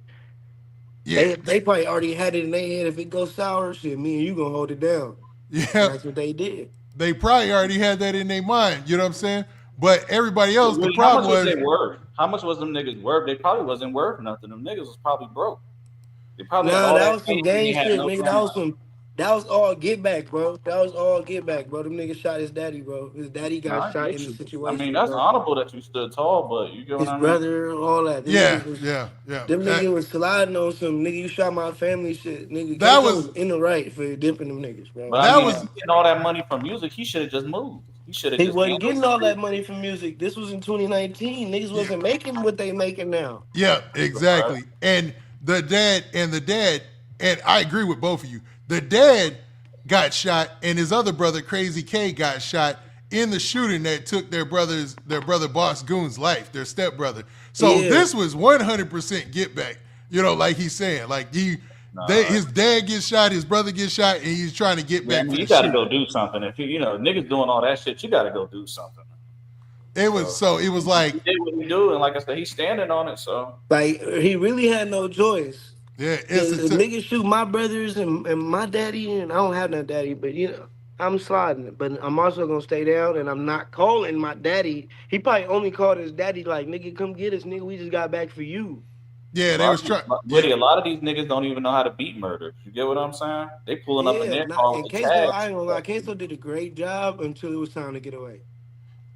Speaker 12: Yeah, they probably already had it in their head. If it goes sour, shit, me and you gonna hold it down. Yeah, that's what they did.
Speaker 1: They probably already had that in their mind. You know what I'm saying? But everybody else, the problem was
Speaker 3: they worth. How much was them niggas worth? They probably wasn't worth nothing. Them niggas was probably broke. They probably got
Speaker 12: Nah,
Speaker 3: all
Speaker 12: that
Speaker 3: that
Speaker 12: was some
Speaker 3: cake and they
Speaker 12: gang
Speaker 3: had
Speaker 12: shit,
Speaker 3: no
Speaker 12: nigga.
Speaker 3: gun.
Speaker 12: That was all get back, bro. That was all get back, bro. Them niggas shot his daddy, bro. His daddy
Speaker 3: No,
Speaker 12: got
Speaker 3: I
Speaker 12: shot
Speaker 3: get
Speaker 12: in the
Speaker 3: you. I mean,
Speaker 12: situation,
Speaker 3: that's
Speaker 12: bro.
Speaker 3: honorable that you stood tall, but you get what
Speaker 12: His
Speaker 3: I mean?
Speaker 12: brother, all that.
Speaker 1: Yeah.
Speaker 12: Them niggas was sliding on some nigga. You shot my family shit, nigga.
Speaker 1: That
Speaker 12: Queso
Speaker 1: was
Speaker 12: was in the right for dipping them niggas, bro.
Speaker 3: But I mean, if you getting all that money from music, he should have just moved. He should have
Speaker 12: He
Speaker 3: just
Speaker 12: wasn't
Speaker 3: handled
Speaker 12: getting all
Speaker 3: security.
Speaker 12: that money from music. This was in 2019. Niggas wasn't making what they making now.
Speaker 1: Yeah, exactly. And the dad, and I agree with both of you. The dad got shot, and his other brother, Crazy K, got shot in the shooting that took their brother Boss Goon's life, their stepbrother. So
Speaker 12: Yeah.
Speaker 1: this was 100% get back. You know, like he's saying, like his dad gets shot, his brother gets shot, and he's trying to get
Speaker 3: Yeah, I
Speaker 1: back
Speaker 3: mean,
Speaker 1: for
Speaker 3: you
Speaker 1: the
Speaker 3: got to
Speaker 1: shooting.
Speaker 3: go do something. If you know niggas doing all that shit, you got to go do something.
Speaker 1: It was like
Speaker 3: he did what he do, and like I said, he's standing on it. So
Speaker 12: Like he really had no choice.
Speaker 1: Yeah,
Speaker 12: The niggas shoot my brothers and my daddy, and I don't have no daddy, but you know, I'm sliding it. But I'm also gonna stay down, and I'm not calling my daddy. He probably only called his daddy like, nigga, come get us, nigga. We just got back for you.
Speaker 1: Yeah,
Speaker 3: they was trying. Woody, a lot of these niggas don't even know how to beat murder. You get what I'm saying? They pulling up in
Speaker 12: Yeah,
Speaker 3: their car
Speaker 12: in
Speaker 3: with the
Speaker 12: Queso, I
Speaker 3: tags.
Speaker 12: ain't gonna lie, Queso did a great job until it was time to get away.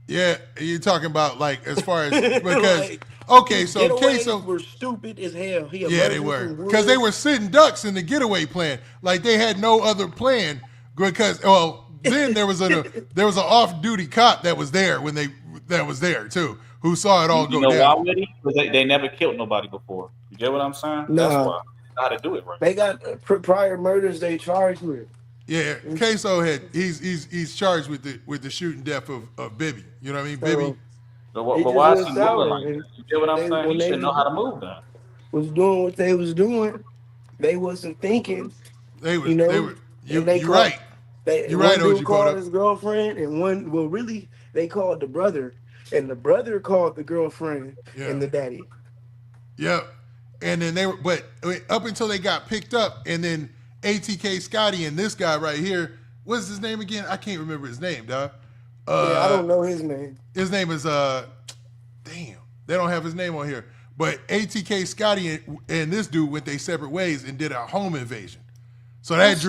Speaker 1: Yeah, you're talking about like as far as because
Speaker 12: Like,
Speaker 1: okay, so
Speaker 12: getaways
Speaker 1: Queso
Speaker 12: were stupid as hell. He
Speaker 1: yeah, they
Speaker 12: emerging
Speaker 1: were
Speaker 12: from
Speaker 1: because they
Speaker 12: woods.
Speaker 1: were sitting ducks in the getaway plan. Like they had no other plan because then there was an off-duty cop that was there when that was there too who saw it all
Speaker 3: You
Speaker 1: go
Speaker 3: know why,
Speaker 1: down.
Speaker 3: Woody? Because they never killed nobody before. You get what I'm saying? That's
Speaker 12: Nah,
Speaker 3: why. They know how to do it right.
Speaker 12: they got prior murders they charged with.
Speaker 1: Yeah, Queso he's charged with the shooting death of Bibby. You know what I mean, Bibby.
Speaker 3: But
Speaker 12: It just
Speaker 3: why is
Speaker 12: went
Speaker 3: he moving
Speaker 12: sour.
Speaker 3: like that? You get what I'm saying? He should know how to move that.
Speaker 12: Was doing what they was doing, they wasn't thinking.
Speaker 1: They were
Speaker 12: You
Speaker 1: right. You're right,
Speaker 12: one
Speaker 1: OG
Speaker 12: dude called
Speaker 1: Poto.
Speaker 12: his girlfriend, and really they called the brother, and the brother called the girlfriend and the daddy.
Speaker 1: Yeah, and then they were, but up until they got picked up, and then ATK Scotty and this guy right here, what's his name again? I can't remember his name, dog.
Speaker 12: Yeah, I don't know his name.
Speaker 1: His name is damn, they don't have his name on here. But ATK Scotty and this dude went their separate ways and did a home invasion. So that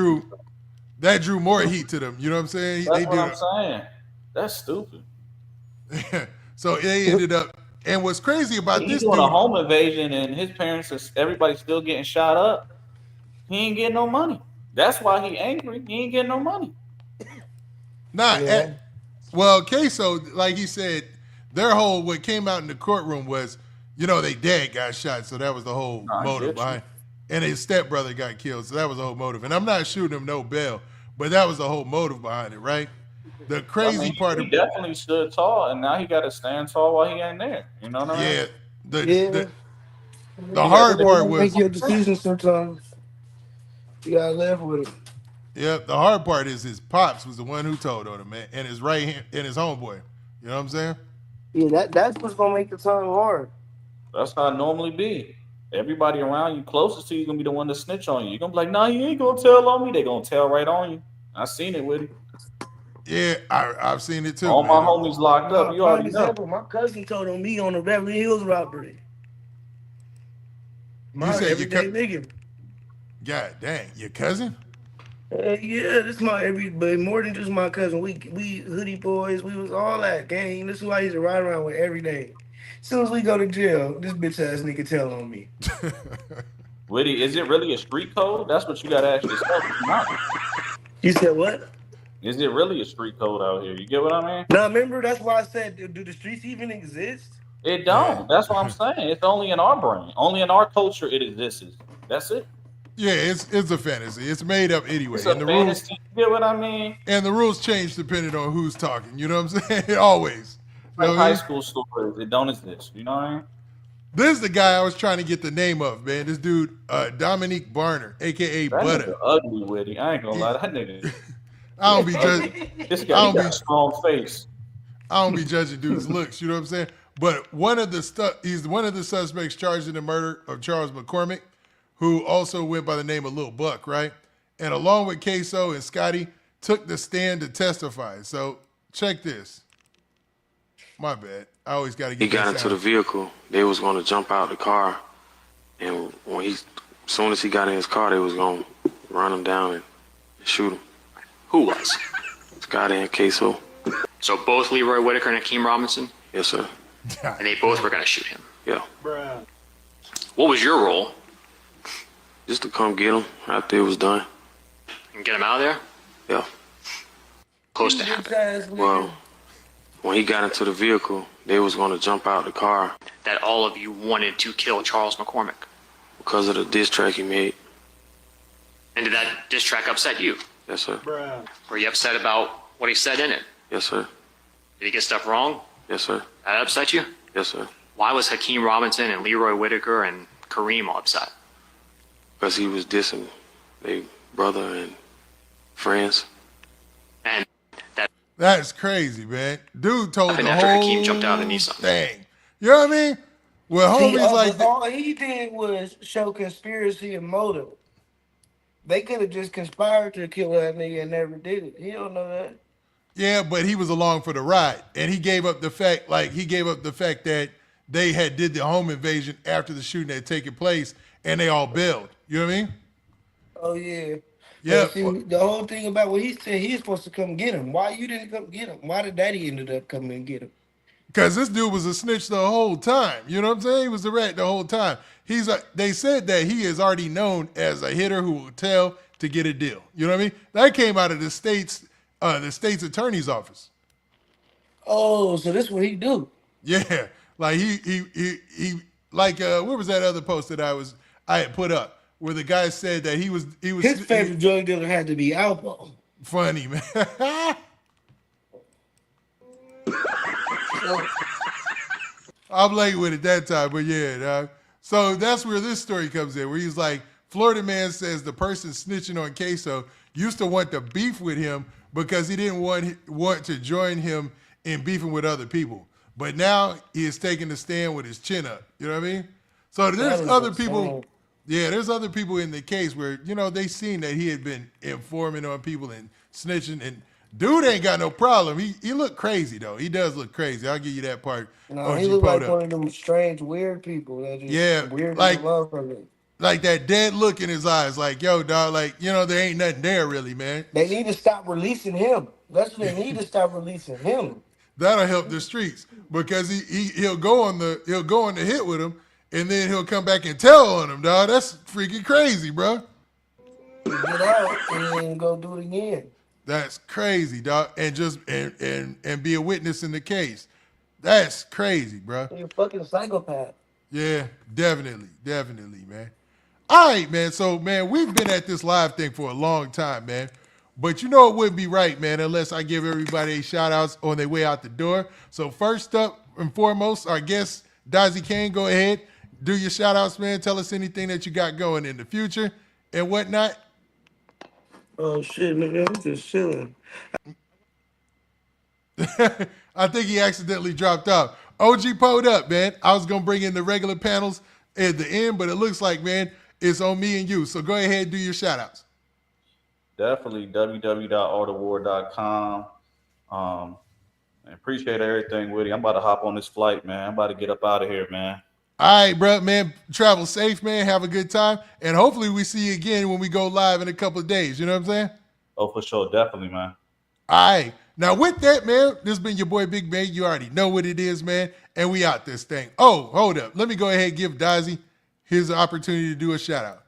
Speaker 1: drew more heat to them. You know what I'm saying?
Speaker 3: That's what I'm saying. That's stupid.
Speaker 1: So they ended up. And what's crazy about
Speaker 3: He's
Speaker 1: this
Speaker 3: doing
Speaker 1: dude?
Speaker 3: a home invasion, and his parents everybody's still getting shot up. He ain't getting no money. That's why he angry. He ain't getting no money.
Speaker 1: Well, Queso, like he said, their whole what came out in the courtroom was, they dad got shot, so that was the whole motive behind. And his stepbrother got killed, so that was the whole motive. And I'm not shooting him no bail, but that was the whole motive behind it, right? The crazy part
Speaker 3: he definitely stood tall, and now he got to stand tall while he ain't there. You know what I mean?
Speaker 1: The hard part was
Speaker 12: make your decisions sometimes. You gotta live with it.
Speaker 1: Yeah, the hard part is his pops was the one who told on him, man, and his right hand and his homeboy. You know what I'm saying?
Speaker 12: Yeah, that's what's gonna make the time hard.
Speaker 3: That's how it normally be. Everybody around you closest to you gonna be the one to snitch on you. You're gonna be like, nah, you ain't gonna tell on me. They gonna tell right on you. I seen it with him.
Speaker 1: Yeah, I've seen it too.
Speaker 3: All my homies locked up. You already know.
Speaker 12: My cousin told on me on the Beverly Hills robbery.
Speaker 1: You said
Speaker 12: everyday nigga.
Speaker 1: God dang, your cousin?
Speaker 12: Yeah, this is but more than just my cousin. We hoodie boys. We was all that gang. This is who I used to ride around with every day. As soon as we go to jail, this bitch ass nigga tell on me.
Speaker 3: Witty, is it really a street code? That's what you gotta ask yourself.
Speaker 12: You said what?
Speaker 3: Is it really a street code out here? You get what I mean?
Speaker 12: Now remember, that's why I said, do the streets even exist?
Speaker 3: It don't. That's what I'm saying. It's only in our brain. Only in our culture it exists. That's it.
Speaker 1: Yeah, it's a fantasy. It's made up anyway.
Speaker 3: It's a
Speaker 1: and the
Speaker 3: fantasy.
Speaker 1: rules,
Speaker 3: you get what I mean?
Speaker 1: And the rules change depending on who's talking. You know what I'm saying? Always.
Speaker 3: Like high school stories, it don't exist. You know what I mean?
Speaker 1: This is the guy I was trying to get the name of, man. This dude, Dominique Barner, aka
Speaker 3: That
Speaker 1: Butter.
Speaker 3: nigga ugly, Witty. I ain't gonna lie. That nigga.
Speaker 1: I don't be judging.
Speaker 3: This guy got a strong face.
Speaker 1: I don't be judging dudes' looks. You know what I'm saying? But he's one of the suspects charged in the murder of Charles McCormick, who also went by the name of Lil Buck, right? And along with Queso and Scotty, took the stand to testify. So check this. My bad. I always got to get.
Speaker 6: He got into the vehicle. They was going to jump out the car, and when he As soon as he got in his car, they was gonna run him down and shoot him.
Speaker 22: Who was?
Speaker 6: This guy there in Queso.
Speaker 22: So both Leroy Whitaker and Hakeem Robinson?
Speaker 6: Yes, sir.
Speaker 22: And they both were going to shoot him?
Speaker 6: Yeah.
Speaker 22: What was your role?
Speaker 6: Just to come get him after it was done.
Speaker 22: And get him out of there?
Speaker 6: Yeah.
Speaker 22: Close to happen.
Speaker 6: Well, when he got into the vehicle, they was gonna jump out the car.
Speaker 22: That all of you wanted to kill Charles McCormick?
Speaker 6: Because of the diss track he made.
Speaker 22: And did that diss track upset you?
Speaker 6: Yes, sir.
Speaker 22: Were you upset about what he said in it?
Speaker 6: Yes, sir.
Speaker 22: Did he get stuff wrong?
Speaker 6: Yes, sir.
Speaker 22: That upset you?
Speaker 6: Yes, sir.
Speaker 22: Why was Hakeem Robinson and Leroy Whitaker and Kareem all upset?
Speaker 6: Because he was dissing their brother and friends.
Speaker 22: And
Speaker 1: that's crazy, man. Dude told the
Speaker 22: after
Speaker 1: whole
Speaker 22: Hakeem jumped out of Nissan
Speaker 1: thing. You know what I mean? Well, homies like
Speaker 12: all he did was show conspiracy and motive. They could have just conspired to kill that nigga and never did it. He don't know that.
Speaker 1: yeah, but he was along for the ride, and he gave up the fact that they had did the home invasion after the shooting had taken place, and they all bailed. You know what I mean?
Speaker 12: Oh yeah.
Speaker 1: Yeah.
Speaker 12: But see, the whole thing about what he said, he was supposed to come get him. Why you didn't come get him? Why did Daddy ended up coming and get him?
Speaker 1: Because this dude was a snitch the whole time. You know what I'm saying? He was a rat the whole time. They said that he is already known as a hitter who will tell to get a deal. You know what I mean? That came out of the state's attorney's office.
Speaker 12: Oh, so this is what he do?
Speaker 1: Yeah, like he like what was that other post that I had put up where the guy said that he was
Speaker 12: His favorite drug dealer had to be Alpo.
Speaker 1: Funny, man. I'm late with it that time, but yeah, dog. So that's where this story comes in, where he's like, Florida man says the person snitching on Queso used to want to beef with him because he didn't want to join him in beefing with other people. But now he is taking a stand with his chin up. You know what I mean? So there's other people. Yeah, there's other people in the case where, you know, they seen that he had been informing on people and snitching, and dude ain't got no problem. He looked crazy though. He does look crazy. I'll give you that part.
Speaker 12: No, he looked like one of them strange, weird people. That just weird
Speaker 1: like
Speaker 12: like
Speaker 1: that dead look in his eyes, like, yo, dog, like, you know, there ain't nothing there really, man.
Speaker 12: They need to stop releasing him. That's what they need to stop releasing him.
Speaker 1: That'll help the streets because he'll go on the hit with him, and then he'll come back and tell on him, dog. That's freaking crazy, bro.
Speaker 12: Get out and then go do it again.
Speaker 1: That's crazy, dog. And just and be a witness in the case. That's crazy, bro.
Speaker 12: You're a fucking psychopath.
Speaker 1: Yeah, definitely, man. All right, man. So, man, we've been at this live thing for a long time, man. But you know it wouldn't be right, man, unless I give everybody shout-outs on their way out the door. So first up and foremost, our guest, Dazsy Caine, go ahead. Do your shout-outs, man. Tell us anything that you got going in the future and whatnot.
Speaker 12: Oh, shit, nigga. I'm just chilling.
Speaker 1: I think he accidentally dropped off. OG pulled up, man. I was going to bring in the regular panels at the end, but it looks like, man, it's on me and you. So go ahead and do your shout-outs.
Speaker 3: Definitely www.artofwar.com. I appreciate everything, Woody. I'm about to hop on this flight, man. I'm about to get up out of here, man.
Speaker 1: All right, bro, man. Travel safe, man. Have a good time. And hopefully we see you again when we go live in a couple of days. You know what I'm saying?
Speaker 3: Oh, for sure. Definitely, man.
Speaker 1: All right. Now, with that, man, this has been your boy, Big Man. You already know what it is, man. And we out this thing. Oh, hold up. Let me go ahead and give Dazsy his opportunity to do a shout-out.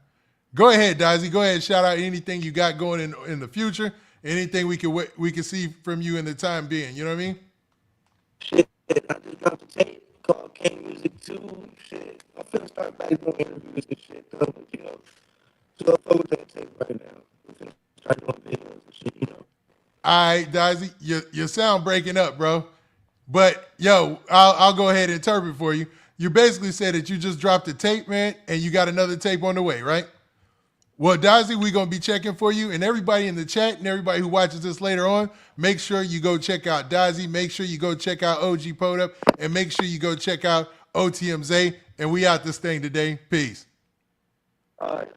Speaker 1: Go ahead, Dazsy. Go ahead and shout out anything you got going in the future. Anything we can see from you in the time being. You know what I mean?
Speaker 12: Shit, I just dropped a tape called Caine Music 2. Shit, I'm finna start back doing interviews and shit, though. But, you know, so I'm with that tape right now. I'm finna start doing videos and shit, you know.
Speaker 1: All right, Dazsy, your sound breaking up, bro. But, yo, I'll go ahead and interpret for you. You basically said that you just dropped a tape, man, and you got another tape on the way, right? Well, Dazsy, we're going to be checking for you. And everybody in the chat and everybody who watches this later on, make sure you go check out Dazsy. Make sure you go check out OG Podup. And make sure you go check out OTMZ. And we out this thing today. Peace.
Speaker 12: All right.